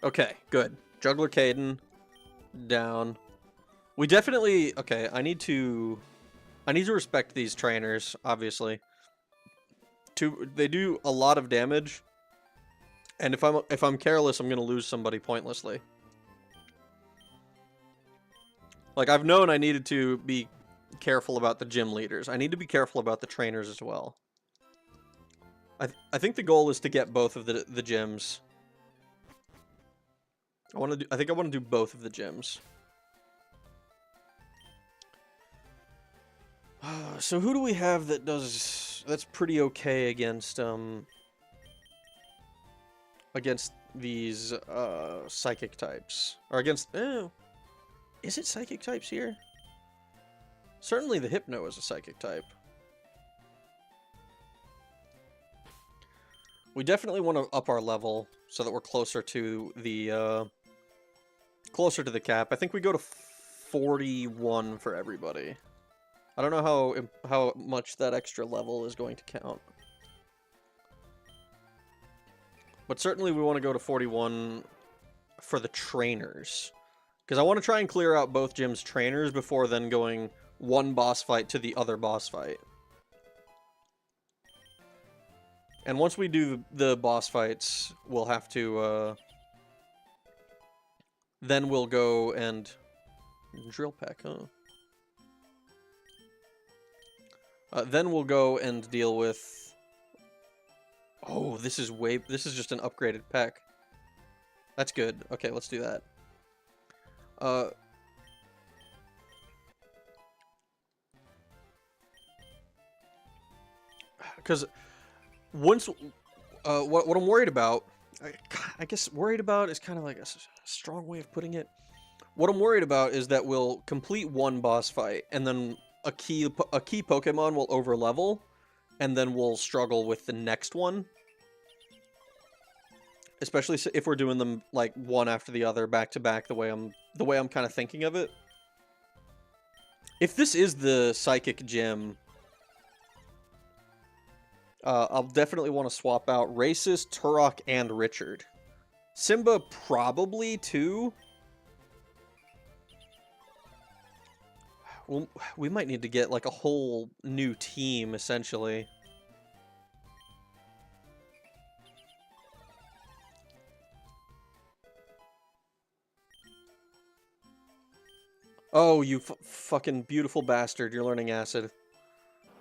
Okay, good. Juggler Caden. Down. We definitely... Okay, I need to respect these trainers, obviously. They do a lot of damage. And if I'm careless, I'm gonna lose somebody pointlessly. Like, I've known I needed to be careful about the gym leaders. I need to be careful about the trainers as well. I think the goal is to get both of the gyms. I think I want to do both of the gyms. So who do we have that's pretty okay against these psychic types? Or against is it psychic types here? Certainly the Hypno is a psychic type. We definitely want to up our level so that we're closer to the cap. I think we go to 41 for everybody. I don't know how much that extra level is going to count. But certainly we want to go to 41 for the trainers. Because I want to try and clear out both gyms' trainers before then going one boss fight to the other boss fight. And once we do the boss fights, we'll have to... then we'll go and... Drill Peck, huh? Then we'll go and deal with... Oh, this is just an upgraded Peck. That's good. Okay, let's do that. Because once What I'm worried about, I guess worried about is kind of like a strong way of putting it. What I'm worried about is that we'll complete one boss fight, and then a key Pokemon will overlevel, and then we'll struggle with the next one. Especially if we're doing them like one after the other, back to back, the way I'm kind of thinking of it. If this is the Psychic Gym, I'll definitely want to swap out Racist, Turok, and Richard. Simba probably too. Well, we might need to get like a whole new team, essentially. Oh, you fucking beautiful bastard. You're learning acid.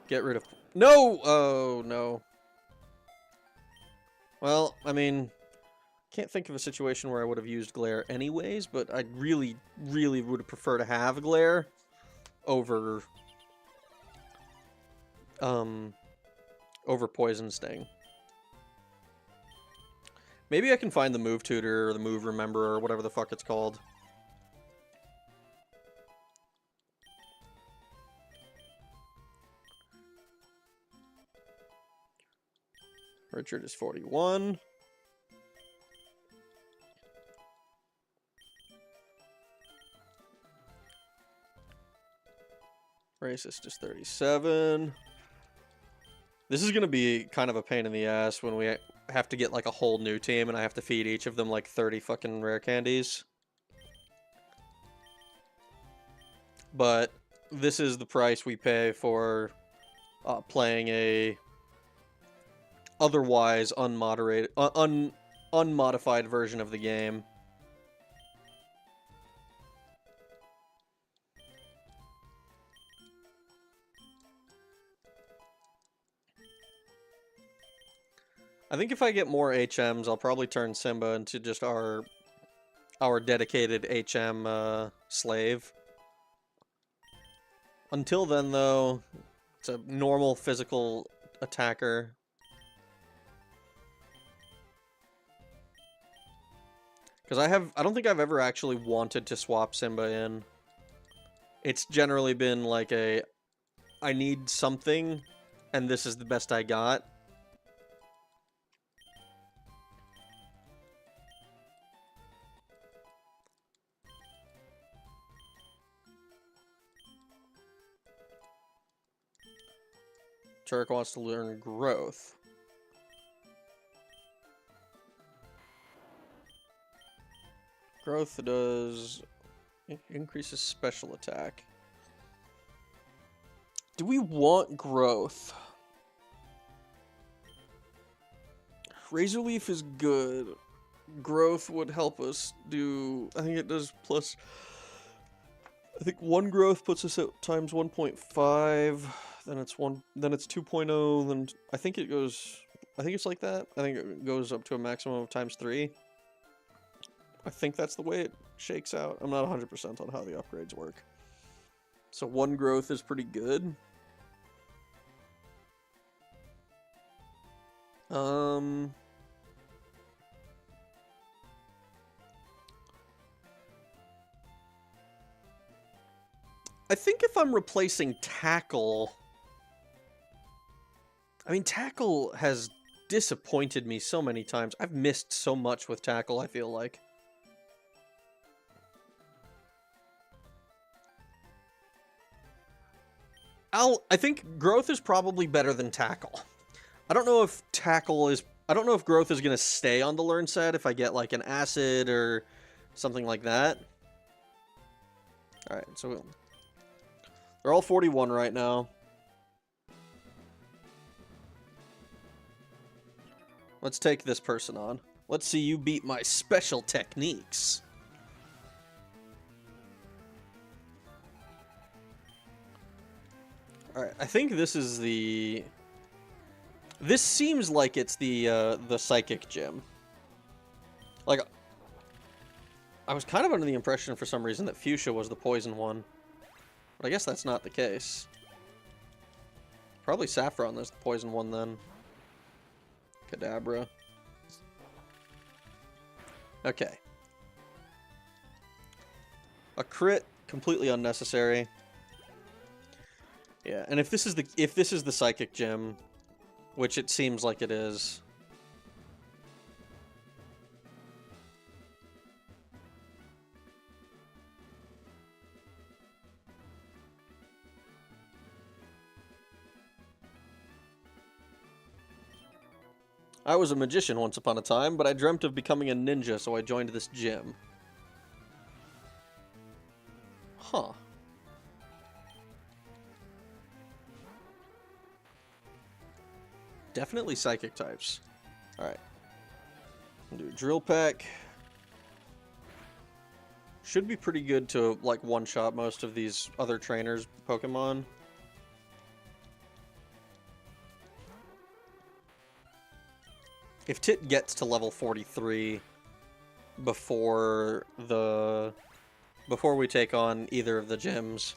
Get rid of... No! Oh, no. Well, I mean... Can't think of a situation where I would have used Glare anyways, but I really, really would prefer to have Glare over... over Poison Sting. Maybe I can find the Move Tutor or the Move Rememberer or whatever the fuck it's called. Richard is 41. Racist is 37. This is going to be kind of a pain in the ass when we have to get like a whole new team and I have to feed each of them like 30 fucking rare candies. But this is the price we pay for playing a otherwise unmodified version of the game. I think if I get more HMs, I'll probably turn Simba into just our dedicated HM slave. Until then, though, it's a normal physical attacker. Because I don't think I've ever actually wanted to swap Simba in. It's generally been like I need something, and this is the best I got. Turk wants to learn growth. Growth does increases special attack. Do we want growth? Razor Leaf is good. Growth would help us do... I think it does plus... I think one growth puts us at times 1.5. Then it's 2.0. Then I think it goes... I think it's like that. I think it goes up to a maximum of times 3. I think that's the way it shakes out. I'm not 100% on how the upgrades work. So one growth is pretty good. I think if I'm replacing Tackle... I mean, Tackle has disappointed me so many times. I've missed so much with Tackle, I feel like. I think Growth is probably better than Tackle. I don't know if Tackle is... I don't know if Growth is going to stay on the Learn set if I get, like, an Acid or something like that. Alright, so... They're all 41 right now. Let's take this person on. Let's see you beat my special techniques. Alright, I think this is the... This seems like it's the Psychic Gym. Like, I was kind of under the impression for some reason that Fuchsia was the poison one. But I guess that's not the case. Probably Saffron is the poison one then. Kadabra. Okay. A crit, completely unnecessary. Yeah, and if this is the Psychic Gym, which it seems like it is. I was a magician once upon a time, but I dreamt of becoming a ninja, so I joined this gym. Huh. Definitely psychic types. Alright. Do Drill Peck. Should be pretty good to, like, one-shot most of these other trainers' Pokemon. If Tit gets to level 43 before we take on either of the gyms,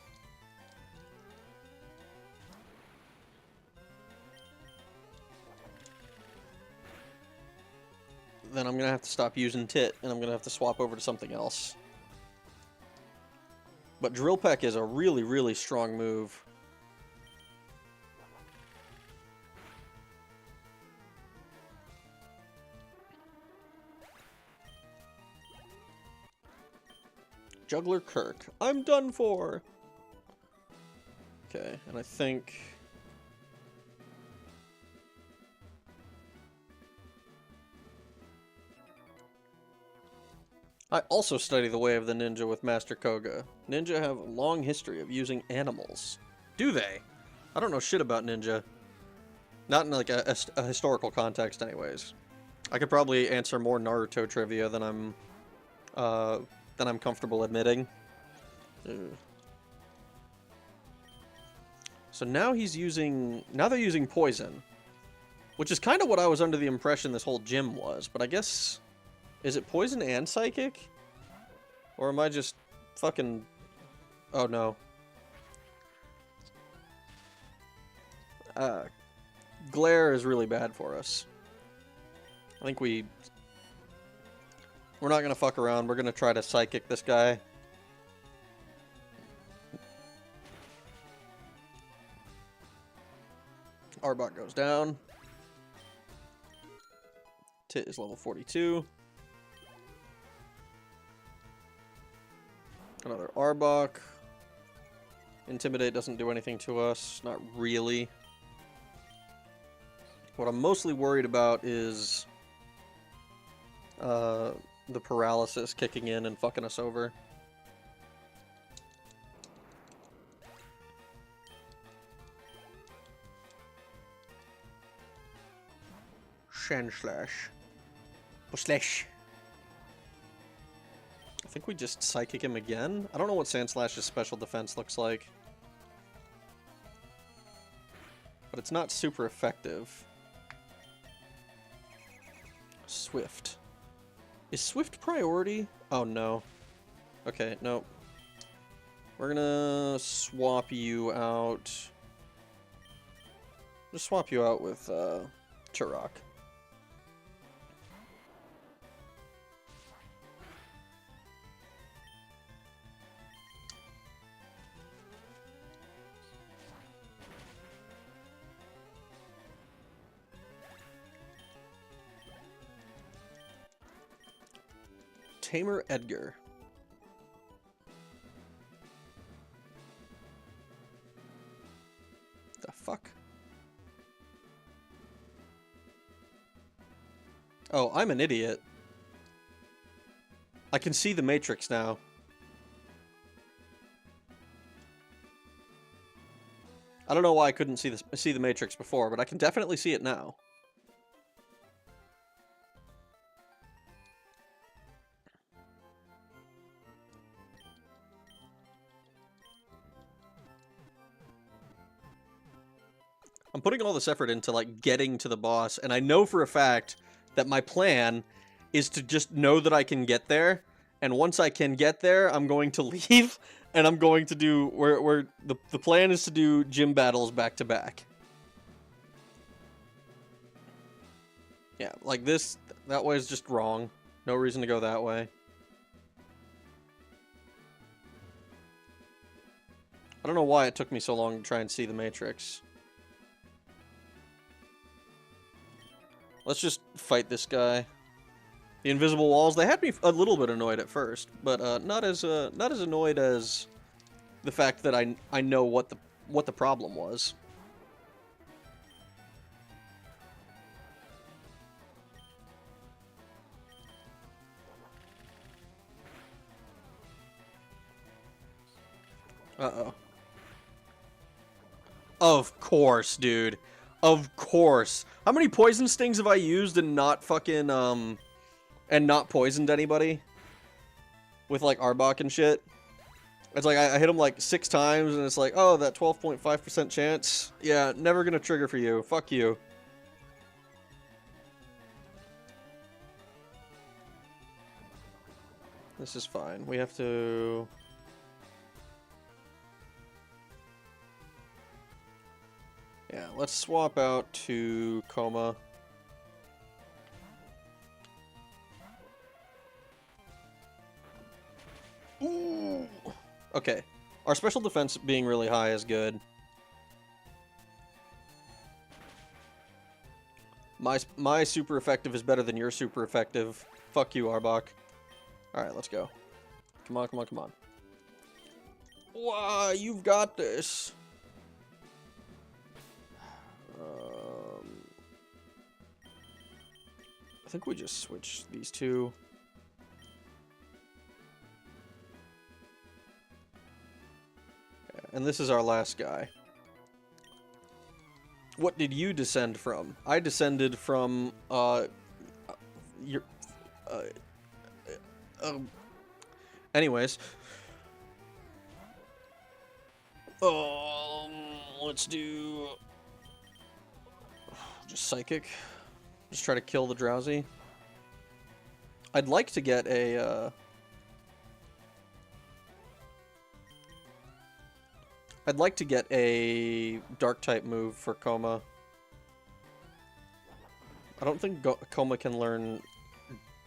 then I'm gonna have to stop using Tit, and I'm gonna have to swap over to something else. But Drill Peck is a really, really strong move. Juggler Kirk. I'm done for! Okay, and I think... I also study the way of the ninja with Master Koga. Ninja have a long history of using animals. Do they? I don't know shit about ninja. Not in like a historical context anyways. I could probably answer more Naruto trivia than I'm comfortable admitting. So now they're using poison. Which is kind of what I was under the impression this whole gym was, but I guess... Is it poison and psychic? Or am I just fucking... Oh no. Glare is really bad for us. I think we're not gonna fuck around. We're gonna try to psychic this guy. Arbok goes down. Tit is level 42. Another Arbok. Intimidate doesn't do anything to us. Not really. What I'm mostly worried about is the paralysis kicking in and fucking us over. Sandslash. Slash. I think we just Psychic him again. I don't know what Sandslash's special defense looks like. But it's not super effective. Swift. Is Swift priority? Oh no. Okay, no. We're gonna swap you out. Just swap you out with Turok. Tamer Edgar. The fuck? Oh, I'm an idiot. I can see the Matrix now. I don't know why I couldn't see the Matrix before, but I can definitely see it now. I'm putting all this effort into, like, getting to the boss, and I know for a fact that my plan is to just know that I can get there, and once I can get there, I'm going to leave, and I'm going to do... The plan is to do gym battles back to back. Yeah, like this, that way is just wrong. No reason to go that way. I don't know why it took me so long to try and see the Matrix. Let's just fight this guy. The invisible walls, they had me a little bit annoyed at first, but not as annoyed as the fact that I know what the problem was. Uh-oh. Of course, dude. Of course. How many poison stings have I used and not fucking, and not poisoned anybody? With, like, Arbok and shit? It's like, I hit him, like, 6 times, and it's like, oh, that 12.5% chance? Yeah, never gonna trigger for you. Fuck you. This is fine. We have to... Yeah, let's swap out to Coma. Ooh. Okay. Our special defense being really high is good. My super effective is better than your super effective. Fuck you, Arbok. Alright, let's go. Come on, come on, come on. Wow, you've got this. I think we just switch these two. And this is our last guy. What did you descend from? I descended from, your, anyways. Let's do... just Psychic. Just try to kill the Drowsy. I'd like to get a, I'd like to get a Dark-type move for Coma. I don't think Coma can learn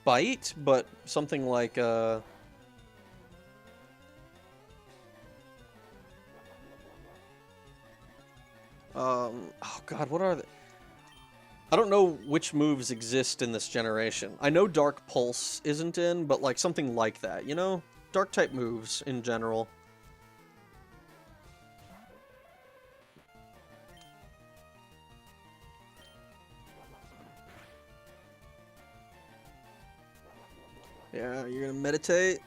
Bite, but something like, oh god, what are they? I don't know which moves exist in this generation. I know Dark Pulse isn't in, but like something like that, you know? Dark-type moves in general. Yeah, you're gonna meditate?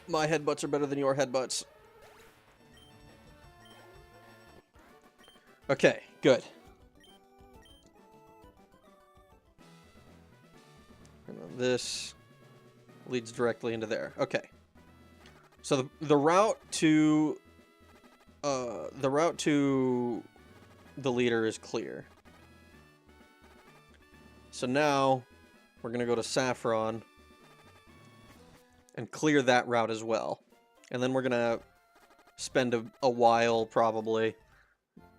My headbutts are better than your headbutts. Okay, good. And then this leads directly into there. Okay. So the route to the leader is clear. So now we're gonna go to Saffron and clear that route as well. And then we're gonna spend a while probably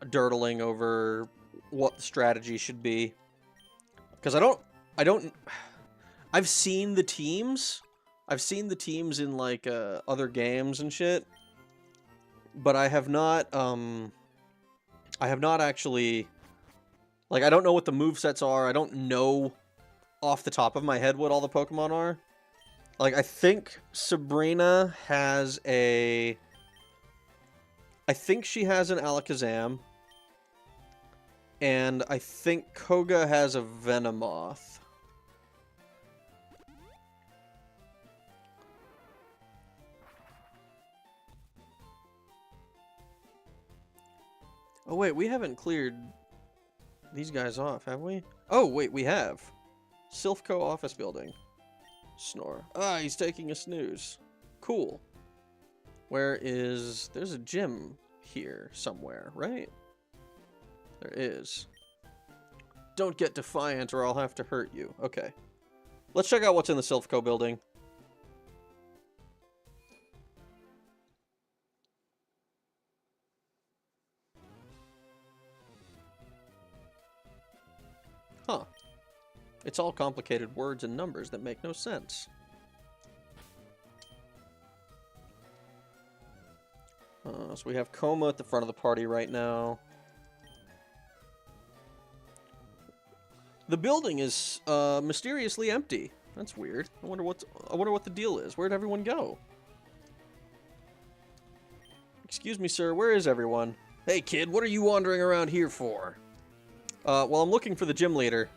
dirtling over what the strategy should be. Because I've seen the teams. I've seen the teams in like other games and shit. But I have not actually, like, I don't know what the movesets are. I don't know off the top of my head what all the Pokemon are. Like, I think Sabrina has a... I think she has an Alakazam. And I think Koga has a Venomoth. Oh, wait, we haven't cleared these guys off, have we? Oh, wait, we have. Silphco office building. Snore. Ah, he's taking a snooze. Cool. Where is... There's a gym here somewhere, right? There is. Don't get defiant or I'll have to hurt you. Okay. Let's check out what's in the Silphco building. It's all complicated words and numbers that make no sense. So we have Coma at the front of the party right now. The building is mysteriously empty. That's weird. I wonder what the deal is. Where'd everyone go? Excuse me, sir. Where is everyone? Hey, kid. What are you wandering around here for? Well, I'm looking for the gym leader.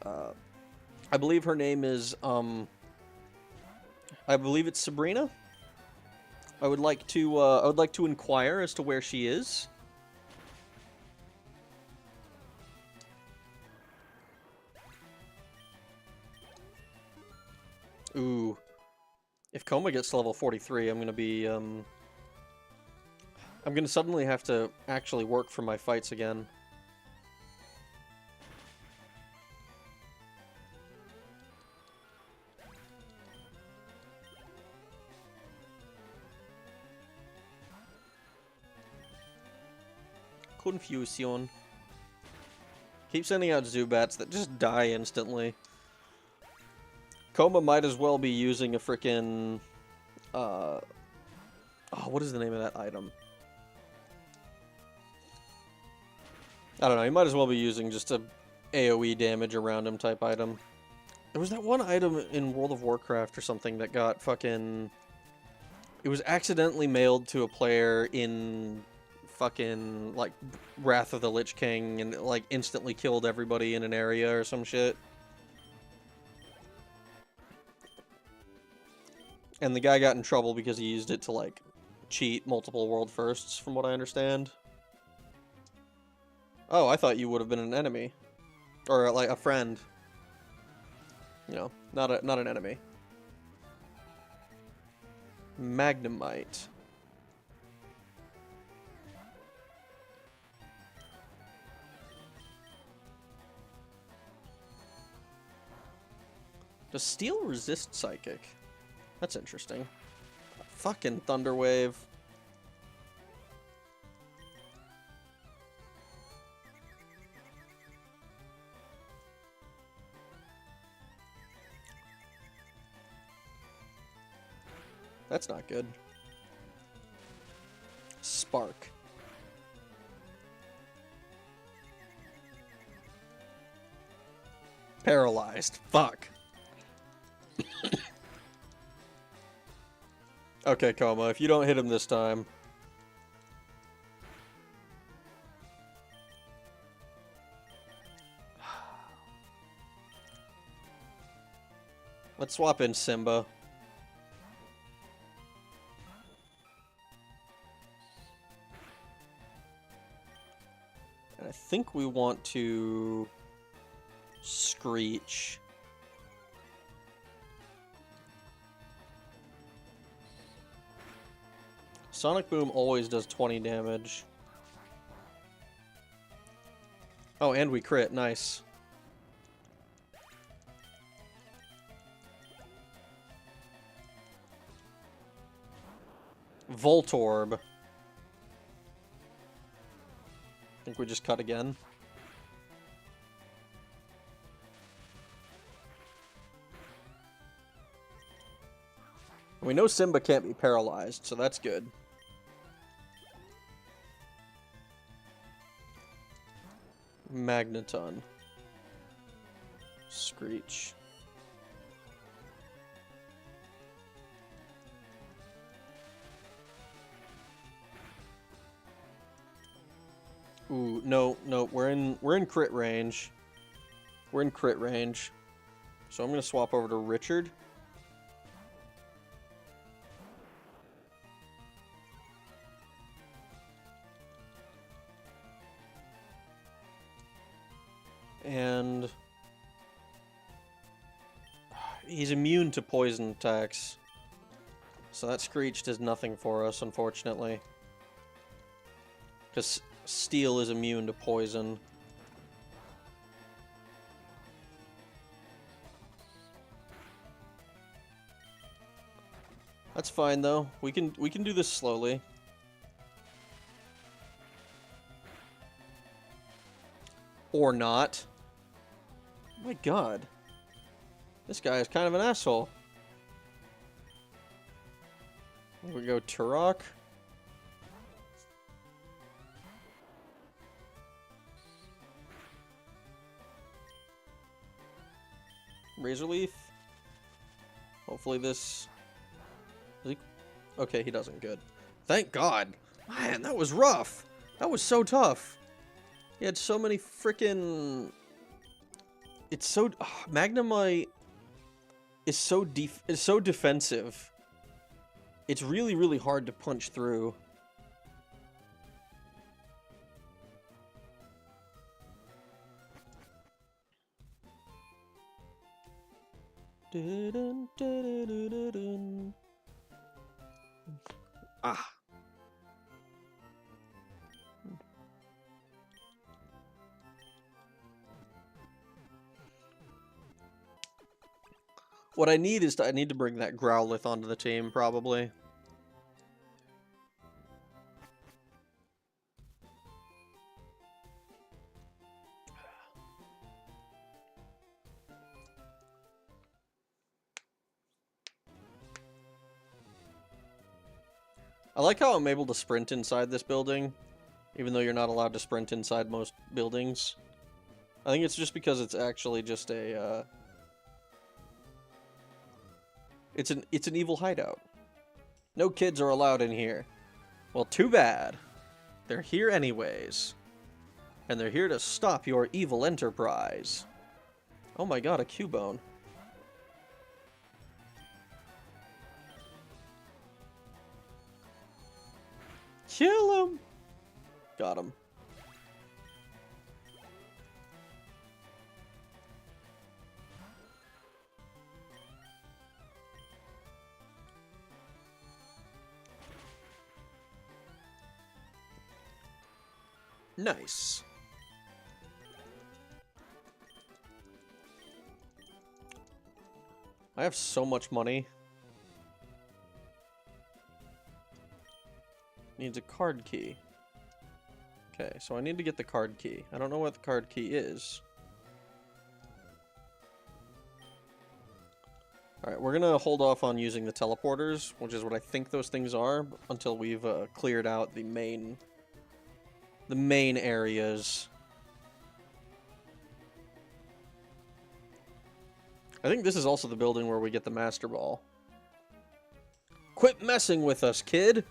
I believe her name is I believe it's Sabrina. I would like to inquire as to where she is. Ooh. If Coma gets to level 43, I'm gonna be, I'm gonna suddenly have to actually work for my fights again. Confusion. Keep sending out Zubats that just die instantly. Coma might as well be using a frickin'... oh, what is the name of that item? I don't know, he might as well be using just a AoE damage around him type item. There was that one item in World of Warcraft or something that got fucking... It was accidentally mailed to a player in fucking, like, Wrath of the Lich King, and it, like, instantly killed everybody in an area or some shit. And the guy got in trouble because he used it to, like, cheat multiple world firsts, from what I understand. Oh, I thought you would have been an enemy. Or, like, a friend. You know, not an enemy. Magnemite. Does steel resist psychic? That's interesting. Fucking Thunder Wave. That's not good. Spark. Paralyzed. Fuck. Okay, Coma, if you don't hit him this time... Let's swap in Simba. And I think we want to... Screech. Sonic Boom always does 20 damage. Oh, and we crit. Nice. Voltorb. I think we just cut again. We know Simba can't be paralyzed, so that's good. Magneton. Screech. Ooh, no, we're in crit range. We're in crit range. So I'm gonna swap over to Richard. And he's immune to poison attacks. So that Screech does nothing for us, unfortunately. Because Steel is immune to poison. That's fine though. We can do this slowly. Or not. My god. This guy is kind of an asshole. Here we go, Turok. Razor Leaf. Hopefully this... Okay, he doesn't. Good. Thank God. Man, that was rough. That was so tough. He had so many freaking... It's so... Magnemite is so defensive. It's really, really hard to punch through. Ah. What I need is I need to bring that Growlithe onto the team, probably. I like how I'm able to sprint inside this building, even though you're not allowed to sprint inside most buildings. I think it's just because it's actually just a, It's an evil hideout. No kids are allowed in here. Well, too bad. They're here anyways. And they're here to stop your evil enterprise. Oh my god, a Cubone. Kill him! Got him. Nice. I have so much money. Needs a card key. Okay, so I need to get the card key. I don't know what the card key is. Alright, we're gonna hold off on using the teleporters, which is what I think those things are, until we've cleared out the main areas. I think this is also the building where we get the Master Ball. Quit messing with us, kid!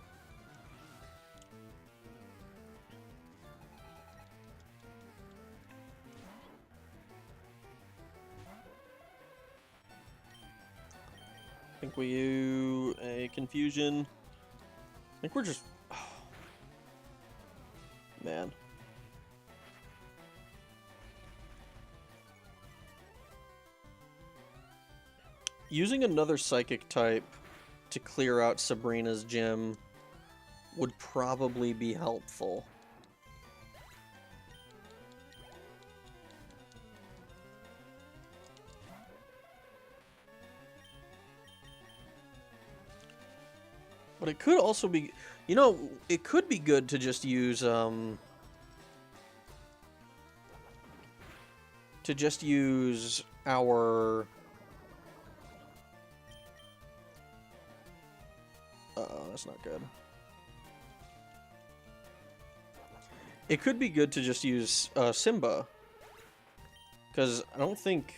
I think we do a confusion. I think we're just... Oh. Man. Using another Psychic type to clear out Sabrina's gym would probably be helpful. But it could also be, you know, it could be good to just use, our... Uh-oh, that's not good. It could be good to just use, Simba. Because I don't think...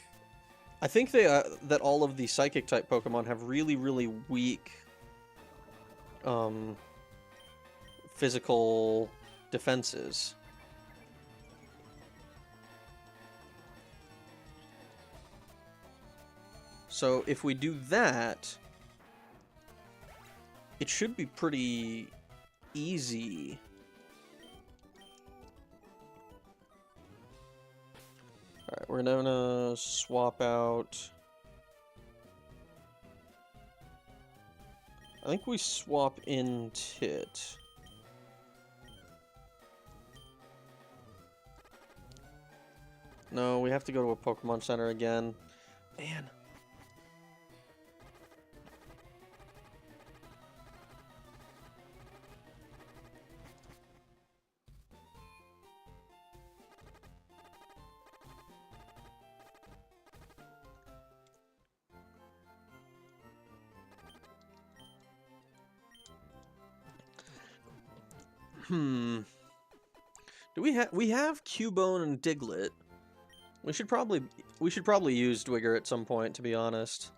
I think they, that all of the Psychic-type Pokemon have really, really weak... physical defenses. So if we do that, it should be pretty easy. Alright, we're gonna swap out... I think we swap in Tit. No, we have to go to a Pokemon Center again. Man. Do we have Cubone and Diglett? We should probably use Dwigger at some point, to be honest.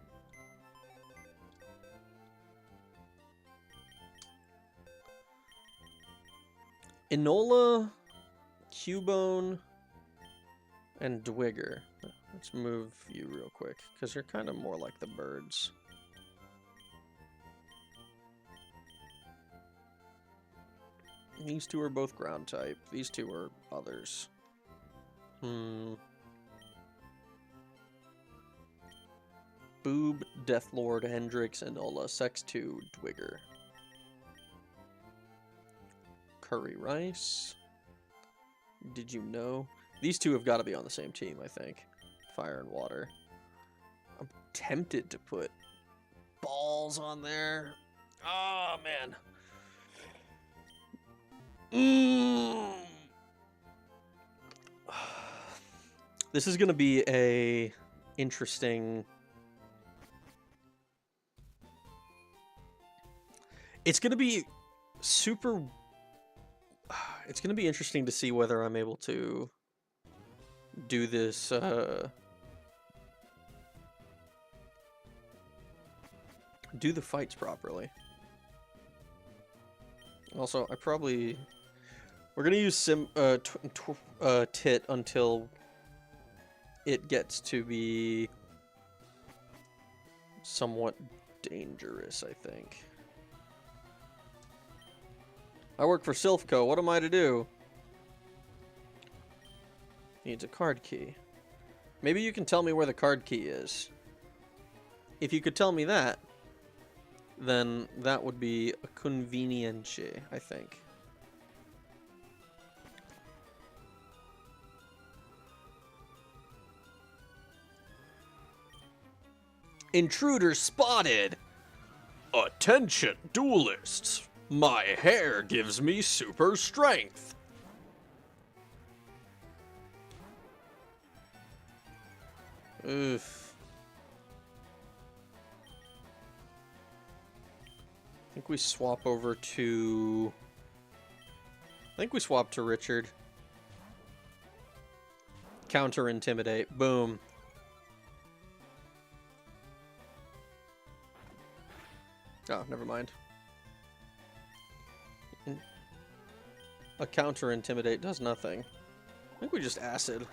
Enola, Cubone, and Dwigger. Let's move you real quick, because you're kind of more like the birds. These two are both ground type. These two are others. Boob, Deathlord, Hendrix, Enola, Sex 2, Dwigger. Curry Rice. Did you know? These two have got to be on the same team, I think. Fire and Water. I'm tempted to put Balls on there. Oh, man. This is going to be a interesting... It's going to be super... It's going to be interesting to see whether I'm able to do this, do the fights properly. Also, we're going to use Tit until it gets to be somewhat dangerous, I think. I work for Silphco. What am I to do? Needs a card key. Maybe you can tell me where the card key is. If you could tell me that, then that would be a convenience, I think. Intruder spotted! Attention, duelists! My hair gives me super strength. Oof. I think we swap over to... I think we swap to Richard. Counter Intimidate. Boom. Oh, never mind. A counter Intimidate does nothing. I think we just Acid.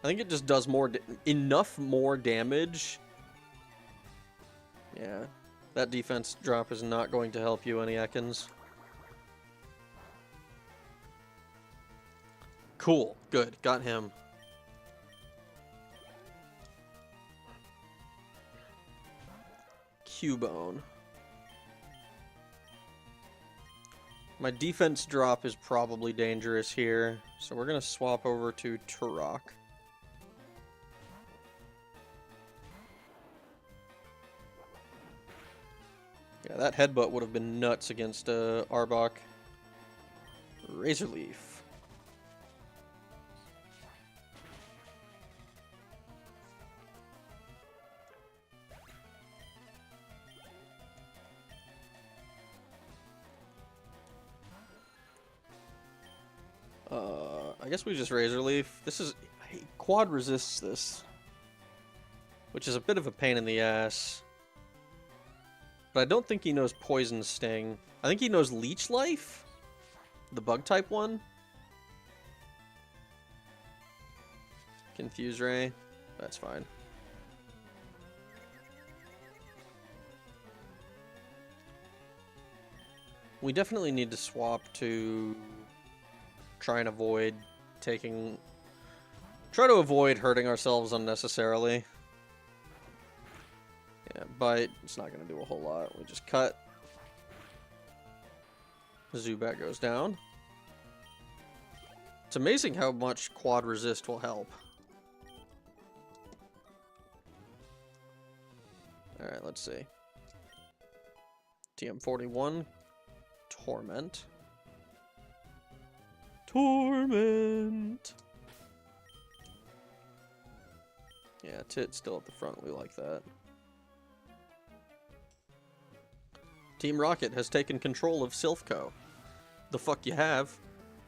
I think it just does enough more damage. Yeah. That defense drop is not going to help you any, Ekans. Cool. Good. Got him. Cubone. My defense drop is probably dangerous here, so we're going to swap over to Turok. Yeah, that headbutt would have been nuts against Arbok. Razor Leaf. I guess we just Razor Leaf. This is... Quad resists this, which is a bit of a pain in the ass. But I don't think he knows Poison Sting. I think he knows Leech Life? The Bug-type one? Confuse Ray? That's fine. We definitely need to swap to try and avoid taking... Try to avoid hurting ourselves unnecessarily. Yeah, Bite, it's not going to do a whole lot. We just cut. Zubat goes down. It's amazing how much Quad Resist will help. Alright, let's see. TM41. Torment. Torment! Yeah, Tit's still at the front. We like that. Team Rocket has taken control of Silphco. The fuck you have?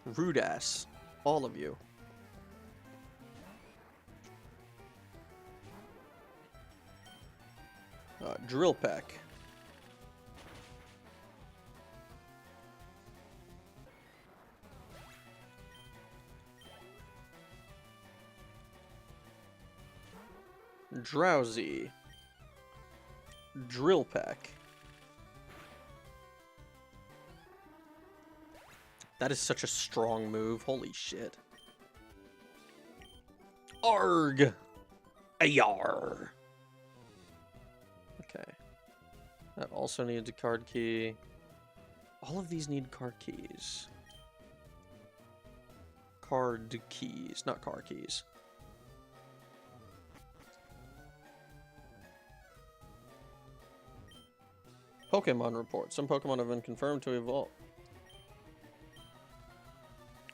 Rude ass. All of you. Drill Peck. Drowsy. Drill Peck. That is such a strong move. Holy shit. Arg. Ayar. Okay. That also needs a card key. All of these need card keys. Card keys, not car keys. Pokemon report. Some Pokemon have been confirmed to evolve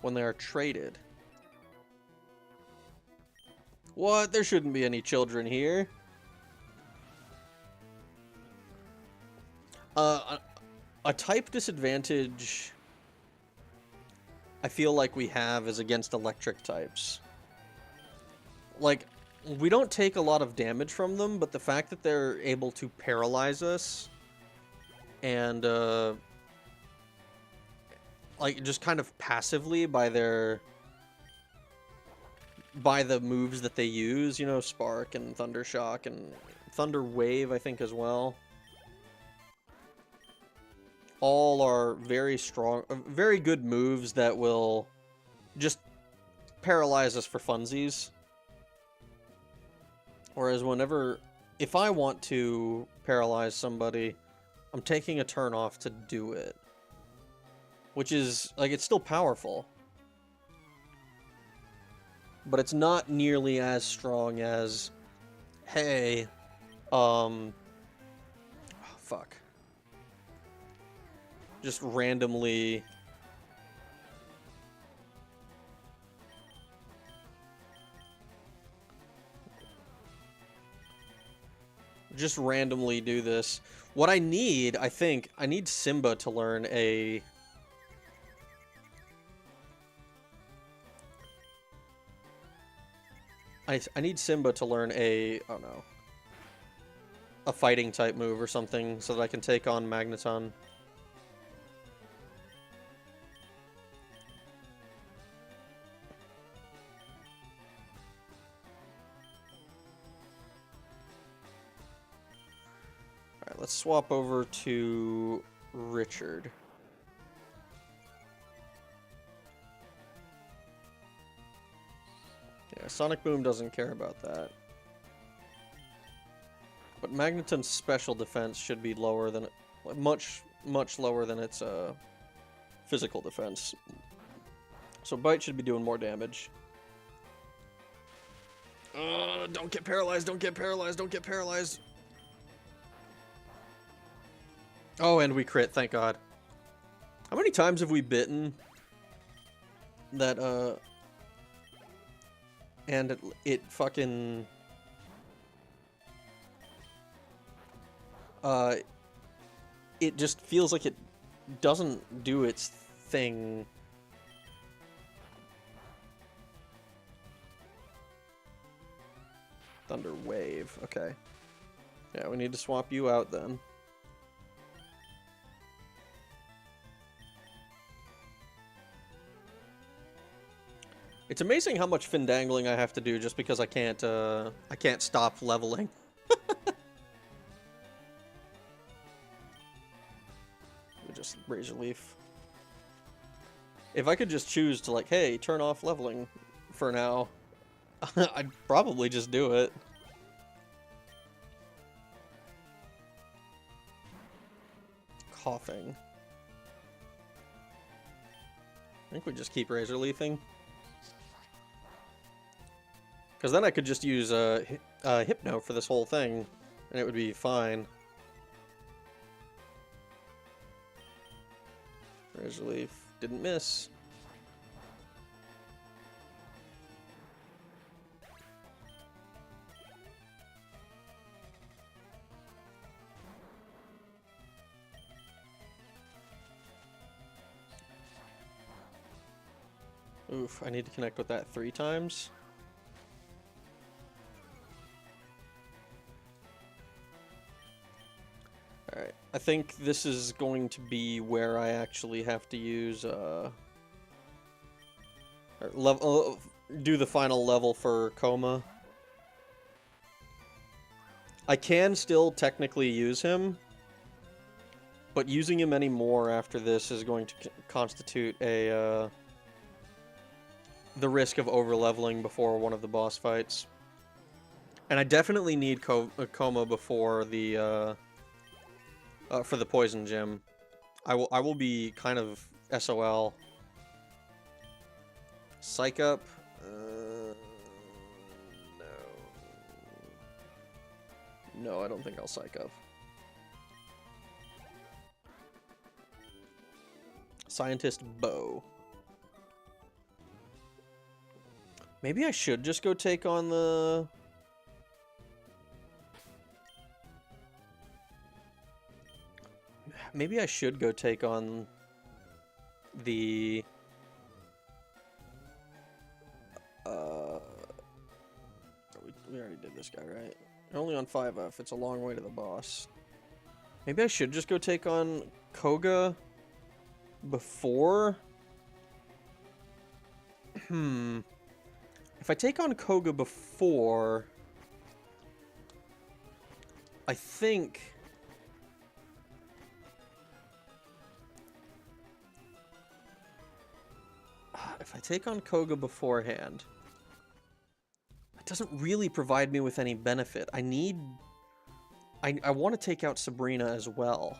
when they are traded. What? There shouldn't be any children here. A type disadvantage I feel like we have is against electric types. Like, we don't take a lot of damage from them, but the fact that they're able to paralyze us and, like, just kind of passively by the moves that they use, you know, Spark and Thunder Shock and Thunder Wave, I think, as well. All are very strong, very good moves that will just paralyze us for funsies. Whereas if I want to paralyze somebody, I'm taking a turn off to do it. Which is, like, it's still powerful. But it's not nearly as strong as, hey, oh, fuck. Just randomly do this. What I need, I think, I need Simba to learn a I need Simba to learn a, oh no, a fighting type move or something so that I can take on Magneton. Alright, let's swap over to Richard. Yeah, Sonic Boom doesn't care about that. But Magneton's special defense should be lower than, much lower than its physical defense. So Bite should be doing more damage. Don't get paralyzed, don't get paralyzed, don't get paralyzed. Oh, and we crit, thank God. How many times have we bitten that, and it fucking, it just feels like it doesn't do its thing. Thunder Wave, okay. Yeah, we need to swap you out then. It's amazing how much findangling I have to do just because I can't stop leveling. Just Razor Leaf. If I could just choose to, like, hey, turn off leveling for now, I'd probably just do it. Coughing. I think we just keep Razor Leafing. Because then I could just use Hypno for this whole thing, and it would be fine. Razor Leaf didn't miss. Oof, I need to connect with that 3 times. Alright, I think this is going to be where I actually have to use, do the final level for Coma. I can still technically use him, but using him anymore after this is going to constitute a, the risk of over-leveling before one of the boss fights. And I definitely need Coma before the, for the Poison Gym. I will be kind of SOL. Psych Up? No. No, I don't think I'll Psych Up. Scientist Bow. Maybe I should just go take on the... Maybe I should go take on the... We already did this guy, right? Only on 5F. It's a long way to the boss. Maybe I should just go take on Koga before... If I take on Koga before... I think... If I take on Koga beforehand... It doesn't really provide me with any benefit. I want to take out Sabrina as well.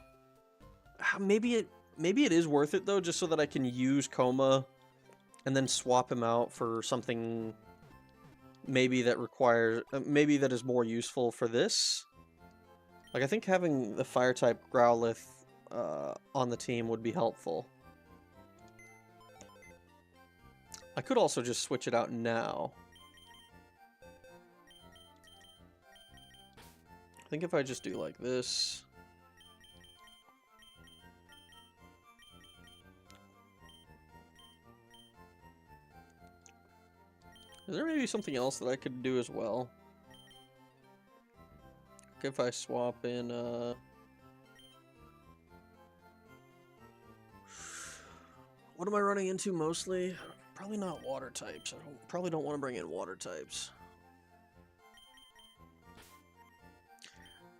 Maybe it is worth it though, just so that I can use Coma and then swap him out for something maybe that requires maybe that is more useful for this. Like I think having the fire type Growlithe on the team would be helpful. I could also just switch it out now. I think if I just do like this... Is there maybe something else that I could do as well? Like if I swap in, what am I running into mostly? Probably not water types. Probably don't want to bring in water types.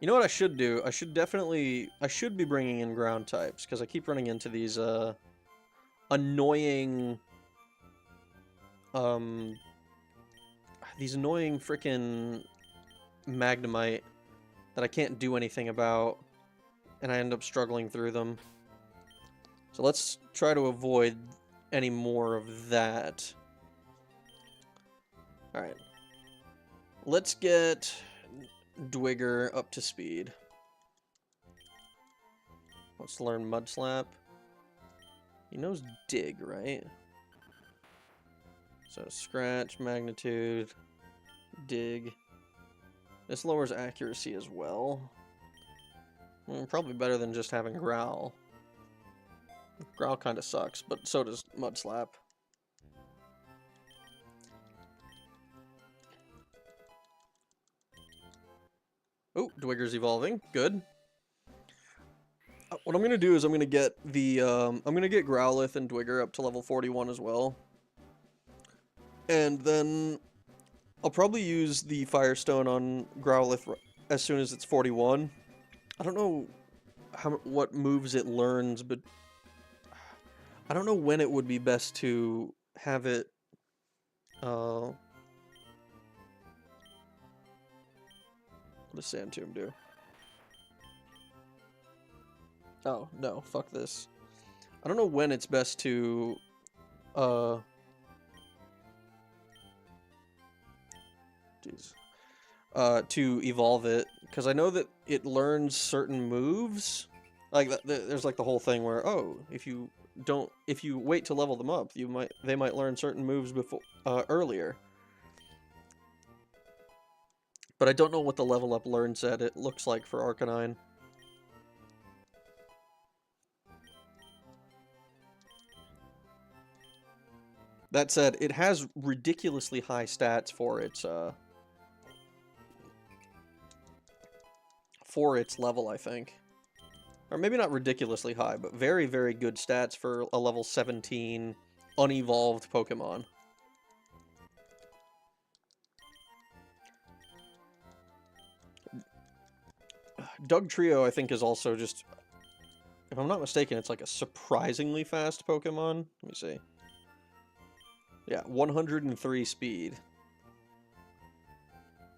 You know what I should do? I should be bringing in ground types, because I keep running into these, annoying, frickin' Magnemite that I can't do anything about, and I end up struggling through them. So let's try to avoid any more of that. Alright. Let's get Dwigger up to speed. Let's learn Mud Slap. He knows Dig, right? So Scratch, Magnitude, Dig. This lowers accuracy as well. Probably better than just having Growl. Growl kind of sucks, but so does Mud Slap. Oh, Dwigger's evolving. Good. What I'm gonna do is I'm gonna get the I'm gonna get Growlithe and Dwigger up to level 41 as well, and then I'll probably use the Firestone on Growlithe as soon as it's 41. I don't know what moves it learns, but I don't know when it would be best to have it. What does Sand Tomb do? Oh, no, fuck this. I don't know when it's best to, to evolve it, because I know that it learns certain moves. Like, there's like the whole thing where, oh, if you wait to level them up, they might learn certain moves before, earlier. But I don't know what the level up learn set it looks like for Arcanine. That said, it has ridiculously high stats for its level, I think. Or maybe not ridiculously high, but very, very good stats for a level 17 unevolved Pokemon. Dugtrio, I think, is also just... If I'm not mistaken, it's like a surprisingly fast Pokemon. Let me see. Yeah, 103 speed.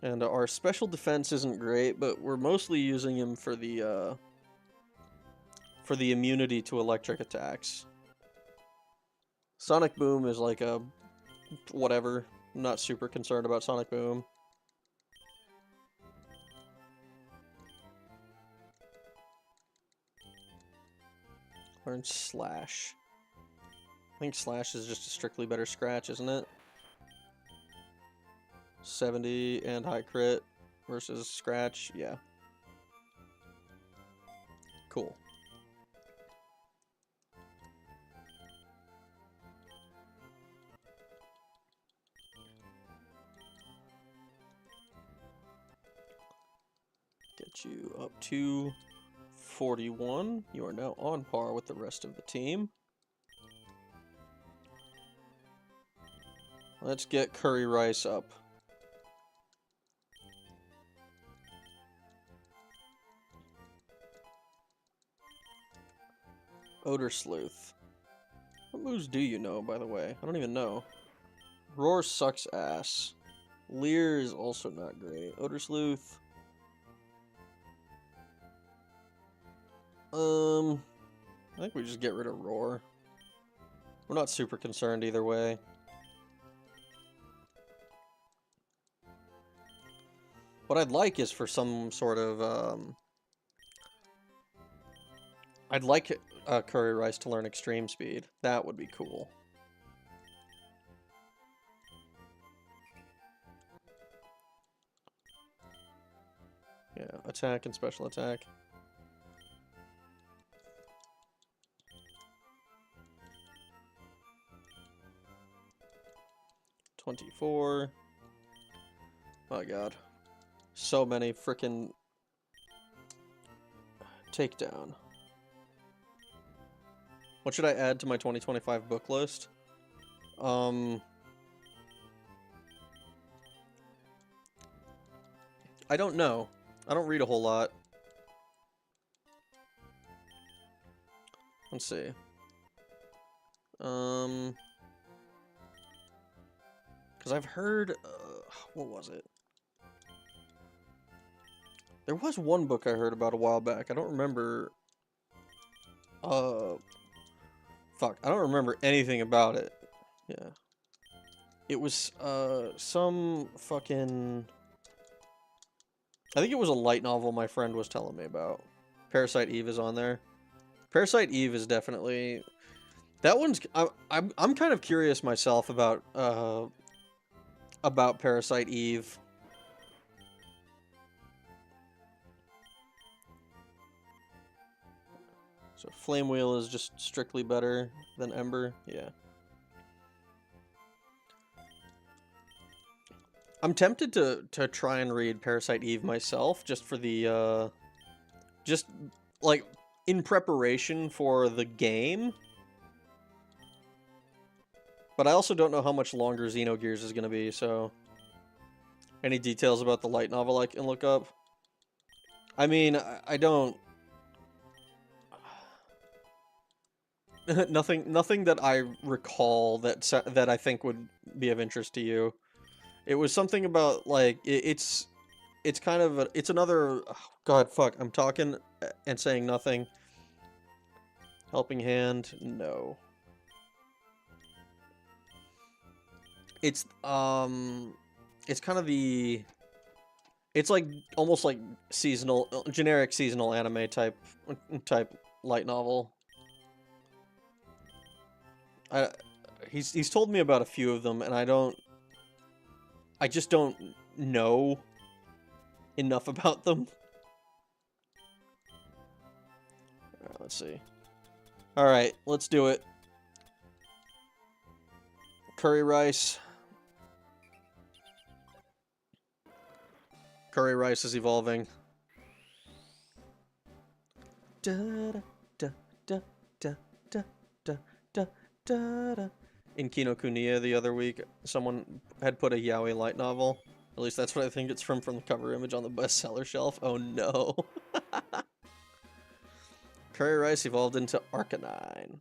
And our special defense isn't great, but we're mostly using him for the immunity to electric attacks. Sonic Boom is like a... whatever. I'm not super concerned about Sonic Boom. Learn Slash. I think Slash is just a strictly better Scratch, isn't it? 70 and high crit versus Scratch, yeah. Cool. Get you up to 41. You are now on par with the rest of the team. Let's get Curry Rice up. Odor Sleuth. What moves do you know, by the way? I don't even know. Roar sucks ass. Leer is also not great. Odor Sleuth. I think we just get rid of Roar. We're not super concerned either way. What I'd like is for some sort of, I'd like Curry Rice to learn Extreme Speed. That would be cool. Yeah, attack and special attack. $24. My god. So many frickin' takedown. What should I add to my 2025 book list? I don't know. I don't read a whole lot. Let's see. Because I've heard... what was it? There was one book I heard about a while back. I don't remember... Fuck. I don't remember anything about it. Yeah. It was, some fucking... I think it was a light novel my friend was telling me about. Parasite Eve is on there. Parasite Eve is definitely... That one's... I'm kind of curious myself about Parasite Eve. So Flame Wheel is just strictly better than Ember. Yeah. I'm tempted to try and read Parasite Eve myself, just for the, just, like, in preparation for the game. But I also don't know how much longer Xenogears is going to be, so... Any details about the light novel I can look up? I mean, I don't... nothing that I recall that I think would be of interest to you. It was something about, like, it's kind of it's another... Oh, God, fuck, I'm talking and saying nothing. Helping Hand? No. It's kind of the... It's like, almost like seasonal, generic seasonal anime type light novel. He's told me about a few of them, and I just don't know enough about them. Let's see. Alright, let's do it. Curry rice. Curry rice is evolving. Da da da da da da da da da. In Kinokuniya the other week, someone had put a yaoi light novel. At least that's what I think it's from the cover image on the bestseller shelf. Oh no. Curry rice evolved into Arcanine.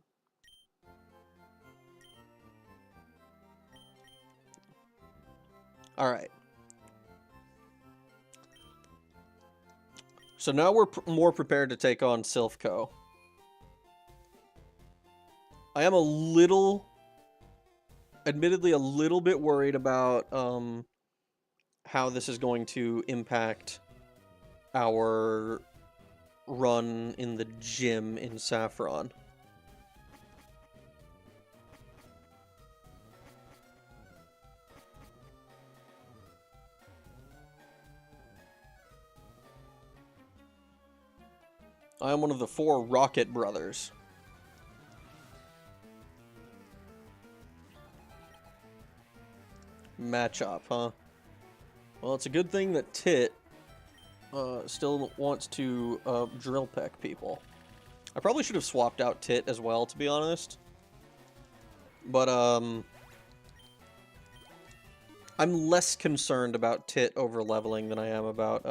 Alright. So now we're more prepared to take on Silphco. I am admittedly a little bit worried about how this is going to impact our run in the gym in Saffron. I am one of the 4 Rocket brothers. Matchup, huh? Well, it's a good thing that Tit still wants to drill peck people. I probably should have swapped out Tit as well, to be honest. But I'm less concerned about Tit over leveling than I am about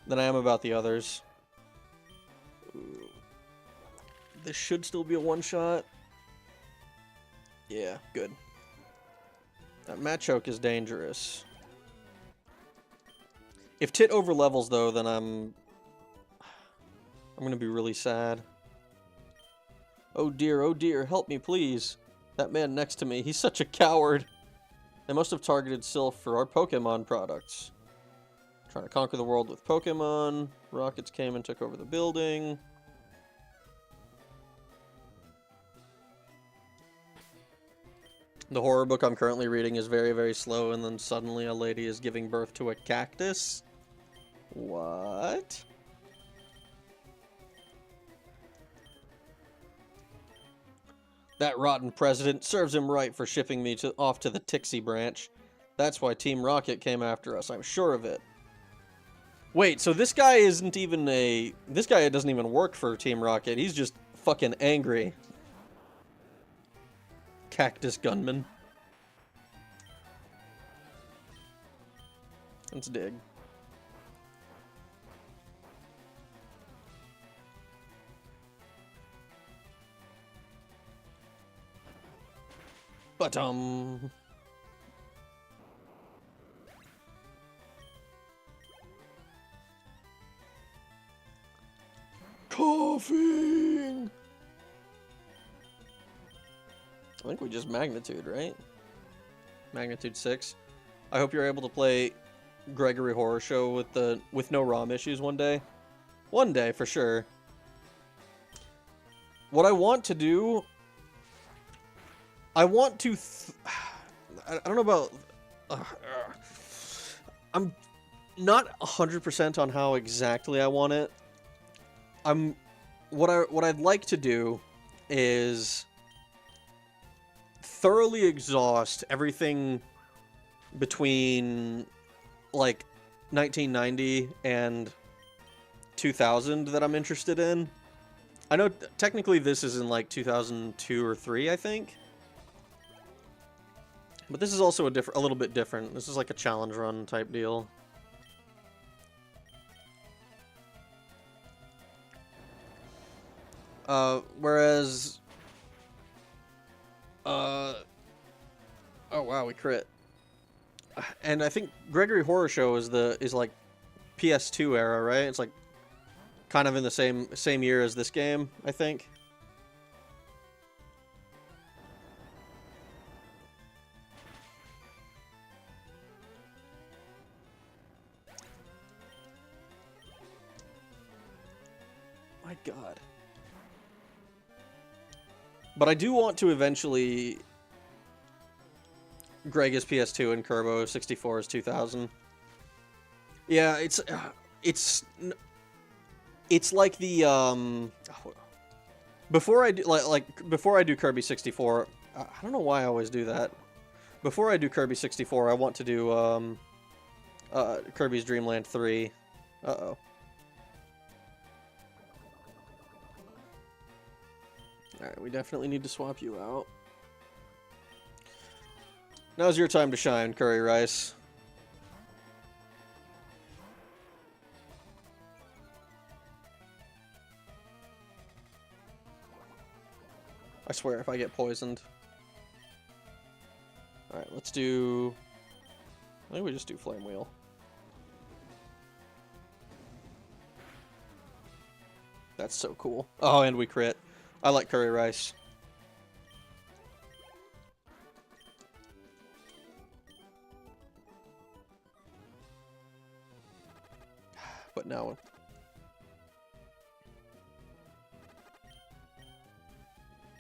the others. Ooh. This should still be a one-shot. Yeah, good. That Machoke is dangerous. If Tit overlevels, though, then I'm gonna be really sad. Oh dear, help me, please. That man next to me, he's such a coward. They must have targeted Sylph for our Pokemon products. Trying to conquer the world with Pokemon. Rockets came and took over the building. The horror book I'm currently reading is very, very slow, and then suddenly a lady is giving birth to a cactus. What? That rotten president serves him right for shipping me off to the Tixie branch. That's why Team Rocket came after us, I'm sure of it. Wait, so this guy isn't even a... This guy doesn't even work for Team Rocket. He's just fucking angry. Cactus gunman. Let's dig. But, coughing! I think we just Magnitude, right? Magnitude 6. I hope you're able to play Gregory Horror Show with no ROM issues one day. One day, for sure. What I want to do... I want to... I don't know about... I'm not 100% on how exactly I want it. What I'd like to do is thoroughly exhaust everything between like 1990 and 2000 that I'm interested in. I know technically this is in like 2002 or 3, I think. But this is also a little bit different. This is like a challenge run type deal. Whereas... oh wow, we crit. And I think Gregory Horror Show is like PS2 era, right? It's like kind of in the same year as this game, I think. My God. But I do want to eventually Greg is PS2 and Kerbo 64 is 2000. Yeah, it's like the before I do before I do Kirby 64, I don't know why I always do that. Before I do Kirby 64, I want to do Kirby's Dream Land 3. Uh-oh. Alright, we definitely need to swap you out. Now's your time to shine, Curry Rice. I swear, if I get poisoned. Alright, let's do... I think we just do Flame Wheel. That's so cool. Oh, and we crit. I like Curry Rice. But now...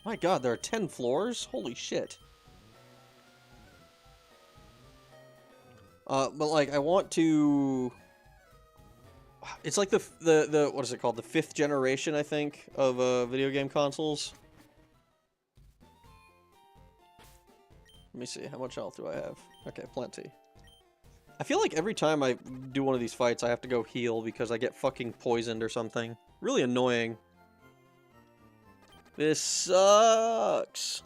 My god, there are 10 floors? Holy shit. But like, I want to... It's like the what is it called? The 5th generation, I think, of video game consoles. Let me see, how much health do I have? Okay, plenty. I feel like every time I do one of these fights, I have to go heal because I get fucking poisoned or something. Really annoying. This sucks.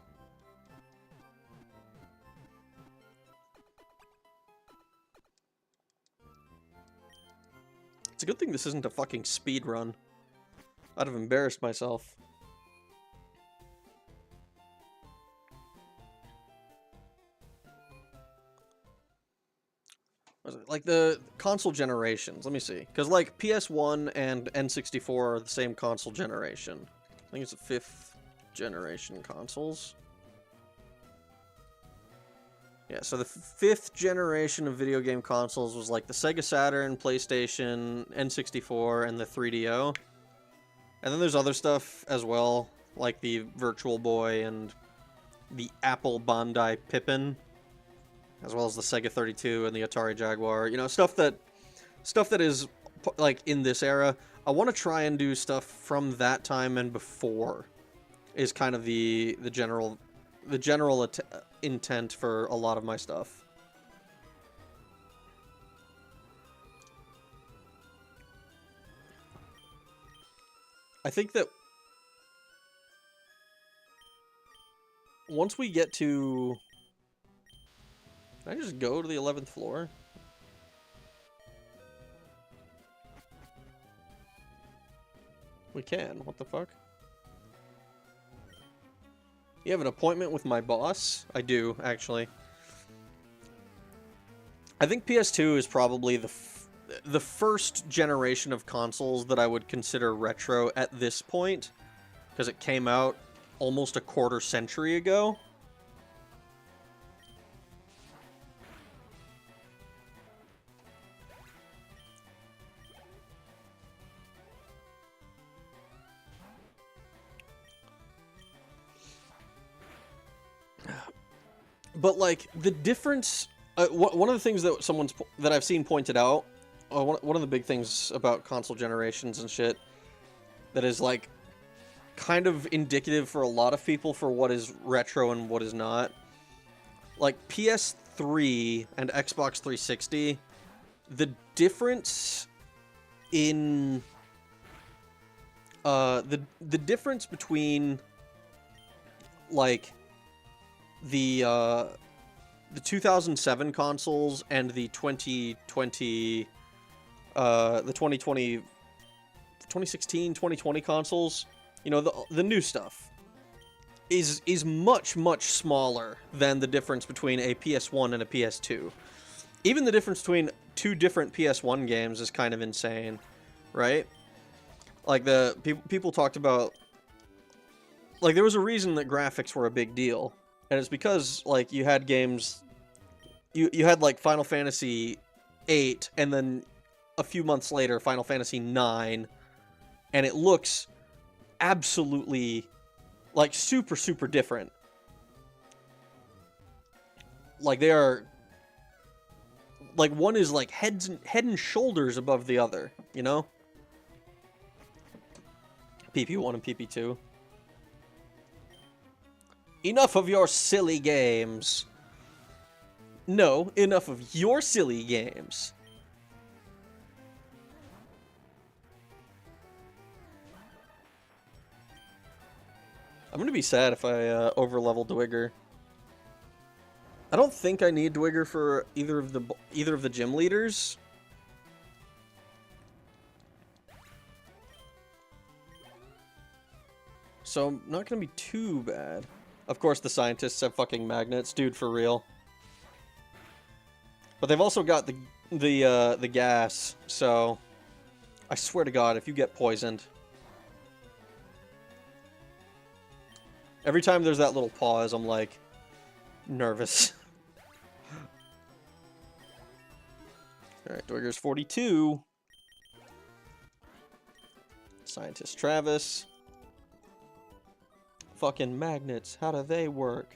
It's a good thing this isn't a fucking speed run. I'd have embarrassed myself. Like the console generations, let me see. Because like PS1 and N64 are the same console generation. I think it's the 5th generation consoles. Yeah, so the 5th generation of video game consoles was like the Sega Saturn, PlayStation, N64, and the 3DO. And then there's other stuff as well, like the Virtual Boy and the Apple Bandai Pippin, as well as the Sega 32 and the Atari Jaguar. You know, stuff that is like in this era. I want to try and do stuff from that time and before. Is kind of the general intent for a lot of my stuff. I think that once we get to... Can I just go to the 11th floor? We can. What the fuck? You have an appointment with my boss? I do, actually. I think PS2 is probably the first generation of consoles that I would consider retro at this point, because it came out almost a quarter century ago. But like the difference, one of the things that I've seen pointed out, one of the big things about console generations and shit, that is like kind of indicative for a lot of people for what is retro and what is not. Like PS3 and Xbox 360, the difference in the difference between like the 2007 consoles and the 2016, 2020 consoles, you know, the new stuff is much smaller than the difference between a PS1 and a PS2. Even the difference between two different PS1 games is kind of insane, right? Like the people talked about, like there was a reason that graphics were a big deal. And it's because, like, you had games... You had, like, Final Fantasy VIII, and then a few months later, Final Fantasy IX, and it looks absolutely, like, super different. Like, they are... Like, one is, like, head and shoulders above the other, you know? PP1 and PP2. Enough of your silly games. No, enough of your silly games. I'm gonna be sad if I overlevel Dwigger. I don't think I need Dwigger for either of the gym leaders. So I'm not gonna be too bad. Of course, the scientists have fucking magnets, dude, for real. But they've also got the gas. So I swear to God, if you get poisoned, every time there's that little pause, I'm like nervous. Alright, Dwigger's 42. Scientist Travis. Fucking magnets, how do they work?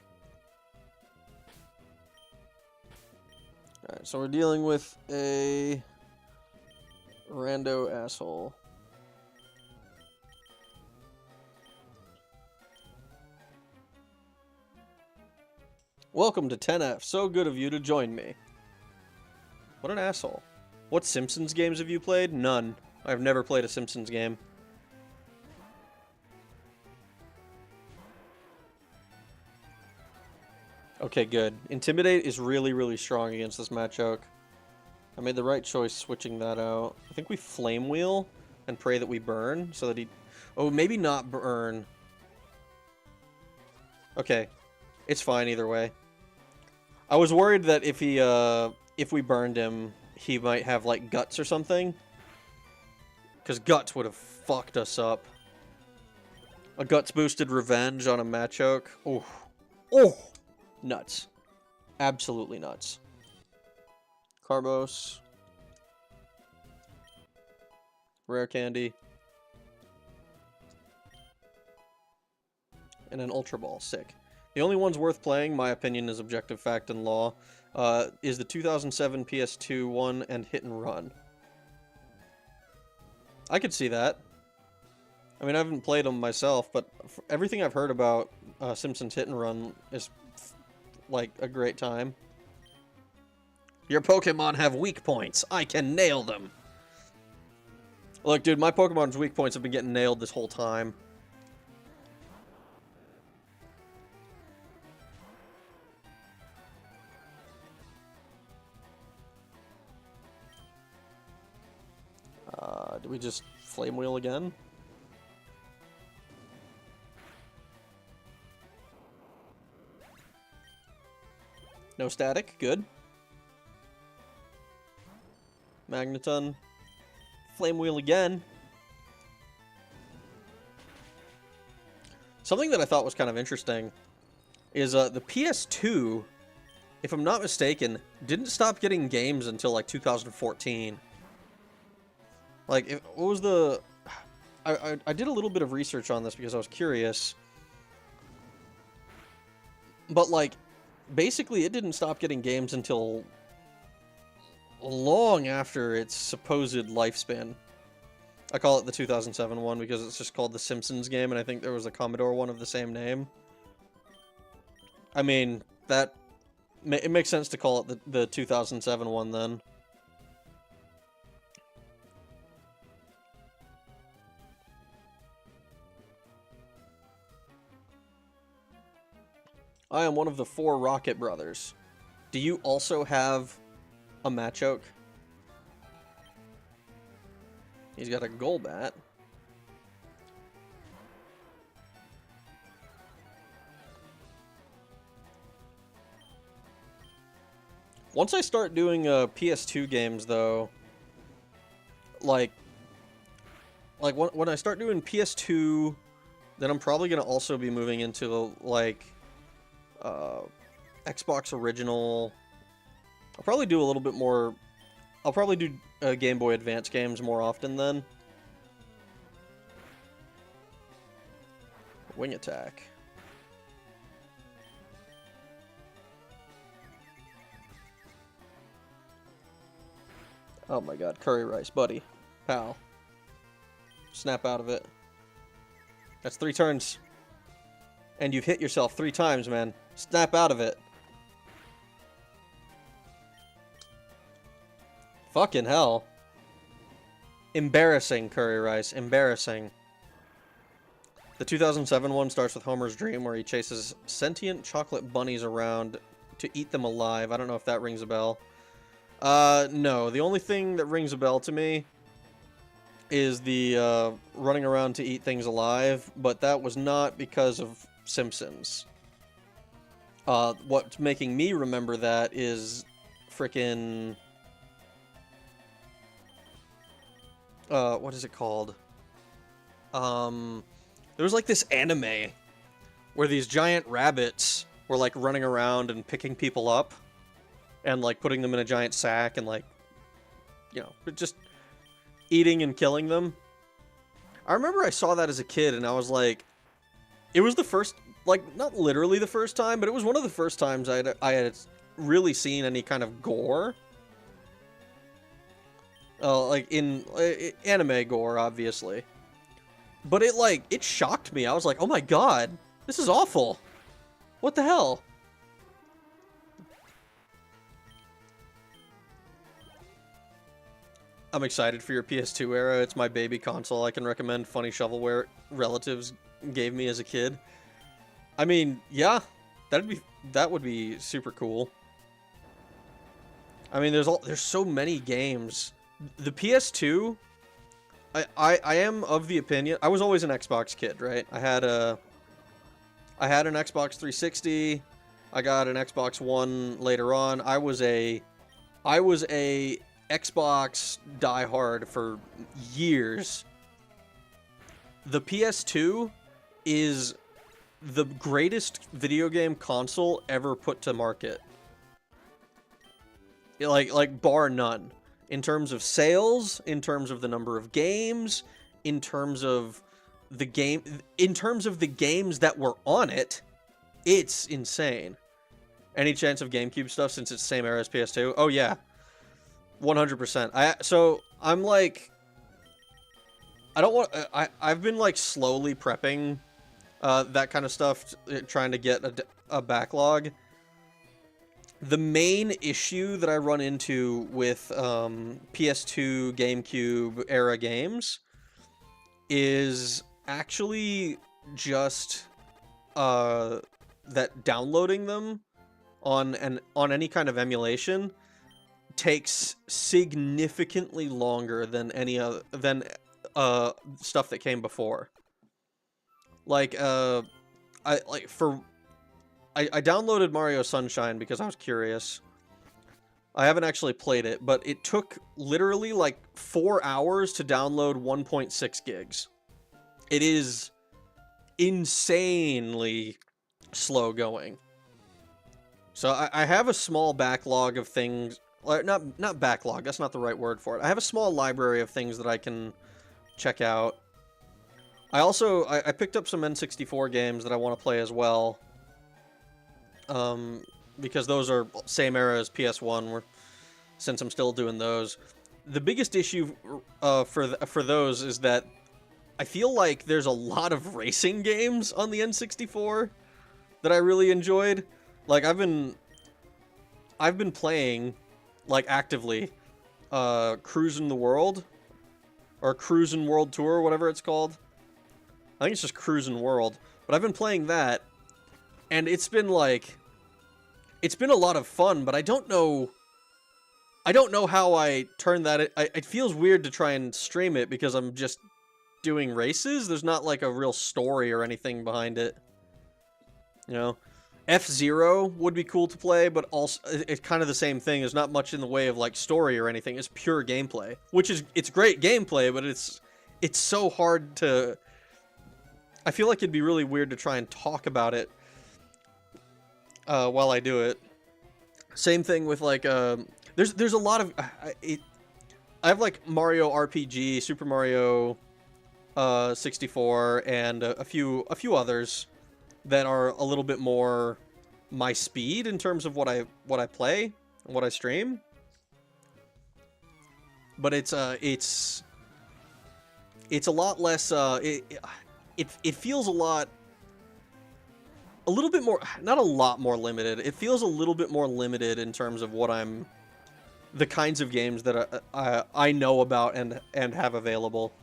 Alright, so we're dealing with a rando asshole. Welcome to 10F. So good of you to join me. What an asshole. What Simpsons games have you played? None. I've never played a Simpsons game. Okay, good. Intimidate is really, really strong against this Machoke. I made the right choice switching that out. I think we Flame Wheel and pray that we burn so that he... Oh, maybe not burn. Okay. It's fine either way. I was worried that if we burned him, he might have, like, Guts or something. Because Guts would have fucked us up. A Guts-boosted Revenge on a Machoke. Oh. Oh! Nuts. Absolutely nuts. Carbos. Rare Candy. And an Ultra Ball. Sick. The only ones worth playing, my opinion is Objective Fact and Law, is the 2007 PS2 one and Hit and Run. I could see that. I mean, I haven't played them myself, but everything I've heard about Simpsons Hit and Run is, like, a great time. Your Pokemon have weak points. I can nail them. Look, dude, my Pokemon's weak points have been getting nailed this whole time. Do we just Flame Wheel again? No static, good. Magneton. Flame Wheel again. Something that I thought was kind of interesting is the PS2, if I'm not mistaken, didn't stop getting games until like 2014. Like, what was the... I did a little bit of research on this because I was curious. But, like, basically it didn't stop getting games until long after its supposed lifespan. I call it the 2007 one because it's just called the Simpsons game, and I think there was a Commodore one of the same name. I mean, it makes sense to call it the 2007 one then. I am one of the 4 Rocket Brothers. Do you also have a Machoke? He's got a Golbat. Once I start doing PS2 games, though, like when I start doing PS2, then I'm probably going to also be moving into, like... Xbox Original. I'll probably do a little bit more... I'll probably do Game Boy Advance games more often then. Wing Attack. Oh my god, Curry Rice, buddy. Pal. Snap out of it. That's 3 turns. And you've hit yourself 3 times, man. Snap out of it. Fucking hell. Embarrassing, Curry Rice. Embarrassing. The 2007 one starts with Homer's dream, where he chases sentient chocolate bunnies around to eat them alive. I don't know if that rings a bell. No. The only thing that rings a bell to me is the running around to eat things alive, but that was not because of Simpsons. What's making me remember that is frickin'... what is it called? There was like this anime where these giant rabbits were like running around and picking people up and like putting them in a giant sack and like, you know, just eating and killing them. I remember I saw that as a kid and I was like, it was the first, like, not literally the first time, but it was one of the first times I had really seen any kind of gore. Like in anime gore, obviously. But it shocked me. I was like, oh my god, this is awful. What the hell? I'm excited for your PS2 era. It's my baby console. I can recommend funny shovelware relatives gave me as a kid. I mean, yeah, that would be super cool. I mean, there's so many games. The PS2, I am of the opinion, I was always an Xbox kid, right? I had an Xbox 360. I got an Xbox One later on. I was a Xbox diehard for years. The PS2 is the greatest video game console ever put to market. Like bar none. In terms of sales, in terms of the number of games, in terms of the games that were on it, it's insane. Any chance of GameCube stuff since it's the same era as PS2? Oh yeah. 100%. So I'm like, I don't want, I've been like slowly prepping that kind of stuff, trying to get a backlog. The main issue that I run into with PS2, GameCube era games is actually just that downloading them on any kind of emulation takes significantly longer than any other stuff that came before. Like I downloaded Mario Sunshine because I was curious. I haven't actually played it, but it took literally like 4 hours to download 1.6 gigs. It is insanely slow going. So I have a small backlog of things. Not backlog, that's not the right word for it. I have a small library of things that I can check out. I picked up some N64 games that I want to play as well. Because those are same era as PS1, since I'm still doing those. The biggest issue for those is that I feel like there's a lot of racing games on the N64 that I really enjoyed. Like I've been playing like actively Cruisin' the World or Cruisin' World Tour, whatever it's called. I think it's just Cruisin' World, but I've been playing that and it's been a lot of fun, but I don't know how I turn that. It feels weird to try and stream it because I'm just doing races. There's not like a real story or anything behind it. You know, F-Zero would be cool to play, but also it's kind of the same thing. There's not much in the way of like story or anything. It's pure gameplay, it's great gameplay, but it's so hard to. I feel like it'd be really weird to try and talk about it while I do it. Same thing with like there's a lot of I have like Mario RPG, Super Mario 64, and a few others that are a little bit more my speed in terms of what I play and what I stream. But it's a lot less it feels a lot a little bit more, not a lot more limited. It feels a little bit more limited in terms of what the kinds of games that I know about and have available.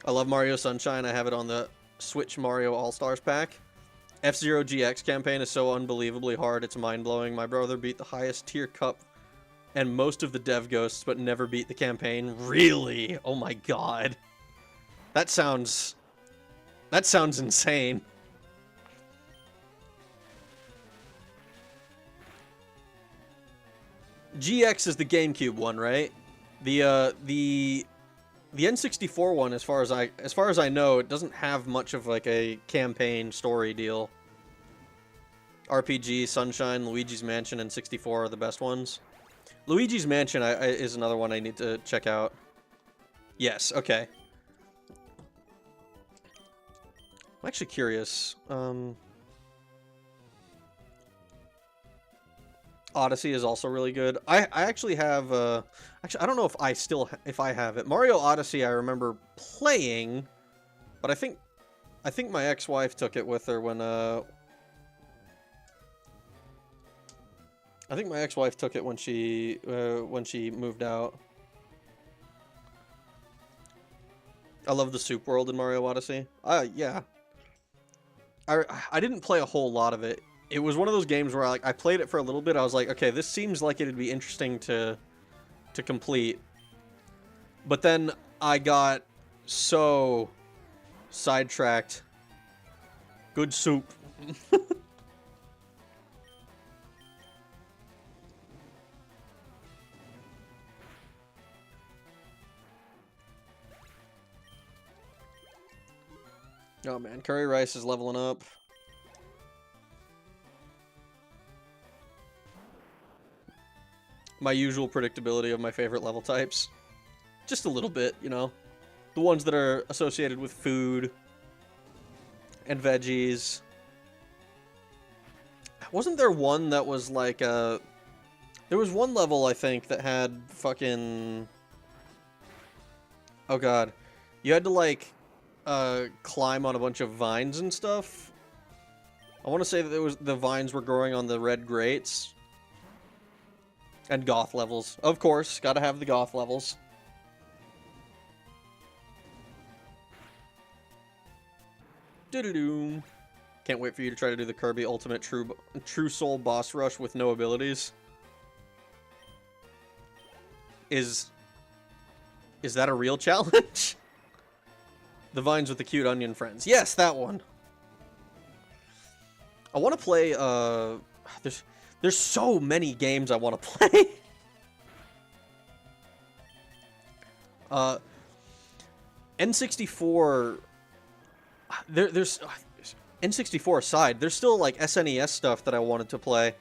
I love Mario Sunshine. I have it on the Switch Mario All-Stars pack. F-Zero GX campaign is so unbelievably hard, it's mind-blowing. My brother beat the highest tier cup and most of the dev ghosts, but never beat the campaign. Really? Oh my god. That sounds insane. GX is the GameCube one, right? The N64 one, as far as I know, it doesn't have much of like a campaign story deal. RPG, Sunshine, Luigi's Mansion, and 64 are the best ones. Luigi's Mansion is another one I need to check out. Yes, okay. I'm actually curious. Odyssey is also really good. I actually have actually I don't know if I have it. Mario Odyssey I remember playing, but I think my ex-wife took it with her when I think my ex-wife took it when she moved out. I love the soup world in Mario Odyssey. Yeah. I didn't play a whole lot of it. It was one of those games where I played it for a little bit. I was like, okay, this seems like it'd be interesting to complete. But then I got so sidetracked. Good soup. Oh man, curry rice is leveling up. My usual predictability of my favorite level types. Just a little bit, you know. The ones that are associated with food and veggies. Wasn't there one that was like a... There was one level, I think, that had fucking... Oh god. You had to like climb on a bunch of vines and stuff. I want to say that the vines were growing on the red grates. And goth levels. Of course, gotta have the goth levels. Doo-doo-doo. Can't wait for you to try to do the Kirby Ultimate True Soul boss rush with no abilities. Is that a real challenge? The vines with the cute onion friends. Yes, that one. I want to play, There's so many games I want to play. N64... There's... N64 aside, there's still, like, SNES stuff that I wanted to play.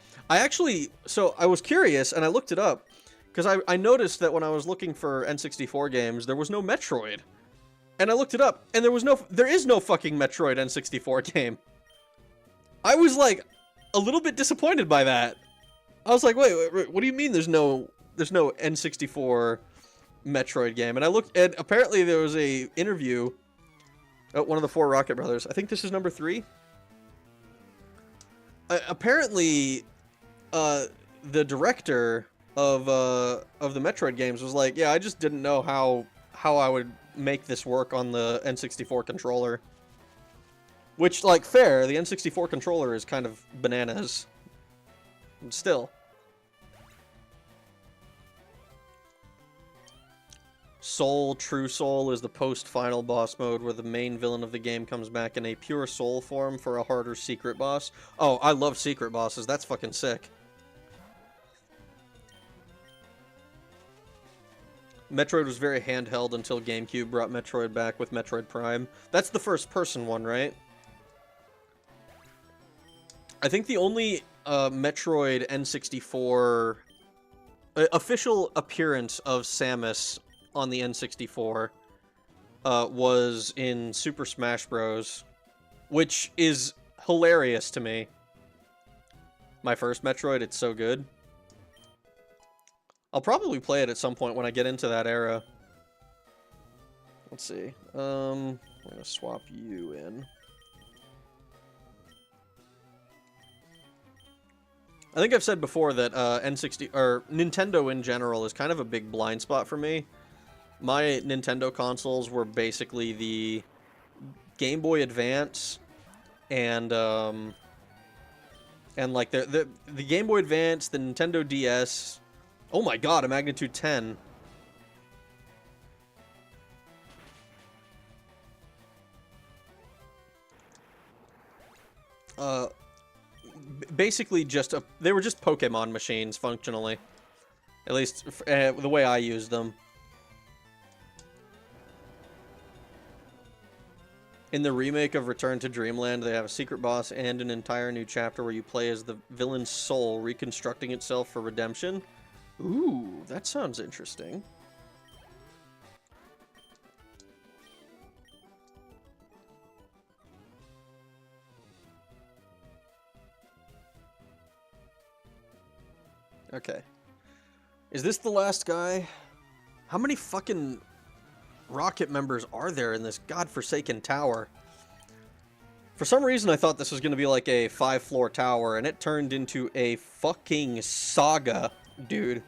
So I was curious, and I looked it up, because I noticed that when I was looking for N64 games, there was no Metroid. And I looked it up, and there is no fucking Metroid N64 game. I was, like, a little bit disappointed by that. I was like, wait, what do you mean there's no N64 Metroid game? And I looked, and apparently there was a interview at one of the 4 Rocket Brothers. I think this is number 3. Apparently, the director of the Metroid games was like, yeah, I just didn't know how I would make this work on the N64 controller. Which, like, fair, the N64 controller is kind of bananas. Still. Soul, True Soul is the post-final boss mode where the main villain of the game comes back in a pure soul form for a harder secret boss. Oh, I love secret bosses. That's fucking sick. Metroid was very handheld until GameCube brought Metroid back with Metroid Prime. That's the first-person one, right? I think the only Metroid N64 official appearance of Samus on the N64 was in Super Smash Bros., which is hilarious to me. My first Metroid, it's so good. I'll probably play it at some point when I get into that era. Let's see. I'm gonna swap you in. I think I've said before that N60 or Nintendo in general is kind of a big blind spot for me. My Nintendo consoles were basically the Game Boy Advance and like the Game Boy Advance, the Nintendo DS. Oh my god, a magnitude 10. Basically they were just Pokemon machines functionally. At least the way I used them. In the remake of Return to Dreamland, they have a secret boss and an entire new chapter where you play as the villain's soul reconstructing itself for redemption. Ooh, that sounds interesting. Okay. Is this the last guy? How many fucking Rocket members are there in this godforsaken tower? For some reason, I thought this was going to be like a 5-floor tower, and it turned into a fucking saga, dude.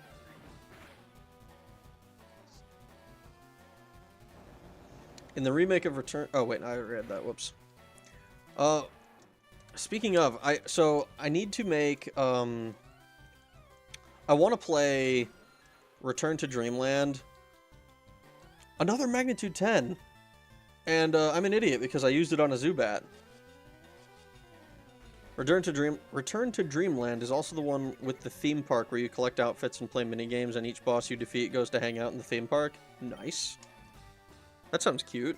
In the remake of Return... Oh, wait, I read that. Whoops. Speaking of, I need to make, I want to play Return to Dreamland. Another magnitude 10. And I'm an idiot because I used it on a Zubat. Return to Dreamland is also the one with the theme park where you collect outfits and play minigames, and each boss you defeat goes to hang out in the theme park. Nice. That sounds cute.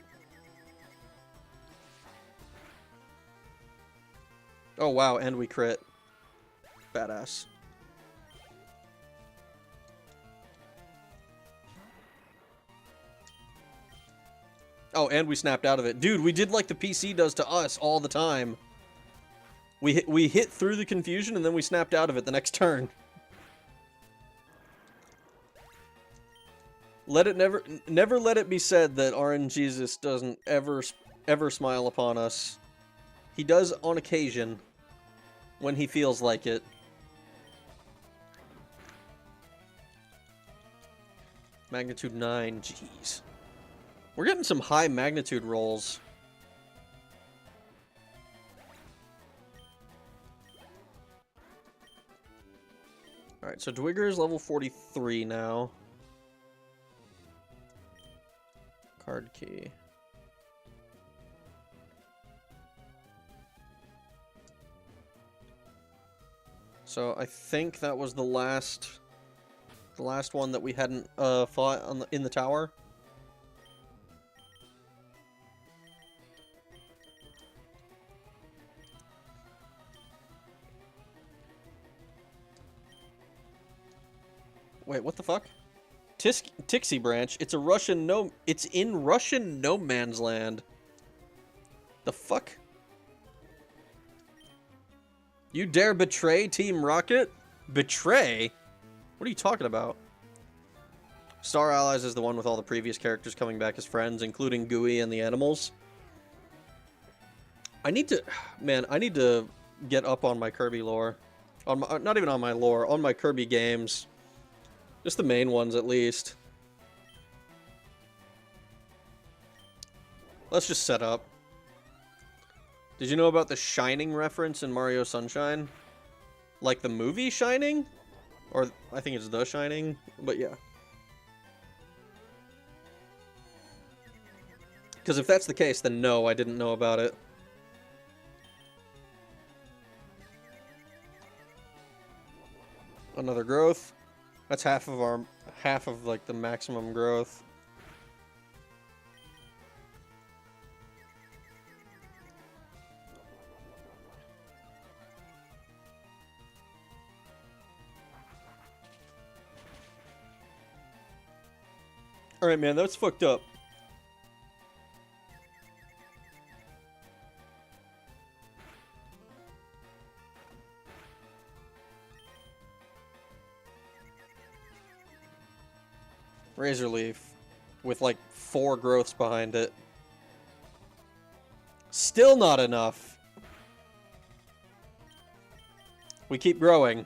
Oh wow, and we crit. Badass. Oh, and we snapped out of it. Dude, we did like the PC does to us all the time. We hit through the confusion and then we snapped out of it the next turn. Never let it be said that RNGesus doesn't ever smile upon us. He does on occasion when he feels like it. Magnitude 9, jeez. We're getting some high magnitude rolls. Alright, so Dwigger is level 43 now. Card key. So I think that was the last one that we hadn't fought in the tower. Wait, what the fuck? Tixie Branch. It's in Russian no man's land. The fuck? You dare betray Team Rocket? Betray? What are you talking about? Star Allies is the one with all the previous characters coming back as friends, including Gooey and the animals. I need to get up on my Kirby lore. Not even on my lore, on my Kirby games. Just the main ones, at least. Let's just set up. Did you know about the Shining reference in Mario Sunshine? Like the movie Shining? Or I think it's The Shining, but yeah. Because if that's the case, then no, I didn't know about it. Another growth. That's half of like the maximum growth. Alright, man, that's fucked up. Razor Leaf with like 4 growths behind it. Still not enough. We keep growing.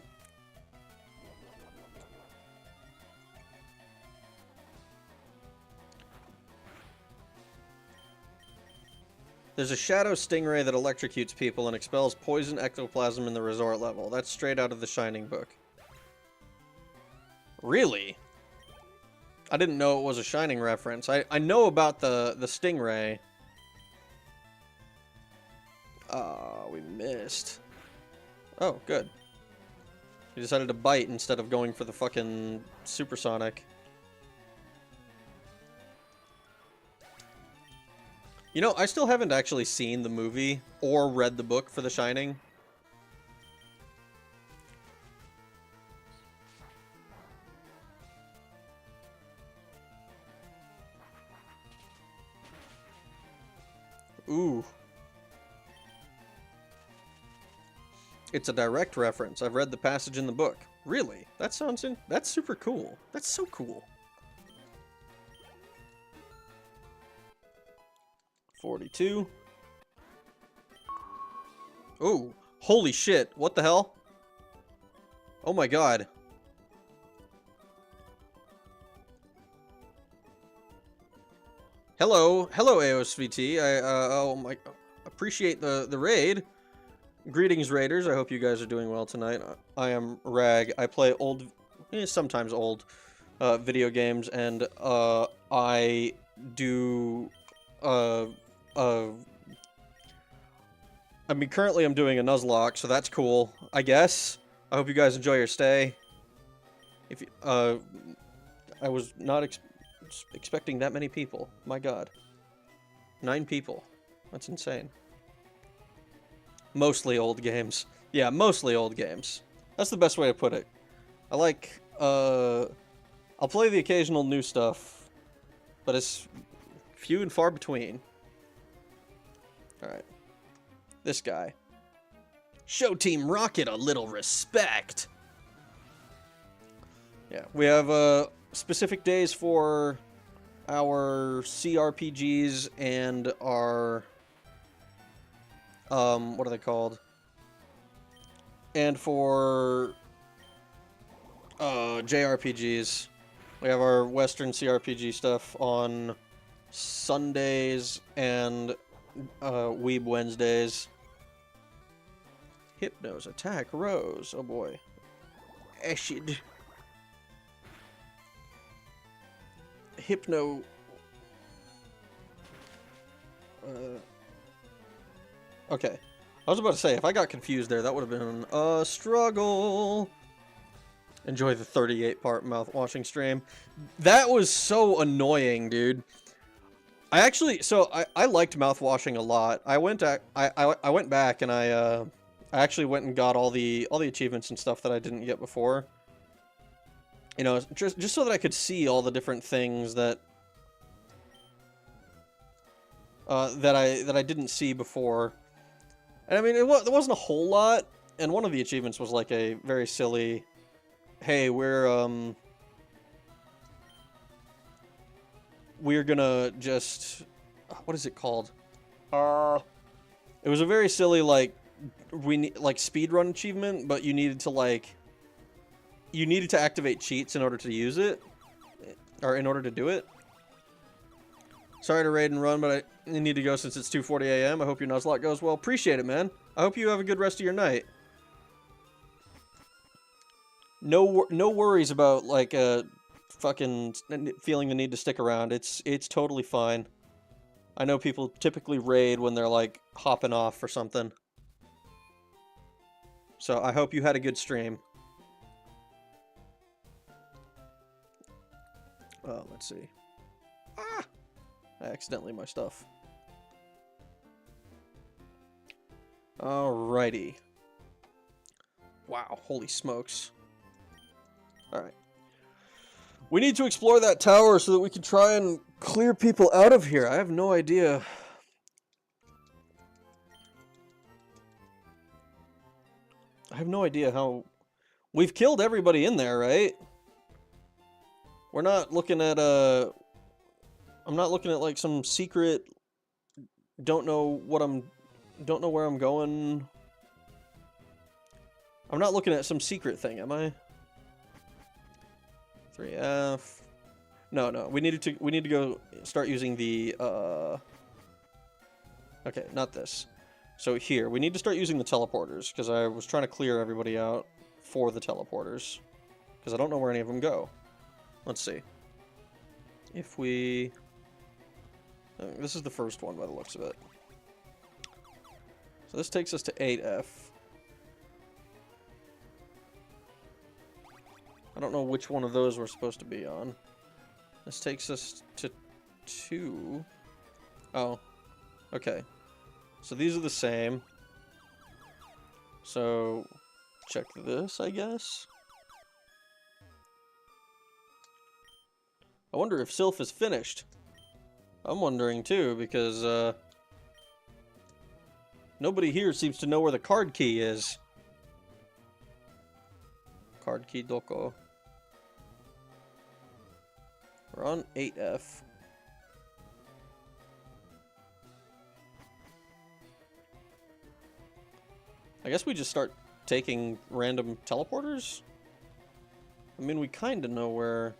There's a shadow stingray that electrocutes people and expels poison ectoplasm in the resort level. That's straight out of the Shining book. Really? I didn't know it was a Shining reference. I know about the stingray. We missed. Oh, good. He decided to bite instead of going for the fucking supersonic. You know, I still haven't actually seen the movie or read the book for The Shining. Ooh. It's a direct reference. I've read the passage in the book. Really? That sounds that's super cool. That's so cool. 42. Oh, holy shit. What the hell? Oh my god. Hello. Hello, AOSVT. Oh my, appreciate the raid. Greetings, Raiders. I hope you guys are doing well tonight. I am Rag. I play old, sometimes old, video games, and, I do, I mean, currently I'm doing a Nuzlocke, so that's cool, I guess. I hope you guys enjoy your stay. If you, I was not expecting that many people. My god. 9 people. That's insane. Mostly old games. Yeah, mostly old games. That's the best way to put it. I like, I'll play the occasional new stuff, but it's few and far between. Alright. This guy. Show Team Rocket a little respect! Yeah, we have, specific days for our CRPGs and our... what are they called? And for, JRPGs. We have our Western CRPG stuff on Sundays and, Weeb Wednesdays. Hypno's attack Rose. Oh boy. Acid. Hypno... Okay. I was about to say, if I got confused there, that would have been a struggle. Enjoy the 38-part mouth-washing stream. That was so annoying, dude. I actually... So, I liked mouth-washing a lot. I went back and I actually went and got all the achievements and stuff that I didn't get before. You know, just so that I could see all the different things that... that I didn't see before. And I mean, there wasn't a whole lot, and one of the achievements was like a very silly, hey, we're gonna just, what is it called? It was a very silly, like, speedrun achievement, but you needed to activate cheats in order to use it, or in order to do it. Sorry to raid and run, but I need to go since it's 2:40 a.m. I hope your Nuzlocke goes well. Appreciate it, man. I hope you have a good rest of your night. No worries about, like, fucking feeling the need to stick around. It's totally fine. I know people typically raid when they're, like, hopping off or something. So I hope you had a good stream. Let's see. Ah! I accidentally my stuff. Alrighty. Wow, holy smokes. Alright. We need to explore that tower so that we can try and clear people out of here. I have no idea. I have no idea how... We've killed everybody in there, right? We're not looking at, I'm not looking at, like, some secret... Don't know where I'm going... I'm not looking at some secret thing, am I? 3F... No, we need to go start using the, Okay, not this. So here, we need to start using the teleporters, because I was trying to clear everybody out for the teleporters. Because I don't know where any of them go. Let's see. If we... this is the first one by the looks of it. So this takes us to 8F. I don't know which one of those we're supposed to be on. This takes us to 2. Oh, okay. So these are the same. So, check this, I guess. I wonder if Sylph is finished. I'm wondering too, because, nobody here seems to know where the card key is. Card key doko. We're on 8F. I guess we just start taking random teleporters? I mean, we kind of know where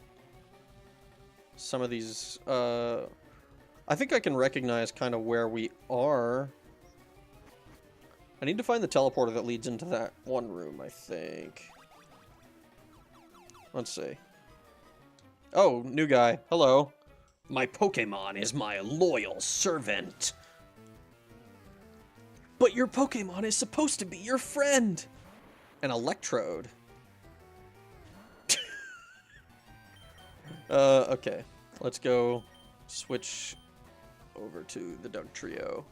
some of these, I think I can recognize kind of where we are. I need to find the teleporter that leads into that one room, I think. Let's see. Oh, new guy. Hello. My Pokemon is my loyal servant. But your Pokemon is supposed to be your friend. An electrode. Okay. Let's go switch over to the Doug Trio.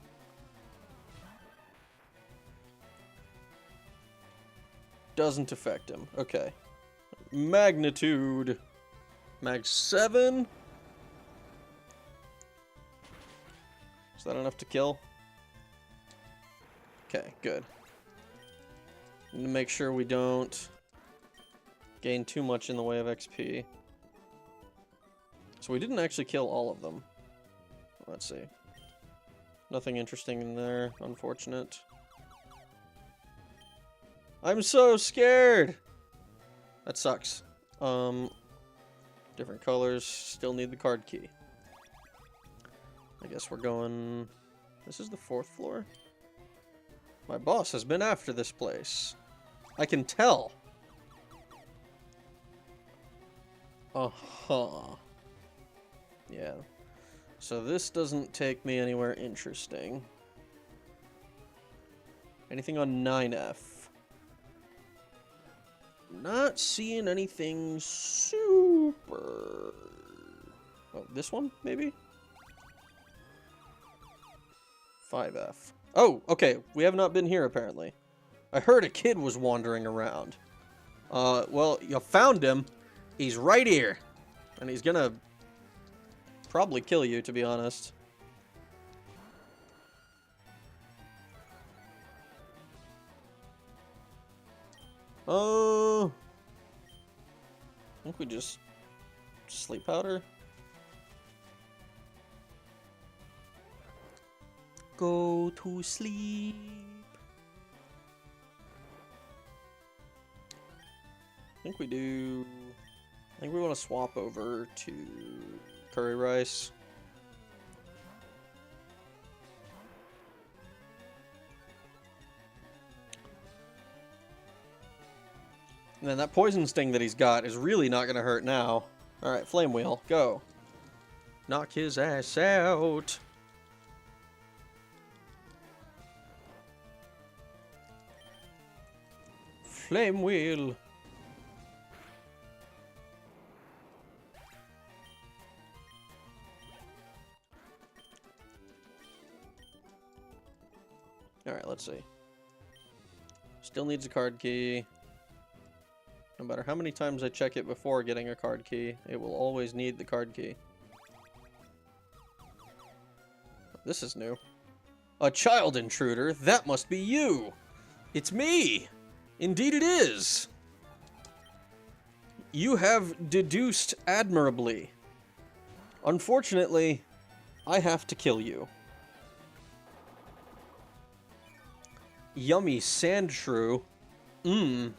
Doesn't affect him. Okay. Magnitude. Mag 7. Is that enough to kill? Okay, good. Need to make sure we don't gain too much in the way of XP. So we didn't actually kill all of them. Let's see. Nothing interesting in there, unfortunate. I'm so scared! That sucks. Different colors, still need the card key. I guess we're going... This is the 4th floor? My boss has been after this place. I can tell. Uh-huh. Yeah. So this doesn't take me anywhere interesting. Anything on 9F? Not seeing anything super... Oh, this one, maybe? 5F. Oh, okay. We have not been here, apparently. I heard a kid was wandering around. Well, you found him. He's right here. And he's gonna probably kill you, to be honest. I think we just sleep powder. Go to sleep. I think we do. I think we want to swap over to curry rice. And then that poison sting that he's got is really not going to hurt now. Alright, flame wheel, go. Knock his ass out. Flame wheel. Alright, let's see. Still needs a card key. No matter how many times I check it before getting a card key, it will always need the card key. This is new. A child intruder? That must be you! It's me! Indeed it is! You have deduced admirably. Unfortunately, I have to kill you. Yummy sand shrew. Mmm.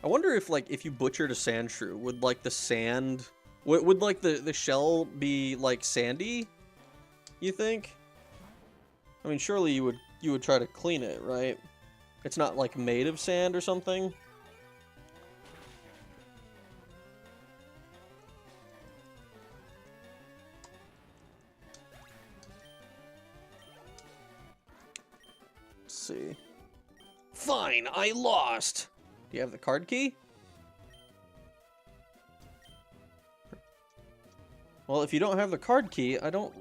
I wonder if, like, if you butchered a sand shrew, would, like, the sand... Would like, the shell be, like, sandy? you think? I mean, surely you would try to clean it, right? It's not like made of sand or something. Let's see. Fine, I lost. Do you have the card key? Well, if you don't have the card key, I don't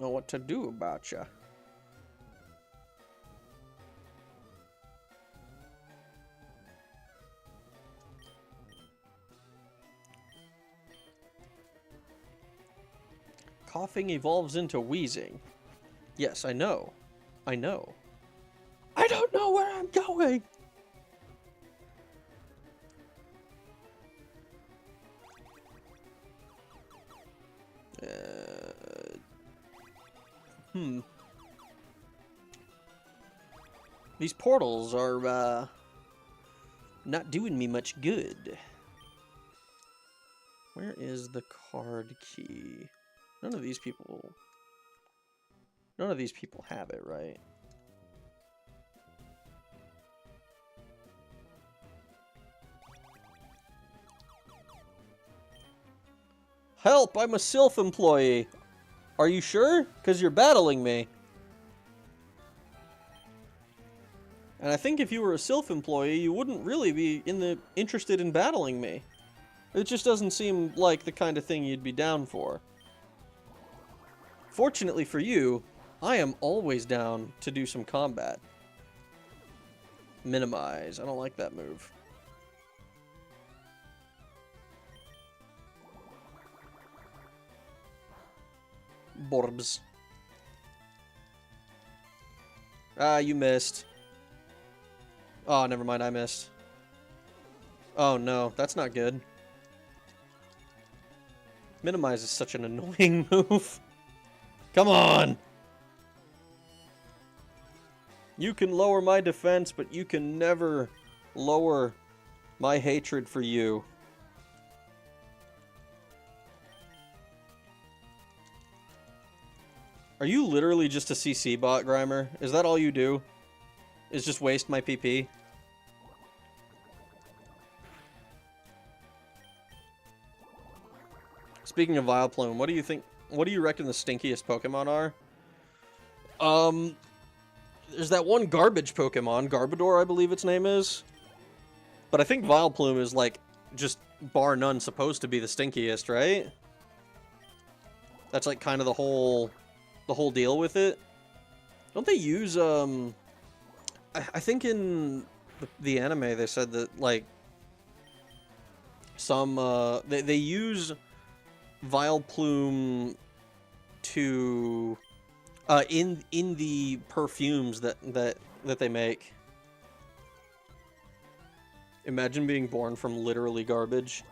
know what to do about you. Coughing evolves into wheezing. Yes, I know. I know. I don't know where I'm going! These portals are, not doing me much good. Where is the card key? None of these people have it, right? Help! I'm a Sylph employee! Are you sure? Because you're battling me. And I think if you were a Sylph employee, you wouldn't really be interested in battling me. It just doesn't seem like the kind of thing you'd be down for. Fortunately for you, I am always down to do some combat. Minimize. I don't like that move. Borbs. Ah, you missed. Oh, never mind, I missed. Oh no, that's not good. Minimize is such an annoying move. Come on! You can lower my defense, but you can never lower my hatred for you. Are you literally just a CC bot, Grimer? Is that all you do? Is just waste my PP? Speaking of Vileplume, what do you think? What do you reckon the stinkiest Pokemon are? There's that one garbage Pokemon, Garbodor, I believe its name is. But I think Vileplume is like just bar none supposed to be the stinkiest, right? That's like kind of the whole deal with it. Don't they use I think in the anime they said that like some they use Vileplume to in the perfumes that they make. Imagine being born from literally garbage.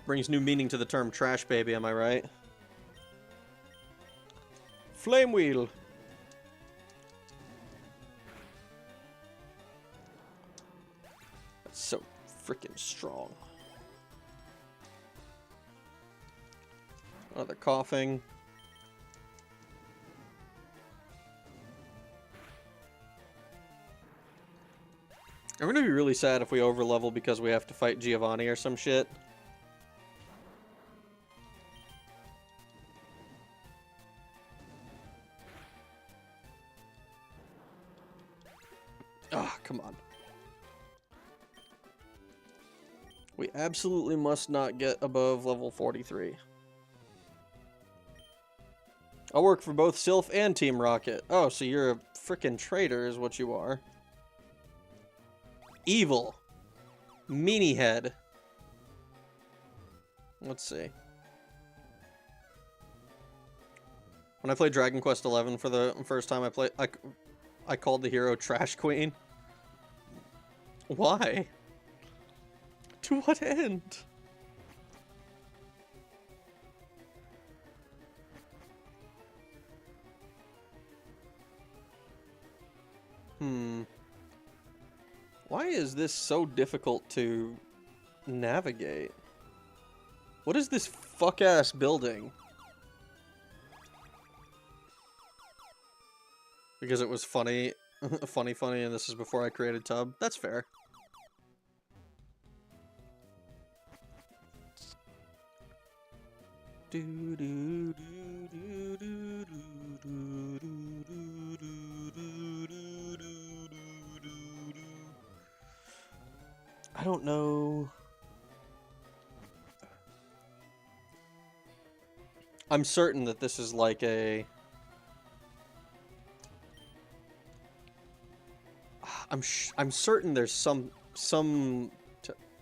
Brings new meaning to the term trash baby, am I right? Flame Wheel. That's so freaking strong. Another coughing. I'm gonna be really sad if we overlevel because we have to fight Giovanni or some shit. Ah, come on. We absolutely must not get above level 43. I work for both Sylph and Team Rocket. Oh, so you're a frickin' traitor is what you are. Evil. Meanie head. Let's see. When I played Dragon Quest XI for the first time, I called the hero Trash Queen. Why? To what end? Why is this so difficult to navigate? What is this fuck-ass building? Because it was funny, funny, and this is before I created Tub. That's fair. I don't know. I'm certain that this is like a... I'm certain there's some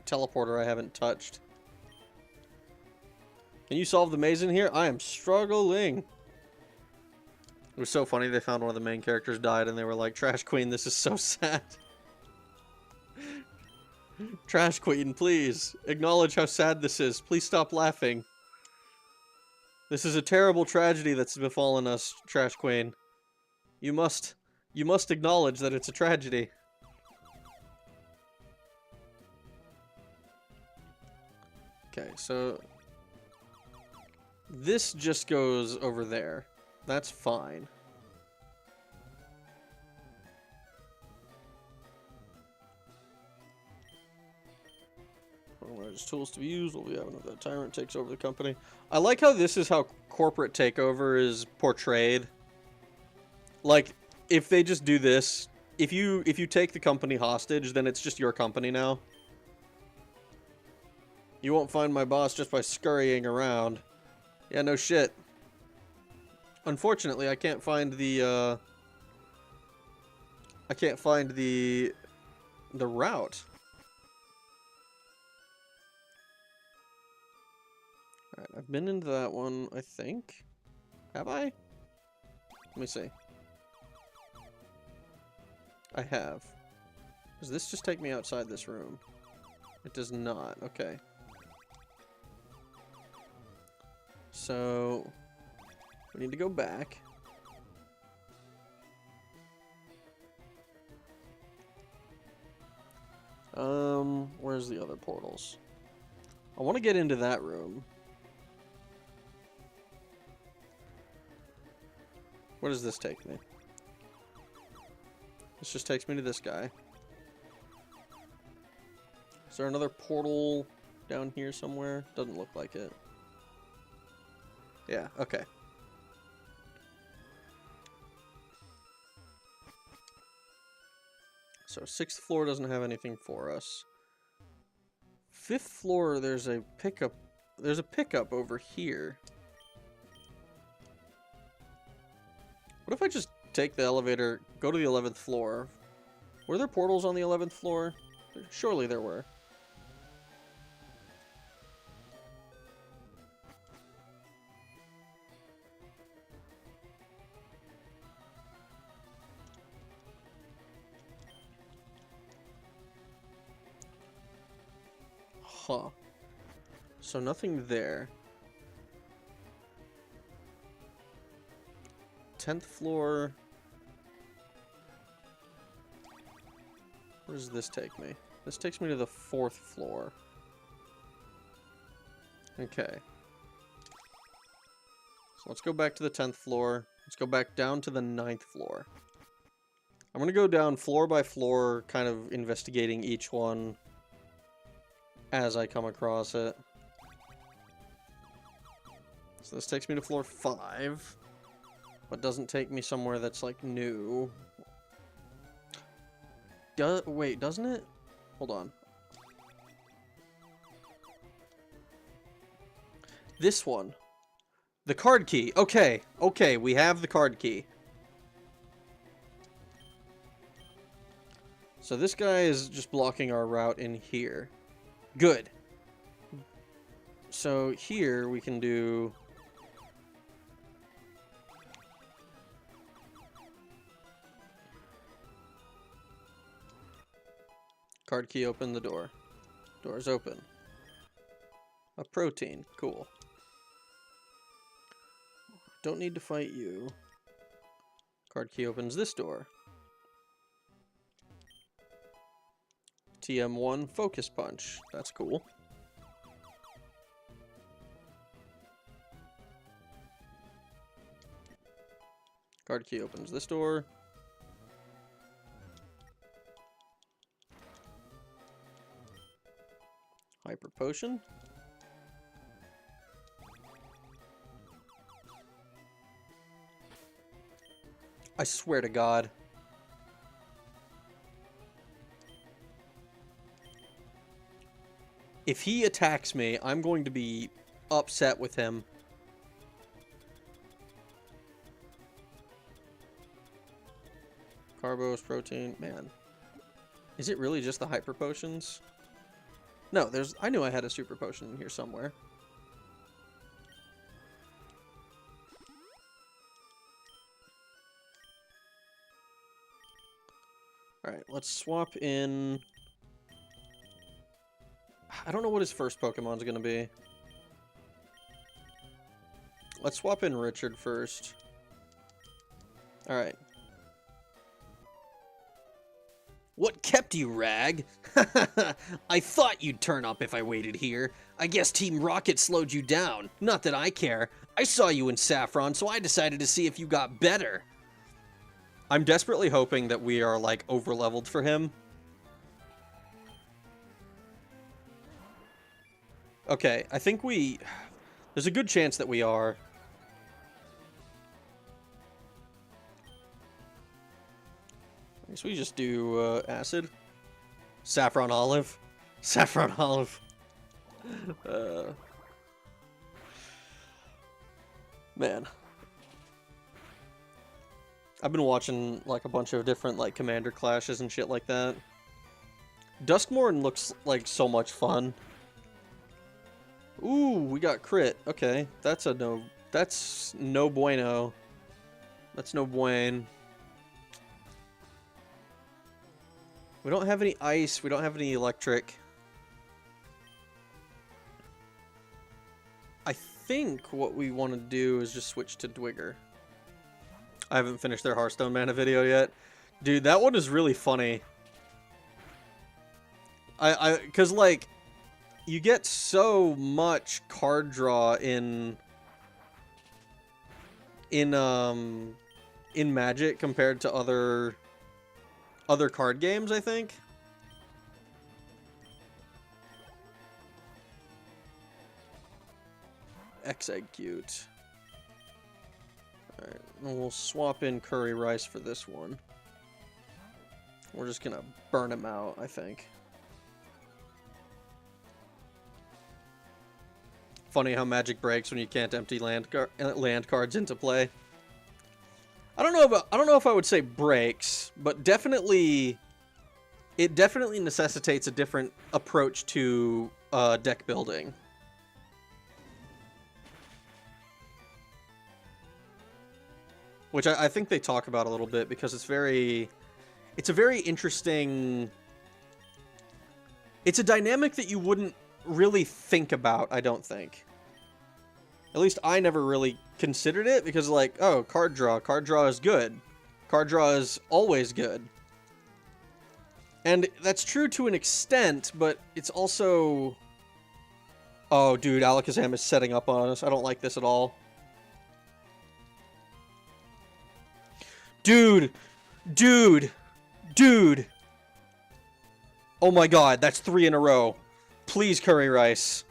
teleporter I haven't touched. Can you solve the maze in here? I am struggling. It was so funny. They found one of the main characters died, and they were like, "Trash Queen, this is so sad." Trash Queen, please acknowledge how sad this is. Please stop laughing. This is a terrible tragedy that's befallen us, Trash Queen. You must acknowledge that it's a tragedy. Okay, so this just goes over there. That's fine. Just tools to be used. We'll be having if that tyrant takes over the company. I like how this is how corporate takeover is portrayed. Like, if they just do this, if you take the company hostage, then it's just your company now. You won't find my boss just by scurrying around. Yeah, no shit. Unfortunately, I can't find the route. Alright, I've been into that one, I think. Have I? Let me see. I have. Does this just take me outside this room? It does not. Okay. So, we need to go back. Where's the other portals? I want to get into that room. Where does this take me? This just takes me to this guy. Is there another portal down here somewhere? Doesn't look like it. Yeah, okay. So 6th floor doesn't have anything for us. 5th floor, there's a pickup. There's a pickup over here. What if I just take the elevator, go to the 11th floor? Were there portals on the 11th floor? Surely there were. Huh. So nothing there. 10th floor. Where does this take me? This takes me to the 4th floor. Okay. So let's go back to the 10th floor. Let's go back down to the 9th floor. I'm going to go down floor by floor, kind of investigating each one as I come across it. So this takes me to floor 5. But doesn't take me somewhere that's, like, new. Wait, doesn't it? Hold on. This one. The card key. Okay, okay, we have the card key. So this guy is just blocking our route in here. Good. So here we can do... Card key, open the door. Door's open. A protein. Cool. Don't need to fight you. Card key opens this door. TM1 focus punch. That's cool. Card key opens this door. Hyper Potion. I swear to God. If he attacks me, I'm going to be upset with him. Carbos, protein, man. Is it really just the hyper potions? No, there's... I knew I had a super potion in here somewhere. Alright, let's swap in... I don't know what his first Pokemon's gonna be. Let's swap in Richard first. Alright. What kept you, Rag? I thought you'd turn up if I waited here. I guess Team Rocket slowed you down. Not that I care. I saw you in Saffron, so I decided to see if you got better. I'm desperately hoping that we are, like, over-leveled for him. Okay, I think we... There's a good chance that we are. I guess we just do acid. Saffron olive. Saffron olive. Man. I've been watching like a bunch of different like commander clashes and shit like that. Duskmorn looks like so much fun. Ooh, we got crit. Okay, that's a no. That's no bueno. That's no bueno. We don't have any ice. We don't have any electric. I think what we want to do is just switch to Dwigger. I haven't finished their Hearthstone Mana video yet. Dude, that one is really funny. Cause like, you get so much card draw in Magic compared to other card games, I think. Execute. Alright, we'll swap in Curry Rice for this one. We're just gonna burn him out, I think. Funny how Magic breaks when you can't empty land cards into play. I don't know if I would say breaks, but definitely it definitely necessitates a different approach to deck building. Which I think they talk about a little bit because it's a very interesting... It's a dynamic that you wouldn't really think about, I don't think. At least I never really considered it because like, oh, card draw is good. Card draw is always good. And that's true to an extent, but it's also... Oh, dude, Alakazam is setting up on us. I don't like this at all. Dude! Oh my god, that's 3 in a row. Please, Curry Rice.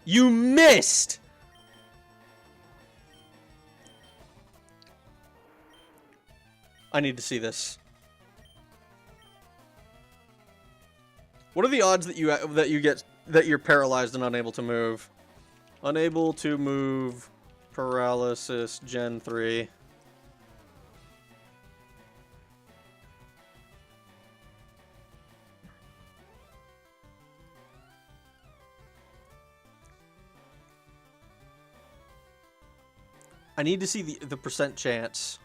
You missed! I need to see this. What are the odds that you're paralyzed and unable to move? Unable to move, paralysis, Gen 3. I need to see the percent chance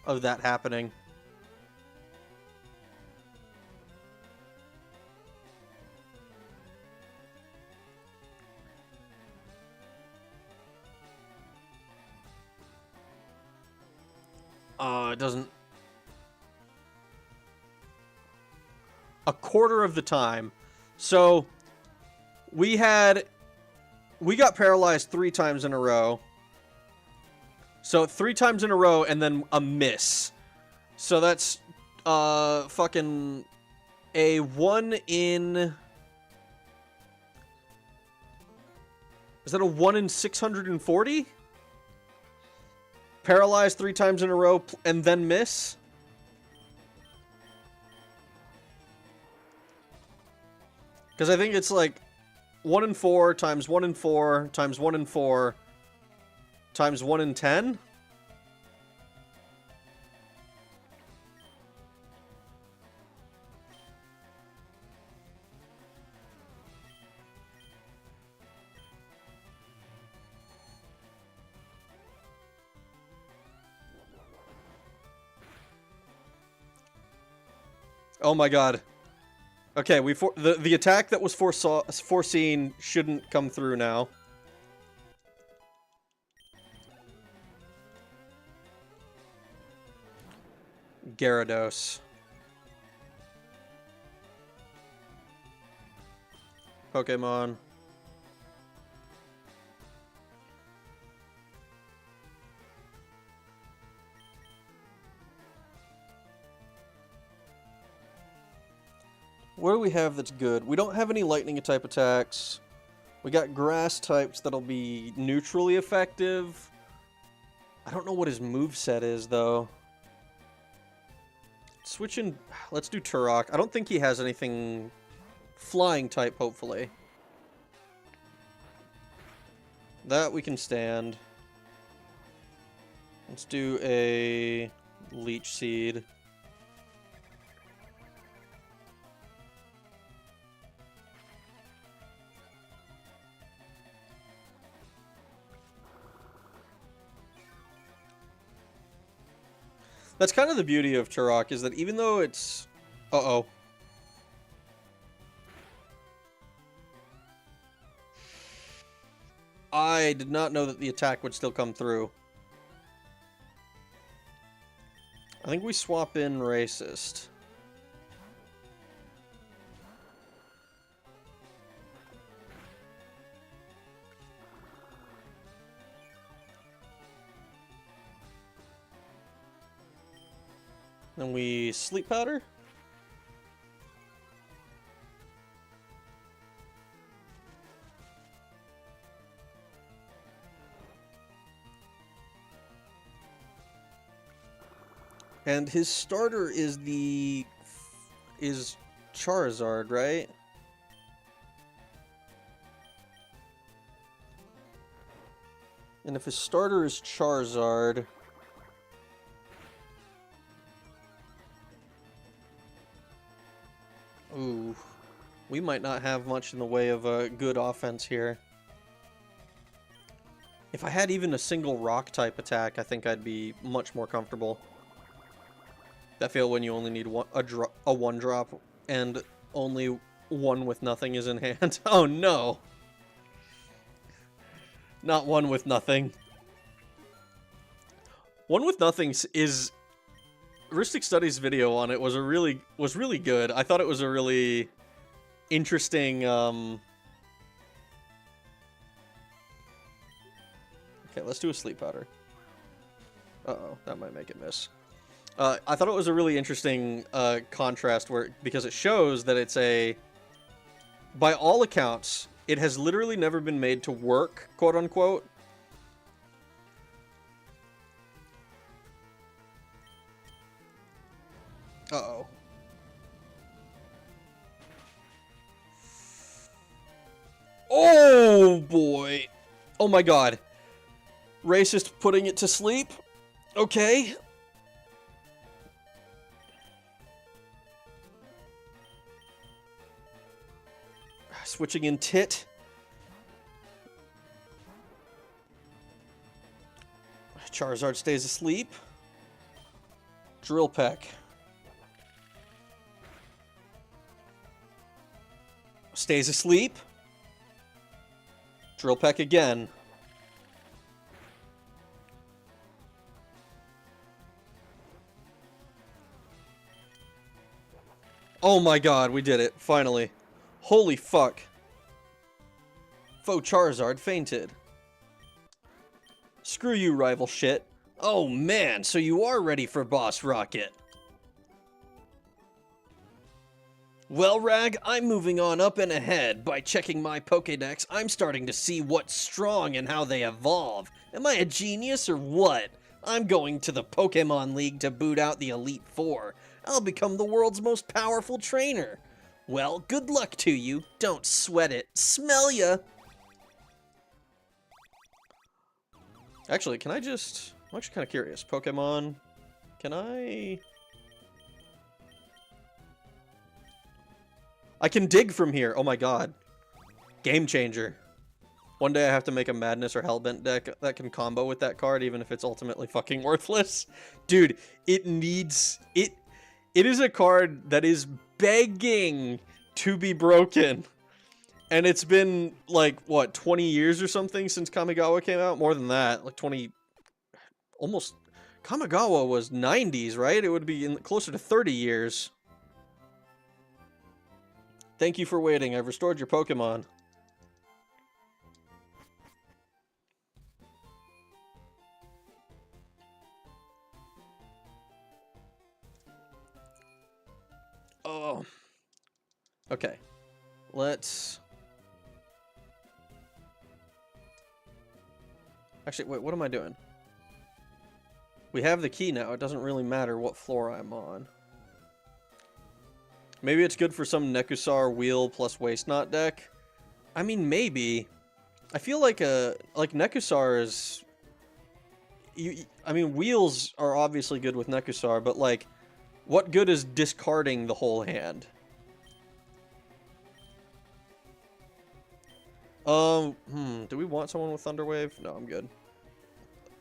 of that happening. It doesn't... A quarter of the time. So, we got paralyzed 3 times in a row. So 3 times in a row and then a miss. So that's fucking a 1 in... Is that a 1 in 640? Paralyzed 3 times in a row and then miss? Because I think it's like 1 in 4 times 1 in 4 times 1 in 4 times 1 in 10? Oh my god. Okay, the attack that was foreseen shouldn't come through now. Gyarados. Pokémon. What do we have that's good? We don't have any lightning type attacks. We got grass types that'll be neutrally effective. I don't know what his moveset is, though. Switching... Let's do Turok. I don't think he has anything flying type, hopefully. That we can stand. Let's do a Leech Seed. That's kind of the beauty of Turok, is that even though it's... Uh-oh. I did not know that the attack would still come through. I think we swap in Racist. Then we Sleep Powder. And his starter is Charizard, right? And if his starter is Charizard... Ooh, we might not have much in the way of a good offense here. If I had even a single rock type attack, I think I'd be much more comfortable. I feel when you only need a one drop and only one with nothing is in hand. Oh no! Not one with nothing. One with nothing is... Ristic Studies video on it was really good. I thought it was a really interesting Okay, let's do a Sleep Powder. Uh-oh, that might make it miss. I thought it was a really interesting contrast because it shows that it's by all accounts, it has literally never been made to work, quote unquote. Uh-oh. Oh, boy. Oh, my God. Racist putting it to sleep. Okay. Switching in Tit. Charizard stays asleep. Drill Peck. Stays asleep. Drill Peck again. Oh my god, we did it, finally. Holy fuck. Faux Charizard fainted. Screw you, rival shit. Oh man, so you are ready for Boss Rocket. Well, Rag, I'm moving on up and ahead. By checking my Pokédex, I'm starting to see what's strong and how they evolve. Am I a genius or what? I'm going to the Pokemon League to boot out the Elite Four. I'll become the world's most powerful trainer. Well, good luck to you. Don't sweat it. Smell ya! Actually, I'm actually kind of curious. Pokemon, can I can dig from here. Oh my god. Game changer. One day I have to make a Madness or Hellbent deck that can combo with that card, even if it's ultimately fucking worthless. Dude, it is a card that is begging to be broken. And it's been, like, what, 20 years or something since Kamigawa came out? More than that. Like, 20... Almost... Kamigawa was 90s, right? It would be closer to 30 years. Thank you for waiting. I've restored your Pokemon. Oh. Okay. Let's... Actually, wait, what am I doing? We have the key now. It doesn't really matter what floor I'm on. Maybe it's good for some Nekusar Wheel plus Waste Knot deck. I mean, maybe. I feel like Nekusar is... I mean, Wheels are obviously good with Nekusar, but, like, what good is discarding the whole hand? Do we want someone with Thunderwave? No, I'm good.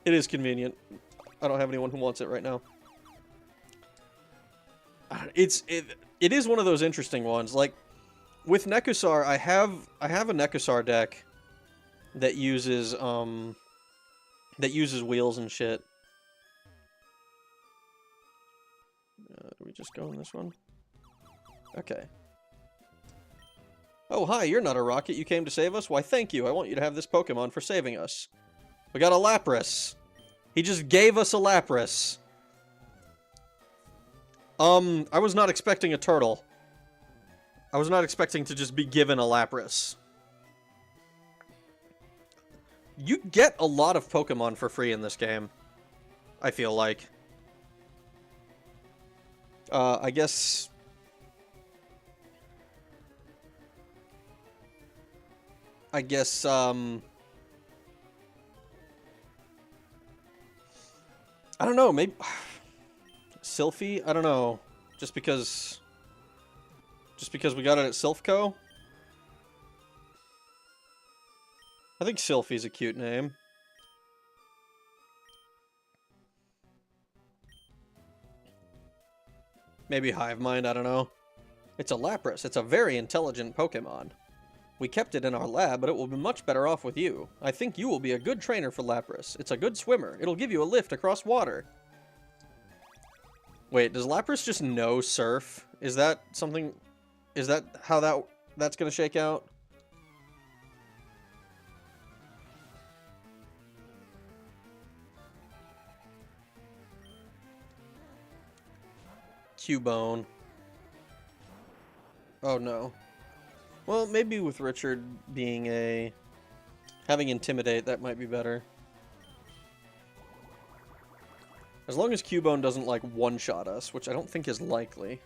It is convenient. I don't have anyone who wants it right now. It is one of those interesting ones. Like, with Nekusar, I have a Nekusar deck that uses wheels and shit. Do we just go in this one? Okay. Oh, hi, you're not a rocket. You came to save us? Why, thank you. I want you to have this Pokemon for saving us. We got a Lapras. He just gave us a Lapras. I was not expecting a turtle. I was not expecting to just be given a Lapras. You get a lot of Pokemon for free in this game, I feel like. I guess... I don't know, maybe... Sylphie? I don't know. Just because we got it at Silphco? I think Sylphie's a cute name. Maybe Hive Mind, I don't know. It's a Lapras. It's a very intelligent Pokemon. We kept it in our lab, but it will be much better off with you. I think you will be a good trainer for Lapras. It's a good swimmer. It'll give you a lift across water. Wait, does Lapras just know Surf? Is that something... Is that how that's gonna shake out? Cubone. Oh no. Well, maybe with Richard being having Intimidate, that might be better. As long as Cubone doesn't, like, one-shot us, which I don't think is likely.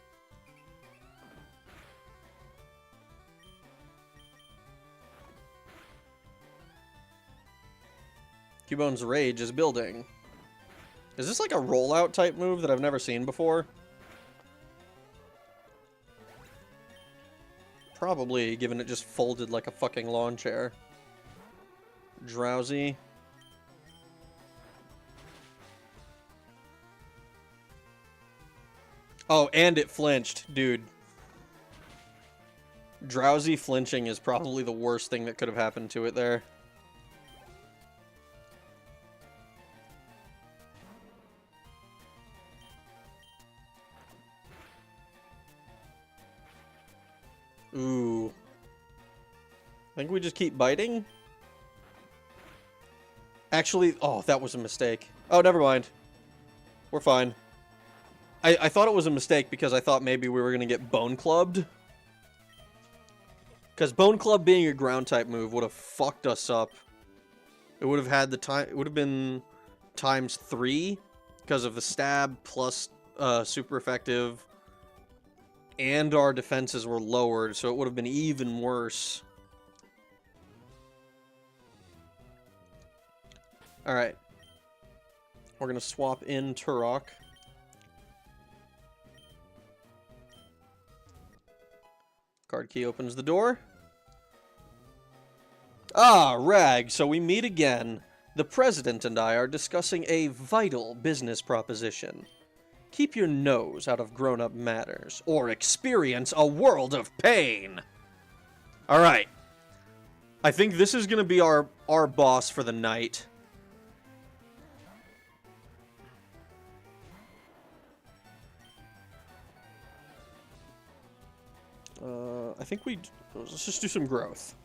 Cubone's Rage is building. Is this like a rollout type move that I've never seen before? Probably, given it just folded like a fucking lawn chair. Drowsy. Oh, and it flinched, dude. Drowsy flinching is probably the worst thing that could have happened to it there. Ooh. I think we just keep biting? Actually, oh, that was a mistake. Oh, never mind. We're fine. I thought it was a mistake because I thought maybe we were going to get bone clubbed Because Bone Club being a ground type move would have fucked us up. It would have had the time. It would have been times 3 because of the stab plus super effective. And our defenses were lowered, so it would have been even worse. Alright. We're going to swap in Turok. Card key opens the door. Ah, Rag, so we meet again. The President and I are discussing a vital business proposition. Keep your nose out of grown-up matters, or experience a world of pain. Alright. I think this is going to be our boss for the night. I think let's just do some growth.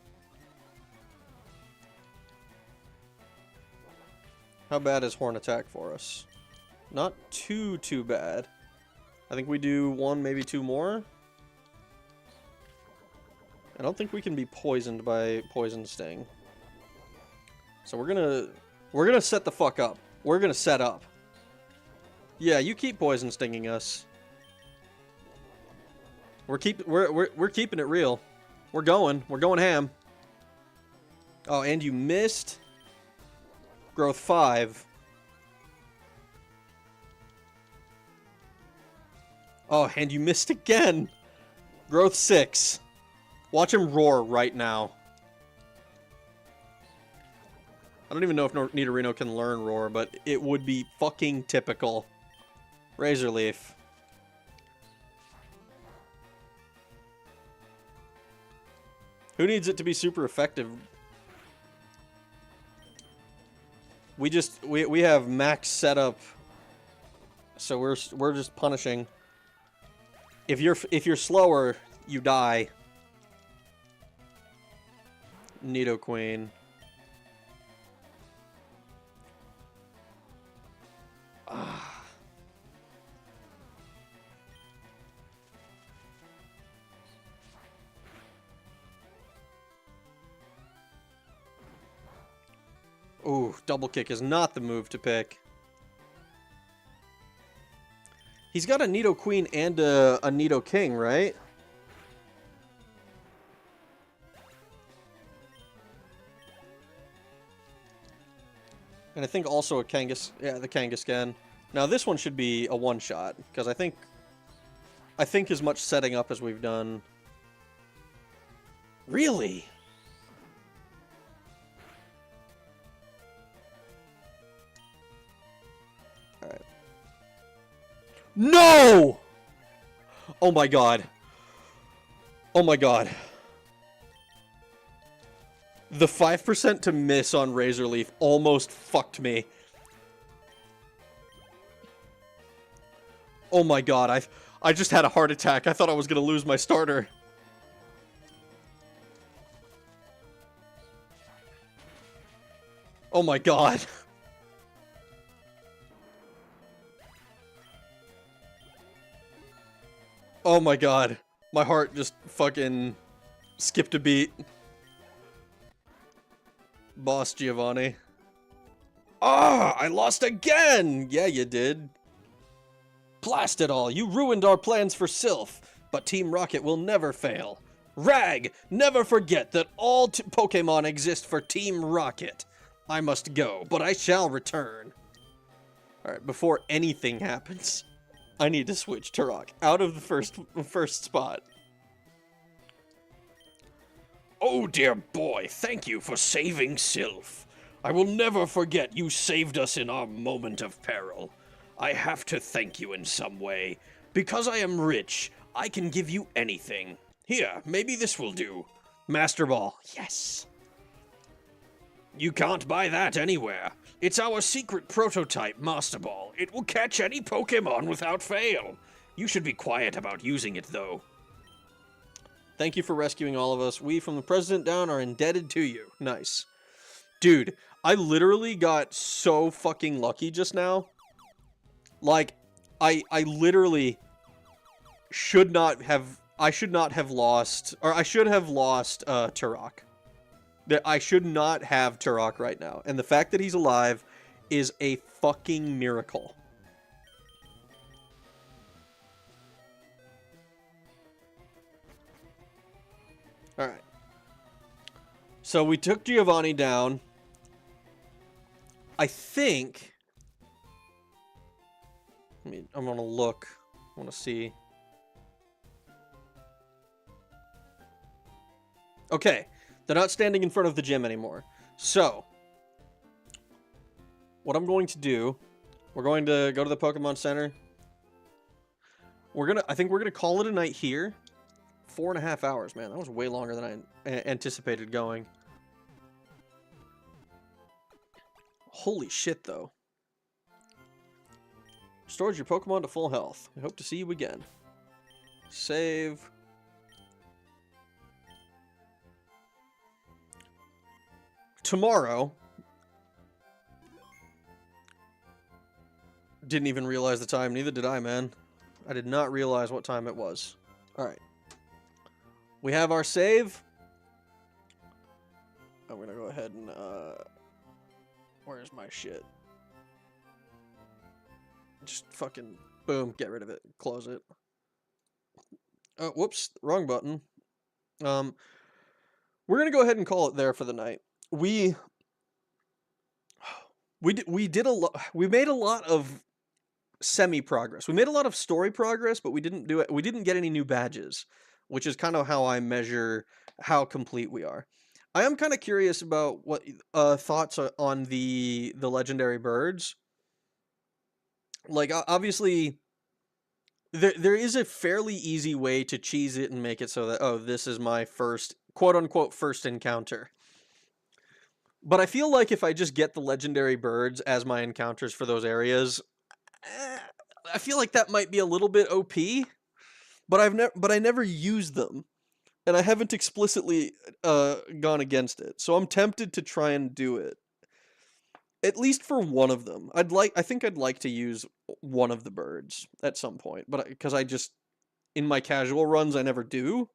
How bad is Horn Attack for us? Not too bad. I think we do 1, maybe 2 more. I don't think we can be poisoned by Poison Sting. So we're gonna set the fuck up. We're gonna set up. Yeah, you keep Poison Stinging us. We're keeping it real. We're going ham. Oh, and you missed. Growth 5. Oh, and you missed again. Growth 6. Watch him roar right now. I don't even know if Nidorino can learn roar, but it would be fucking typical. Razor Leaf. Who needs it to be super effective? We have max setup, so we're just punishing. If you're slower, you die. Nidoqueen. Ooh, double kick is not the move to pick. He's got a Nidoqueen and a Nidoking, right? And I think also a Kangas... Yeah, the Kangaskhan. Now this one should be a one-shot, because I think as much setting up as we've done... Really? Alright. No! Oh my god. Oh my god. The 5% to miss on Razor Leaf almost fucked me. Oh my god, I just had a heart attack. I thought I was gonna lose my starter. Oh my god. Oh my god. My heart just fucking skipped a beat. Boss Giovanni. Ah, I lost again! Yeah, you did. Blast it all, you ruined our plans for Sylph, but Team Rocket will never fail. Rag, never forget that all Pokemon exist for Team Rocket. I must go, but I shall return. Alright, before anything happens, I need to switch Turok out of the first spot. Oh dear boy, thank you for saving Sylph. I will never forget you saved us in our moment of peril. I have to thank you in some way. Because I am rich, I can give you anything. Here, maybe this will do. Master Ball, yes. You can't buy that anywhere. It's our secret prototype Master Ball. It will catch any Pokemon without fail. You should be quiet about using it, though. Thank you for rescuing all of us. We, from the President down, are indebted to you. Nice. Dude, I literally got so fucking lucky just now. Like, I literally should not have... I should not have lost, or I should have lost Turok. That I should not have Turok right now. And the fact that he's alive is a fucking miracle. Alright. So we took Giovanni down. I think... I'm gonna look. I wanna see. Okay. They're not standing in front of the gym anymore. So, what I'm going to do, we're going to go to the Pokemon Center. I think we're gonna call it a night here. 4.5 hours, man. That was way longer than I anticipated going. Holy shit, though. Restored your Pokemon to full health. I hope to see you again. Save. Tomorrow. Didn't even realize the time. Neither did I, man. I did not realize what time it was. Alright. We have our save. I'm gonna go ahead and, where's my shit? Just fucking, boom, get rid of it. Close it. Oh, whoops, wrong button. We're gonna go ahead and call it there for the night. We made a lot of semi-progress. We made a lot of story progress, but we didn't get any new badges, which is kind of how I measure how complete we are. I am kind of curious about what thoughts are on the legendary birds. Like, obviously, there is a fairly easy way to cheese it and make it so that, oh, this is my first, quote-unquote, first encounter. But I feel like if I just get the legendary birds as my encounters for those areas, I feel like that might be a little bit OP. But I never used them, and I haven't explicitly gone against it. So I'm tempted to try and do it, at least for one of them. I think I'd like to use one of the birds at some point, but because I just in my casual runs I never do.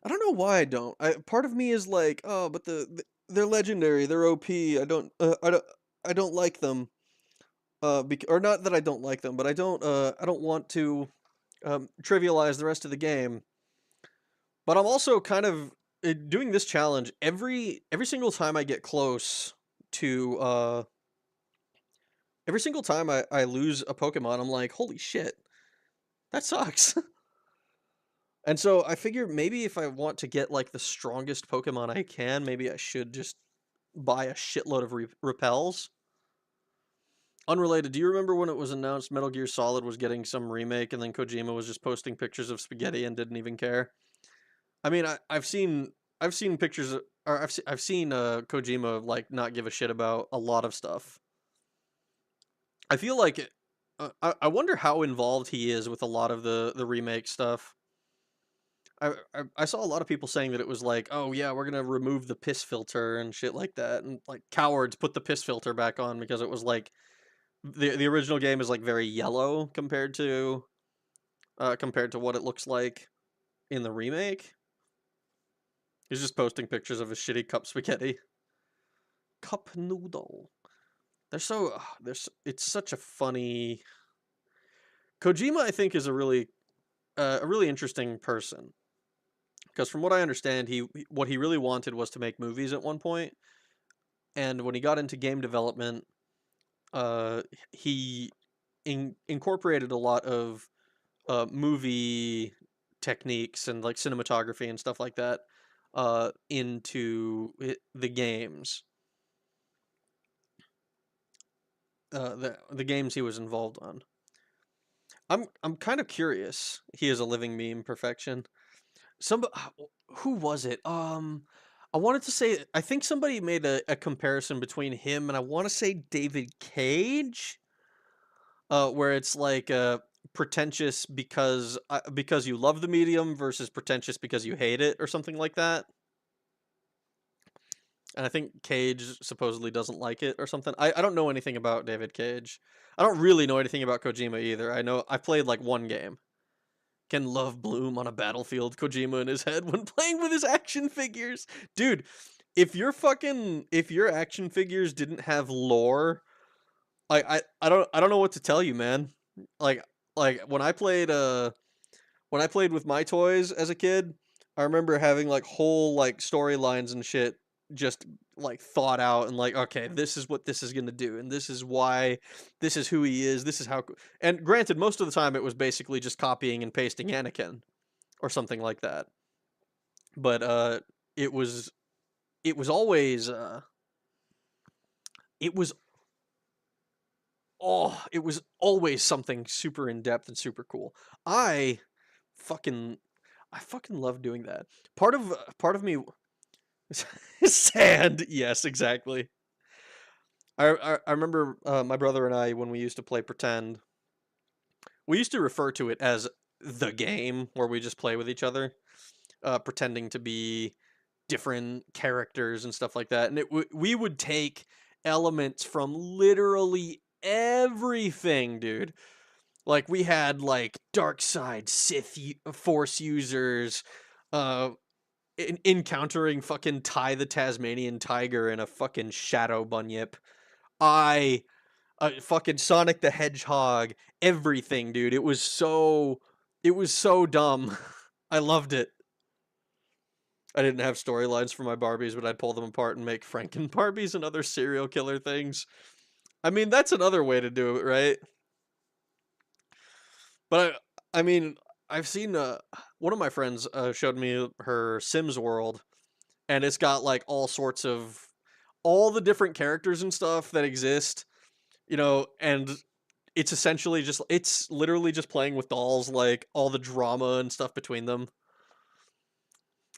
I don't know why I don't. Part of me is like, oh, but they're legendary, they're OP. I don't like them. Or not that I don't like them, but I don't want to trivialize the rest of the game. But I'm also kind of doing this challenge every single time I get close to every single time I lose a Pokemon, I'm like, holy shit, that sucks. And so I figure maybe if I want to get like the strongest Pokemon I can, maybe I should just buy a shitload of repels. Unrelated, do you remember when it was announced Metal Gear Solid was getting some remake and then Kojima was just posting pictures of spaghetti and didn't even care? I mean, I've seen pictures, or I've seen Kojima like not give a shit about a lot of stuff. I feel like I wonder how involved he is with a lot of the remake stuff. I saw a lot of people saying that it was like, oh yeah, we're gonna remove the piss filter and shit like that, and like cowards put the piss filter back on because it was like the original game is like very yellow compared to what it looks like in the remake. He's just posting pictures of his shitty cup spaghetti. Cup noodle. It's such a funny. Kojima, I think, is a really interesting person. Because from what I understand, what he really wanted was to make movies at one point, and when he got into game development, he incorporated a lot of movie techniques and like cinematography and stuff like that into the games. The games he was involved on. I'm kind of curious. He is a living meme perfection. Who was it? I wanted to say, I think somebody made a comparison between him and I want to say David Cage, where it's like pretentious because you love the medium versus pretentious because you hate it or something like that. And I think Cage supposedly doesn't like it or something. I don't know anything about David Cage. I don't really know anything about Kojima either. I know I played like one game. Can love bloom on a battlefield? Kojima in his head when playing with his action figures. Dude, if your action figures didn't have lore, I don't know what to tell you, man. Like when I played with my toys as a kid, I remember having like whole like storylines and shit just like thought out and like, okay, this is what this is gonna do, and this is why, this is who he is, this is how. And granted, most of the time it was basically just copying and pasting Anakin or something like that. But it was it was always it was it was always something super in depth and super cool. I fucking I fucking love doing that. Part of me sand. Yes, exactly. I remember my brother and I when we used to play pretend. We used to refer to it as the game where we just play with each other, pretending to be different characters and stuff like that. And we would take elements from literally everything, dude. Like we had like dark side Sith Force users, uh, encountering fucking Ty the Tasmanian Tiger and a fucking Shadow Bunyip. I fucking Sonic the Hedgehog, everything, dude. It was so dumb. I loved it. I didn't have storylines for my Barbies, but I'd pull them apart and make Franken Barbies and other serial killer things. I mean, that's another way to do it, right? But I mean, I've seen one of my friends showed me her Sims world, and it's got like all the different characters and stuff that exist, you know, and it's literally just playing with dolls, like all the drama and stuff between them.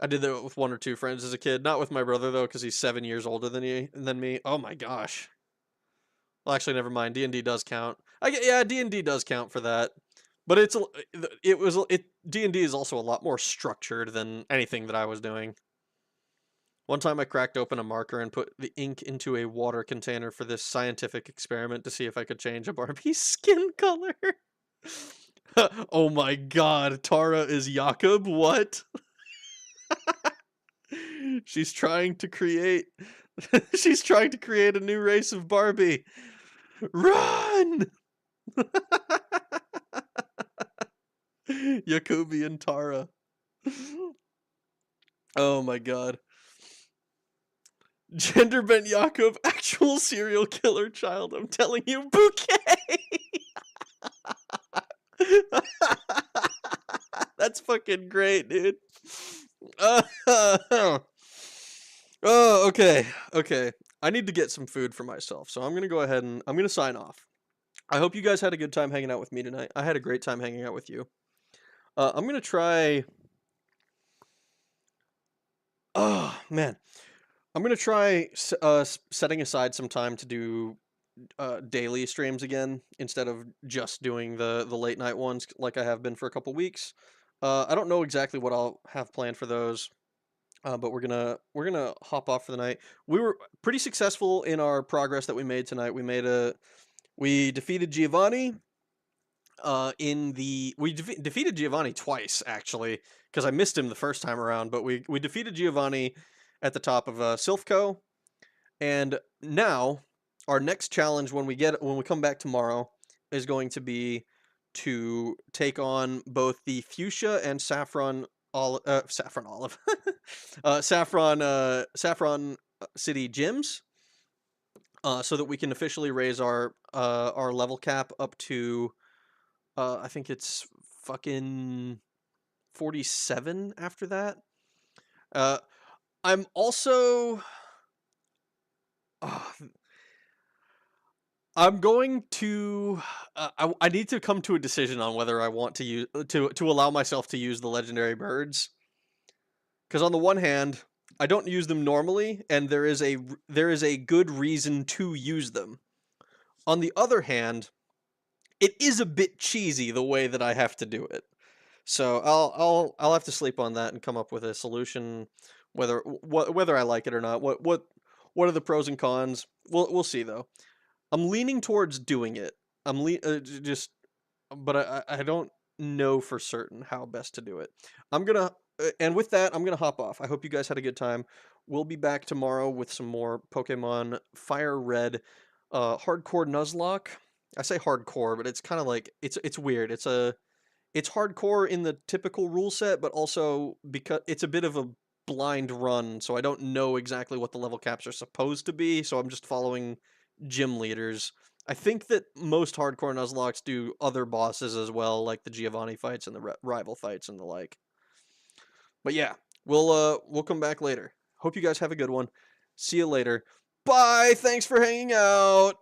I did that with one or two friends as a kid, not with my brother though, because he's 7 years older than me. Oh my gosh. Well, actually, never mind. D&D does count. Yeah, D&D does count for that. But D&D is also a lot more structured than anything that I was doing. One time I cracked open a marker and put the ink into a water container for this scientific experiment to see if I could change a Barbie's skin color. Oh my god, Tara is Jakob? What? She's trying to create she's trying to create a new race of Barbie. Run! Jacoby and Tara. Oh my god. Gender bent Jakob, actual serial killer child. I'm telling you, bouquet. That's fucking great, dude. Oh, okay. Okay. I need to get some food for myself, so I'm going to go ahead and I'm going to sign off. I hope you guys had a good time hanging out with me tonight. I had a great time hanging out with you. I'm going to try... Oh, man. I'm going to try setting aside some time to do daily streams again instead of just doing the late night ones like I have been for a couple weeks. I don't know exactly what I'll have planned for those, but we're gonna hop off for the night. We were pretty successful in our progress that we made tonight. We defeated Giovanni. Defeated Giovanni twice actually because I missed him the first time around, but we defeated Giovanni at the top of Silphco, and now our next challenge when we come back tomorrow is going to be to take on both the fuchsia and saffron olive saffron city gyms, so that we can officially raise our level cap up to I think it's fucking 47 after that. I'm also I'm going to. I need to come to a decision on whether I want to use to allow myself to use the legendary birds. Because on the one hand, I don't use them normally, and there is a good reason to use them. On the other hand, it is a bit cheesy the way that I have to do it. So I'll have to sleep on that and come up with a solution, whether I like it or not. What are the pros and cons? We'll see though. I'm leaning towards doing it. But I don't. know for certain how best to do it. And with that, I'm gonna hop off. I hope you guys had a good time. We'll be back tomorrow with some more Pokemon Fire Red, hardcore Nuzlocke. I say hardcore, but it's kind of like it's weird. It's hardcore in the typical rule set, but also because it's a bit of a blind run, so I don't know exactly what the level caps are supposed to be, so I'm just following gym leaders. I think that most hardcore Nuzlocks do other bosses as well, like the Giovanni fights and the rival fights and the like. But yeah, we'll come back later. Hope you guys have a good one. See you later. Bye. Thanks for hanging out.